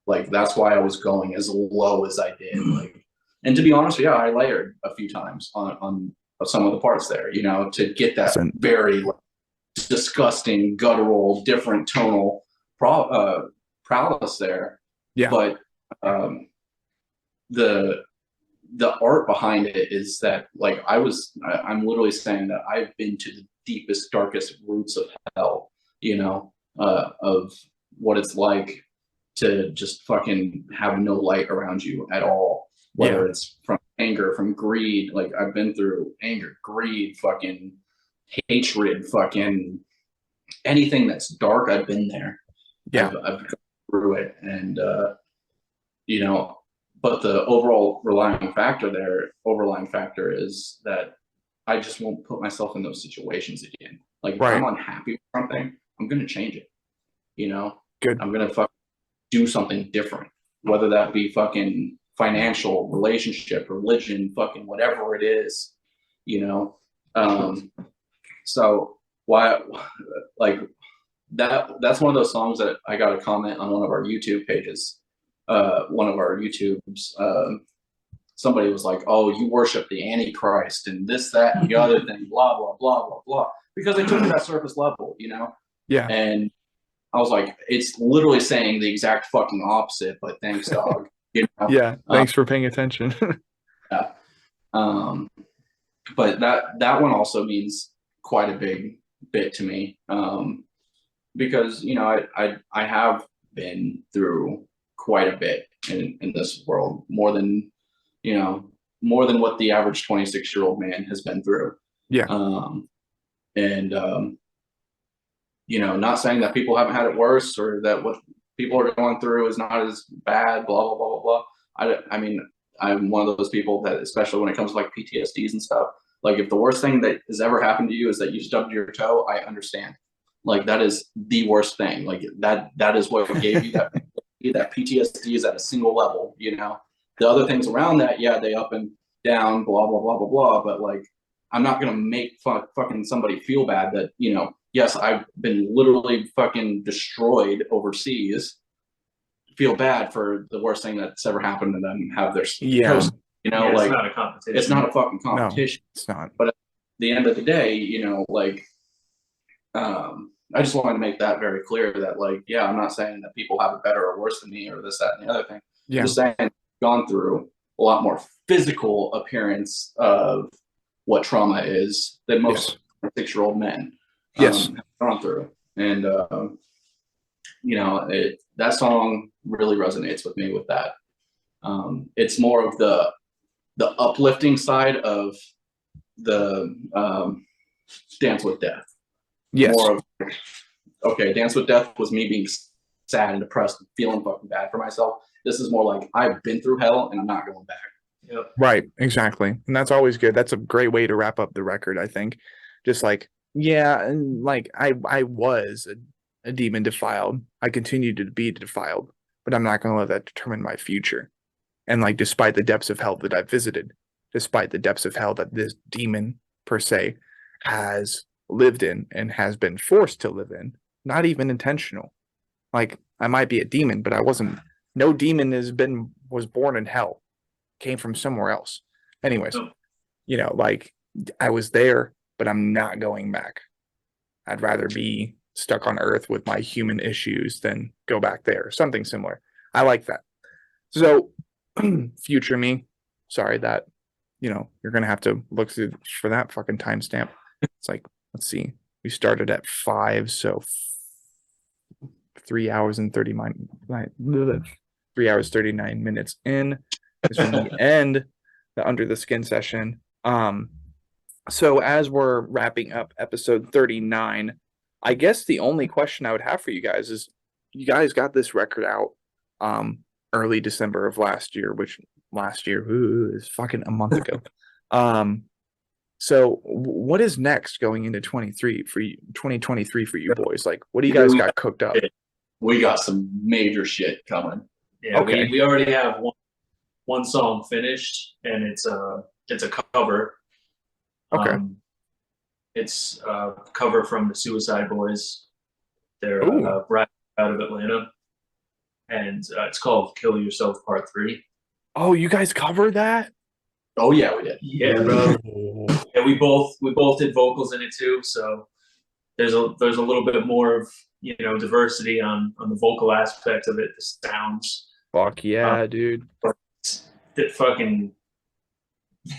[SPEAKER 2] like that's why I was going as low as I did. Like And to be honest, yeah, I layered a few times on some of the parts there, you know, to get that very disgusting, guttural, different tonal prowess there.
[SPEAKER 1] Yeah.
[SPEAKER 2] But the art behind it is that, like, I'm literally saying that I've been to the deepest, darkest roots of hell, you know, of what it's like to just fucking have no light around you at all, whether it's from anger, from greed. Like, I've been through anger, greed, fucking hatred, fucking anything that's dark. I've been there. I've gone through it. And you know, but the overlying factor is that I just won't put myself in those situations again. Like, if I'm unhappy with something, I'm gonna change it. You know, I'm gonna do something different, whether that be fucking financial, relationship, religion, fucking whatever it is, you know. So why, like, that's one of those songs that I got a comment on one of our YouTube pages. One of our YouTubes, somebody was like, "Oh, you worship the Antichrist and this, that, and the other thing, blah, blah, blah, blah, blah," because they took it at surface level, you know?
[SPEAKER 1] Yeah.
[SPEAKER 2] And I was like, it's literally saying the exact fucking opposite, but thanks, dog. You know?
[SPEAKER 1] Yeah, thanks for paying attention.
[SPEAKER 2] Yeah. But that one also means quite a big bit to me, because, you know, I have been through quite a bit in this world, more than what the average 26-year-old man has been through.
[SPEAKER 1] Yeah.
[SPEAKER 2] You know, not saying that people haven't had it worse, or that what people are going through is not as bad, blah, blah, blah, blah, blah. I mean, I'm one of those people that, especially when it comes to like PTSDs and stuff, like, if the worst thing that has ever happened to you is that you stubbed your toe, I understand. Like, that is the worst thing. Like, that is what gave you that PTSD is at a single level, you know. The other things around that, yeah, they up and down, blah, blah, blah, blah, blah. But, like, I'm not going to make fucking somebody feel bad that, you know, yes, I've been literally fucking destroyed overseas, feel bad for the worst thing that's ever happened to them, have their toast, you know,
[SPEAKER 3] it's
[SPEAKER 2] like,
[SPEAKER 3] not a competition.
[SPEAKER 2] It's not a fucking competition.
[SPEAKER 1] No, it's not.
[SPEAKER 2] But at the end of the day, you know, like, I just wanted to make that very clear that, like, yeah, I'm not saying that people have it better or worse than me or this, that, and the other thing.
[SPEAKER 1] Yeah.
[SPEAKER 2] I'm just saying I've gone through a lot more physical appearance of what trauma is than most 6-year-old men have gone through. And, you know, that song really resonates with me with that. It's more of the uplifting side of the Dance with Death.
[SPEAKER 1] Yes.
[SPEAKER 2] More of, okay, Dance with Death was me being sad and depressed and feeling fucking bad for myself. This is more like, I've been through hell and I'm not going back.
[SPEAKER 3] Yep.
[SPEAKER 1] Right, exactly. And that's always good. That's a great way to wrap up the record, I think. Just like, yeah, and like I was a demon defiled. I continue to be defiled, but I'm not going to let that determine my future. And like, despite the depths of hell that I've visited, despite the depths of hell that this demon per se has lived in and has been forced to live in, not even intentional. Like, I might be a demon, but I wasn't. No demon was born in hell, came from somewhere else. Anyways, you know, like, I was there, but I'm not going back. I'd rather be stuck on Earth with my human issues than go back there. Something similar. I like that. So, future me, sorry that, you know, you're gonna have to look through for that fucking timestamp. It's like, let's see, we started at 5, so 3 hours and 39 minutes in is when we end the Under the Skin session. So as we're wrapping up episode 39, I guess the only question I would have for you guys is, you guys got this record out early December of last year, which last year is fucking a month ago. So what is next going into 2023 for you boys? Like, what do you guys got cooked up?
[SPEAKER 2] We got some major shit coming.
[SPEAKER 3] Yeah,
[SPEAKER 1] okay.
[SPEAKER 3] we already have one song finished, and it's a cover.
[SPEAKER 1] Okay.
[SPEAKER 3] It's a cover from the Suicide Boys. They're right out of Atlanta, and it's called "Kill Yourself Part 3."
[SPEAKER 1] Oh, you guys covered that?
[SPEAKER 2] Oh yeah, we did.
[SPEAKER 3] Yeah, bro.
[SPEAKER 1] Oh.
[SPEAKER 3] Yeah, we both did vocals in it too. So there's a little bit more of diversity on the vocal aspect of it, the sounds.
[SPEAKER 1] Fuck yeah, dude.
[SPEAKER 3] That fucking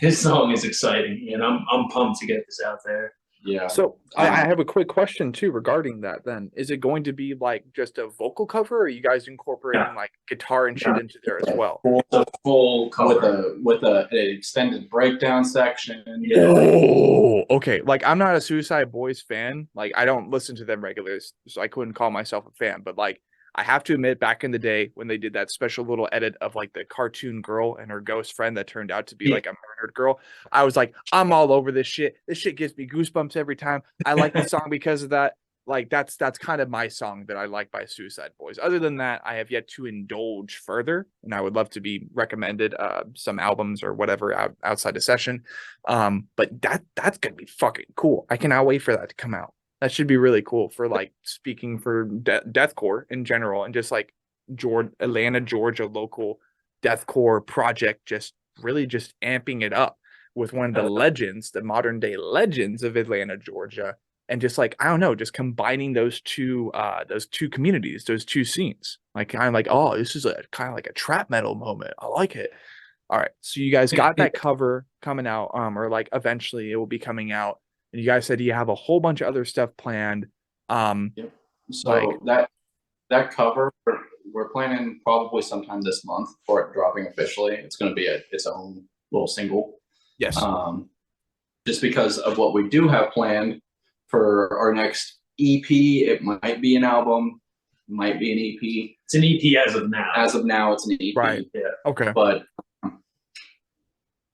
[SPEAKER 3] this song is exciting, and I'm pumped to get this out there.
[SPEAKER 2] Yeah.
[SPEAKER 1] So I have a quick question too regarding that then. Is it going to be like just a vocal cover, or are you guys incorporating like guitar and shit into there as well?
[SPEAKER 3] The full cover.
[SPEAKER 2] with an extended breakdown section.
[SPEAKER 1] Oh, okay. Like I'm not a Suicide Boys fan. Like I don't listen to them regularly, so I couldn't call myself a fan. But like I have to admit, back in the day when they did that special little edit of like the cartoon girl and her ghost friend that turned out to be like a murdered girl, I was like, I'm all over this shit. This shit gives me goosebumps every time. I like the song because of that. Like that's kind of my song that I like by Suicide Boys. Other than that, I have yet to indulge further, and I would love to be recommended some albums or whatever outside the session. But that's gonna be fucking cool. I cannot wait for that to come out. That should be really cool for like speaking for deathcore in general, and just like Atlanta, Georgia local deathcore project, just really just amping it up with one of the legends, the modern day legends of Atlanta, Georgia, and just like I don't know, just combining those two communities, those two scenes, like kind of like, oh, this is a kind of like a trap metal moment. I like it. All right, so you guys got that cover coming out, or like eventually it will be coming out, and you guys said you have a whole bunch of other stuff planned.
[SPEAKER 2] Yep. So that cover, we're planning probably sometime this month for it dropping officially. It's going to be its own little single.
[SPEAKER 1] Yes.
[SPEAKER 2] Just because of what we do have planned for our next EP, it might be an album, might be an EP.
[SPEAKER 3] It's an EP as of now.
[SPEAKER 2] As of now, it's an EP.
[SPEAKER 1] Right.
[SPEAKER 3] Yeah.
[SPEAKER 1] Okay.
[SPEAKER 2] But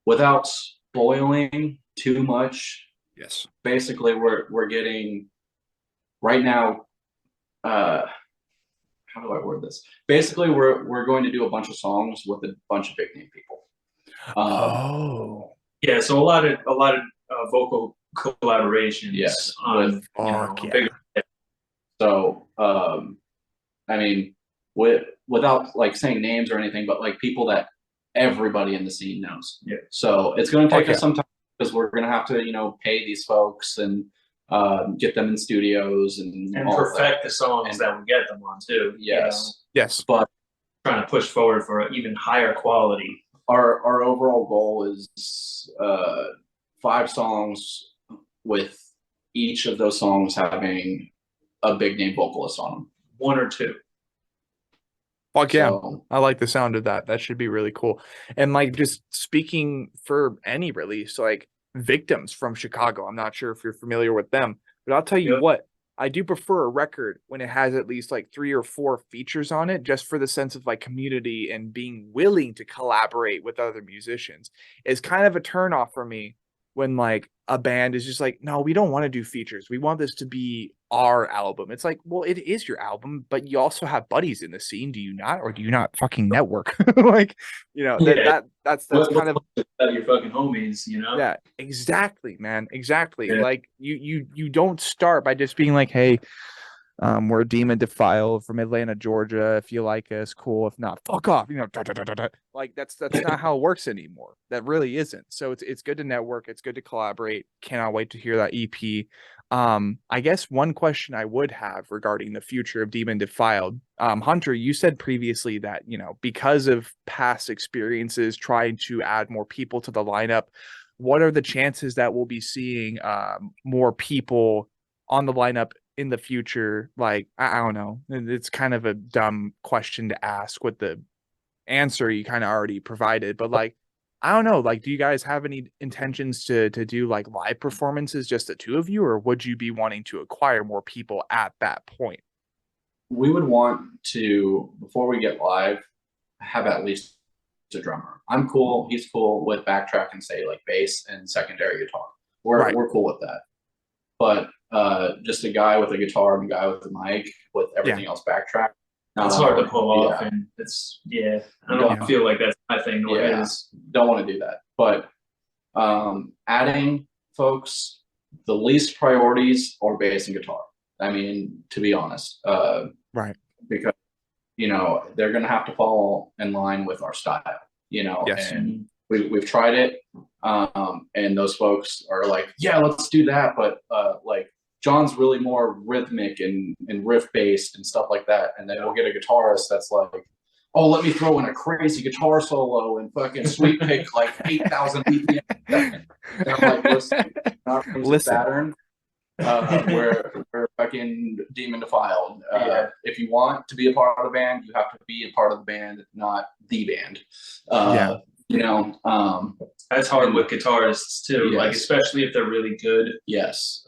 [SPEAKER 2] without spoiling too much,
[SPEAKER 1] yes.
[SPEAKER 2] Basically, we're getting right now. How do I word this? Basically, we're going to do a bunch of songs with a bunch of big name people.
[SPEAKER 3] Yeah, so a lot of vocal collaborations.
[SPEAKER 2] Yes,
[SPEAKER 3] on bigger.
[SPEAKER 2] So I mean, without like saying names or anything, but like people that everybody in the scene knows.
[SPEAKER 3] Yeah.
[SPEAKER 2] So it's going to take us some time, because we're going to have to pay these folks and get them in studios and
[SPEAKER 3] perfect the songs that we get them on too.
[SPEAKER 2] Yes.
[SPEAKER 1] Yes.
[SPEAKER 2] But
[SPEAKER 3] trying to push forward for an even higher quality.
[SPEAKER 2] Our overall goal is 5 songs, with each of those songs having a big name vocalist on them.
[SPEAKER 3] 1 or 2.
[SPEAKER 1] Fuck yeah. So, I like the sound of that. That should be really cool. And like just speaking for any release, like Victims from Chicago, I'm not sure if you're familiar with them, but I'll tell you what, I do prefer a record when it has at least like 3 or 4 features on it, just for the sense of like community and being willing to collaborate with other musicians. Is kind of a turnoff for me when like a band is just like, no, we don't want to do features. We want this to be our album. It's like, well, it is your album, but you also have buddies in the scene, do you not? Or do you not fucking network? Like, that's kind of
[SPEAKER 3] your fucking homies,
[SPEAKER 1] Yeah, exactly, man. Exactly. Yeah. Like you don't start by just being like, hey, we're Demon Defiled from Atlanta, Georgia. If you like us, cool. If not, fuck off. Like that's not how it works anymore. That really isn't. So it's good to network. It's good to collaborate. Cannot wait to hear that EP. I guess one question I would have regarding the future of Demon Defiled, Hunter, you said previously that because of past experiences trying to add more people to the lineup, what are the chances that we'll be seeing more people on the lineup in the future? Like, I don't know. It's kind of a dumb question to ask with the answer you kind of already provided, but like, I don't know. Like, do you guys have any intentions to do like live performances, just the 2 of you, or would you be wanting to acquire more people at that point?
[SPEAKER 2] We would want to, before we get live, have at least a drummer. I'm cool. He's cool with backtrack and say like bass and secondary guitar. We're cool with that. But just a guy with a guitar and a guy with a mic with everything else backtrack.
[SPEAKER 3] It's hard to pull off, and it's I don't feel like that's my thing.
[SPEAKER 2] Don't want to do that. But adding folks, the least priorities are bass and guitar. I mean, to be honest,
[SPEAKER 1] right?
[SPEAKER 2] Because they're going to have to fall in line with our style.
[SPEAKER 1] Yes.
[SPEAKER 2] and we've tried it. And those folks are like, yeah, let's do that. But like John's really more rhythmic and riff based and stuff like that. And then we'll get a guitarist that's like, oh, let me throw in a crazy guitar solo and fucking sweep pick like 8,000 BPM. And I'm like, listen, pattern. We're fucking Demon Defiled. If you want to be a part of the band, you have to be a part of the band, not the band.
[SPEAKER 3] That's hard with guitarists too.
[SPEAKER 2] Yes.
[SPEAKER 3] Like, especially if they're really good.
[SPEAKER 2] Yes.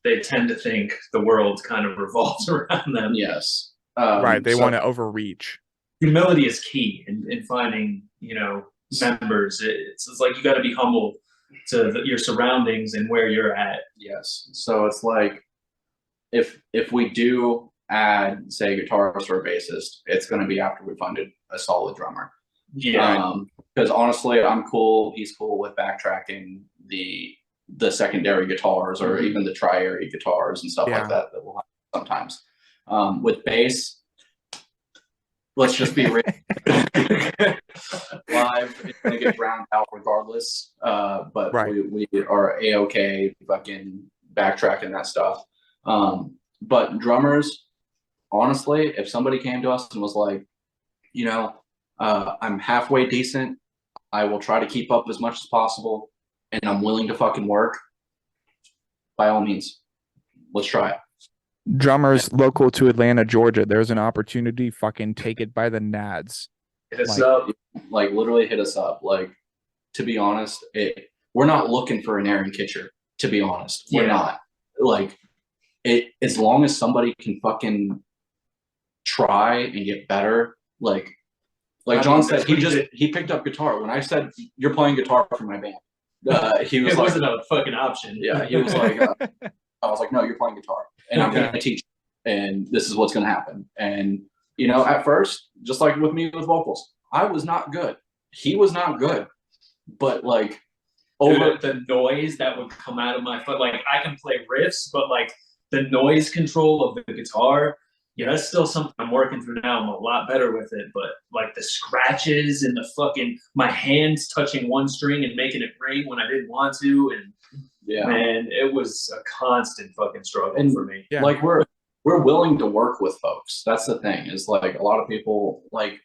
[SPEAKER 3] They tend to think the world kind of revolves around them.
[SPEAKER 2] Yes.
[SPEAKER 1] Right. They want to overreach.
[SPEAKER 3] Humility is key in finding, members. It's like you got to be humble to your surroundings and where you're at.
[SPEAKER 2] Yes. So it's like if we do add, say, a guitarist or a bassist, it's going to be after we find a solid drummer.
[SPEAKER 3] Yeah.
[SPEAKER 2] Because honestly, I'm cool. He's cool with backtracking the secondary guitars or even the tri-area guitars and stuff like that we'll have sometimes. With bass, let's just be real. Live, it's gonna get drowned out regardless. But we are a-okay fucking backtracking that stuff. But drummers, honestly, if somebody came to us and was like, I'm halfway decent, I will try to keep up as much as possible, and I'm willing to fucking work, by all means, let's try it.
[SPEAKER 1] Drummers local to Atlanta, Georgia, there's an opportunity. Fucking take it by the nads.
[SPEAKER 3] Hit us up.
[SPEAKER 2] Like, literally hit us up. Like, to be honest, we're not looking for an Aaron Kitcher, to be honest. We're not. Like, as long as somebody can fucking try and get better, like John said, he picked up guitar. When I said, you're playing guitar for my band, he was
[SPEAKER 3] it wasn't a fucking option.
[SPEAKER 2] Yeah, he was like, I was like, no, you're playing guitar, and I'm going to teach, and this is what's going to happen. And at first, just like with me with vocals, I was not good. He was not good, but like
[SPEAKER 3] over the noise that would come out of my foot, like I can play riffs, but like the noise control of the guitar, that's still something I'm working through now. I'm a lot better with it, but like the scratches and the fucking my hands touching one string and making it ring when I didn't want to, and man, it was a constant fucking struggle for me.
[SPEAKER 2] Yeah. Like we're willing to work with folks. That's the thing, is like a lot of people, like,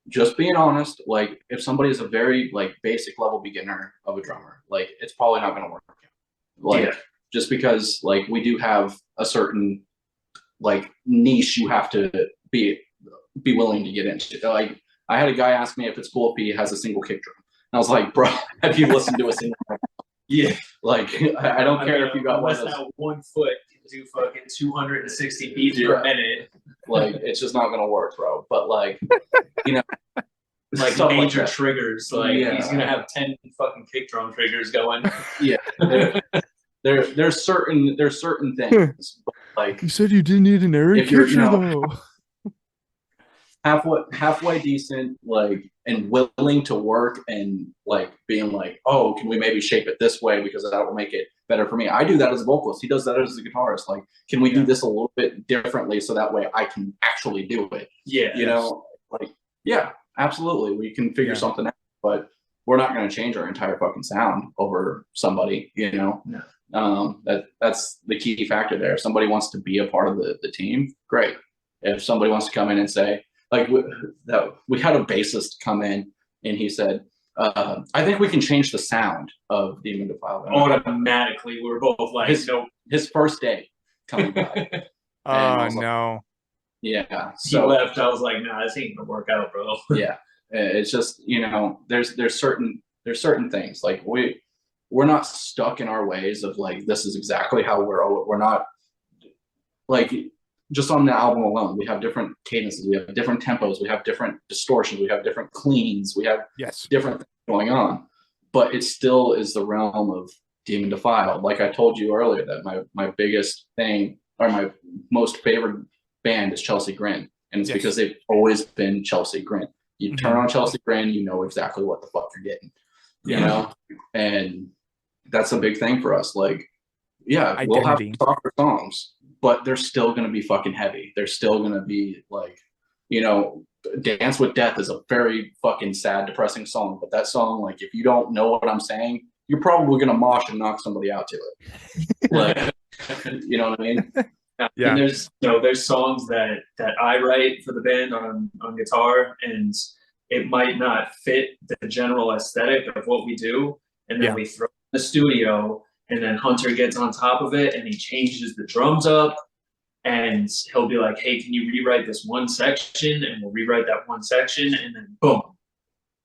[SPEAKER 2] just being honest, like if somebody is a very like basic level beginner of a drummer, like it's probably not going to work. Like just because like we do have a certain like niche you have to be willing to get into. Like I had a guy ask me if it's cool if he has a single kick drum. And I was like, bro, have you listened to a single kick drum? Like I don't care if you got
[SPEAKER 3] unless that 1 foot can do fucking 260 beats per minute.
[SPEAKER 2] Like it's just not gonna work, bro. But like
[SPEAKER 3] like major like triggers, like he's gonna have 10 fucking kick drum triggers going.
[SPEAKER 2] There's certain things. But like
[SPEAKER 1] you said, you didn't need an Aaron Kitcher though.
[SPEAKER 2] halfway decent, like, and willing to work, and like being like, oh, can we maybe shape it this way because that will make it better for me. I do that as a vocalist. He does that as a guitarist. Like, can we do this a little bit differently so that way I can actually do it? Like, absolutely, we can figure something out, but we're not going to change our entire fucking sound over somebody. That's the key factor there. If somebody wants to be a part of the team, great. If somebody wants to come in and say, like, we had a bassist come in and he said, I think we can change the sound of Demon Defiled.
[SPEAKER 3] Automatically, we were both like,
[SPEAKER 2] his first day coming by.
[SPEAKER 1] Oh, no.
[SPEAKER 2] Yeah.
[SPEAKER 3] So he left. I was like, nah, this ain't gonna work out, bro.
[SPEAKER 2] Yeah. It's just, there's certain things, like we're not stuck in our ways of like, this is exactly how we're not, like, just on the album alone, we have different cadences, we have different tempos, we have different distortions, we have different cleans, we have different things going on, but it still is the realm of Demon Defiled. Like I told you earlier, that my biggest thing, or my most favorite band, is Chelsea Grin, and it's because they've always been Chelsea Grin. You turn on Chelsea Grin, you know exactly what the fuck you're getting, you know, and that's a big thing for us. Like, we'll have softer songs, but they're still going to be fucking heavy. They're still going to be like, you know, Dance with Death is a very fucking sad, depressing song. But that song, like, if you don't know what I'm saying, you're probably gonna mosh and knock somebody out to it. Like, you know what I mean?
[SPEAKER 1] Yeah.
[SPEAKER 3] And there's songs that I write for the band on guitar, and it might not fit the general aesthetic of what we do, and then we throw it in the studio, and then Hunter gets on top of it, and he changes the drums up, and he'll be like, "Hey, can you rewrite this one section?" And we'll rewrite that one section, and then boom,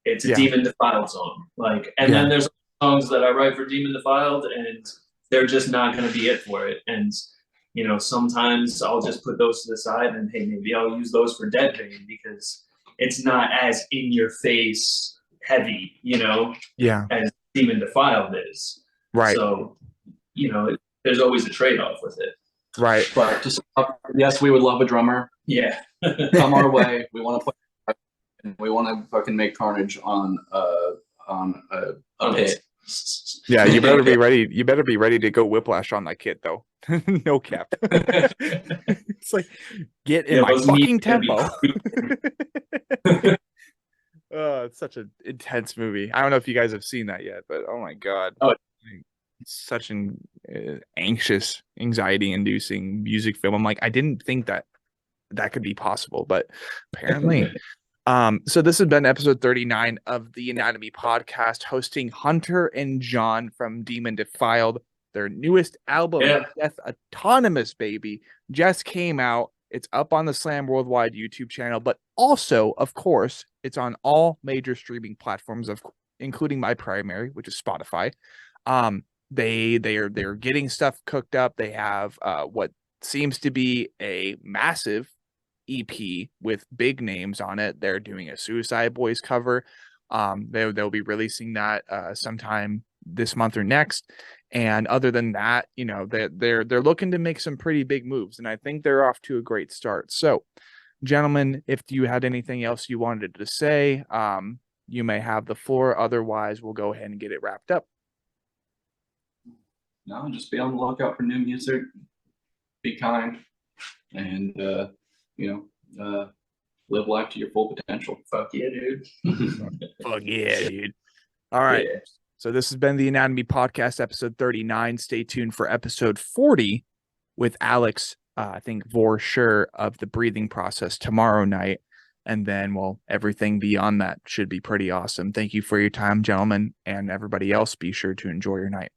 [SPEAKER 3] it's a Demon Defiled song. Like, and then there's songs that I write for Demon Defiled, and they're just not going to be it for it. And you know, sometimes I'll just put those to the side, and hey, maybe I'll use those for Dead Vein because it's not as in your face heavy, you know, as Demon Defiled is. Right. So, you know, there's always a trade-off with it.
[SPEAKER 1] Right.
[SPEAKER 2] But just yes, we would love a drummer.
[SPEAKER 3] Yeah.
[SPEAKER 2] Come our way. We want to play, and we want to fucking make carnage on a pit.
[SPEAKER 1] Yeah, you better be ready. You better be ready to go whiplash on that kit, though. No cap. It's like, get in my fucking tempo. Oh, it's such an intense movie. I don't know if you guys have seen that yet, but oh my god, it's such an anxious, anxiety-inducing music film. I'm like, I didn't think that could be possible, but apparently. So this has been episode 39 of the Anatomy Podcast, hosting Hunter and Jon from Demon Defiled. Their newest album, Death Autonomous, baby, just came out. It's up on the Slam Worldwide YouTube channel, but also, of course, it's on all major streaming platforms, including my primary, which is Spotify. They're getting stuff cooked up. They have what seems to be a massive EP with big names on it. They're doing a Suicide Boys cover. They'll be releasing that sometime this month or next. And other than that, you know, they're looking to make some pretty big moves, and I think they're off to a great start. So, gentlemen, if you had anything else you wanted to say, you may have the floor. Otherwise, we'll go ahead and get it wrapped up.
[SPEAKER 2] No, just be on the lookout for new music. Be kind, and you know, live life to your full potential.
[SPEAKER 3] Fuck yeah, dude.
[SPEAKER 1] Fuck yeah, dude. All right. Yeah. So this has been the Anatomy Podcast, episode 39. Stay tuned for episode 40 with Alex, I think, for sure, of the breathing process tomorrow night. And then, well, everything beyond that should be pretty awesome. Thank you for your time, gentlemen, and everybody else. Be sure to enjoy your night.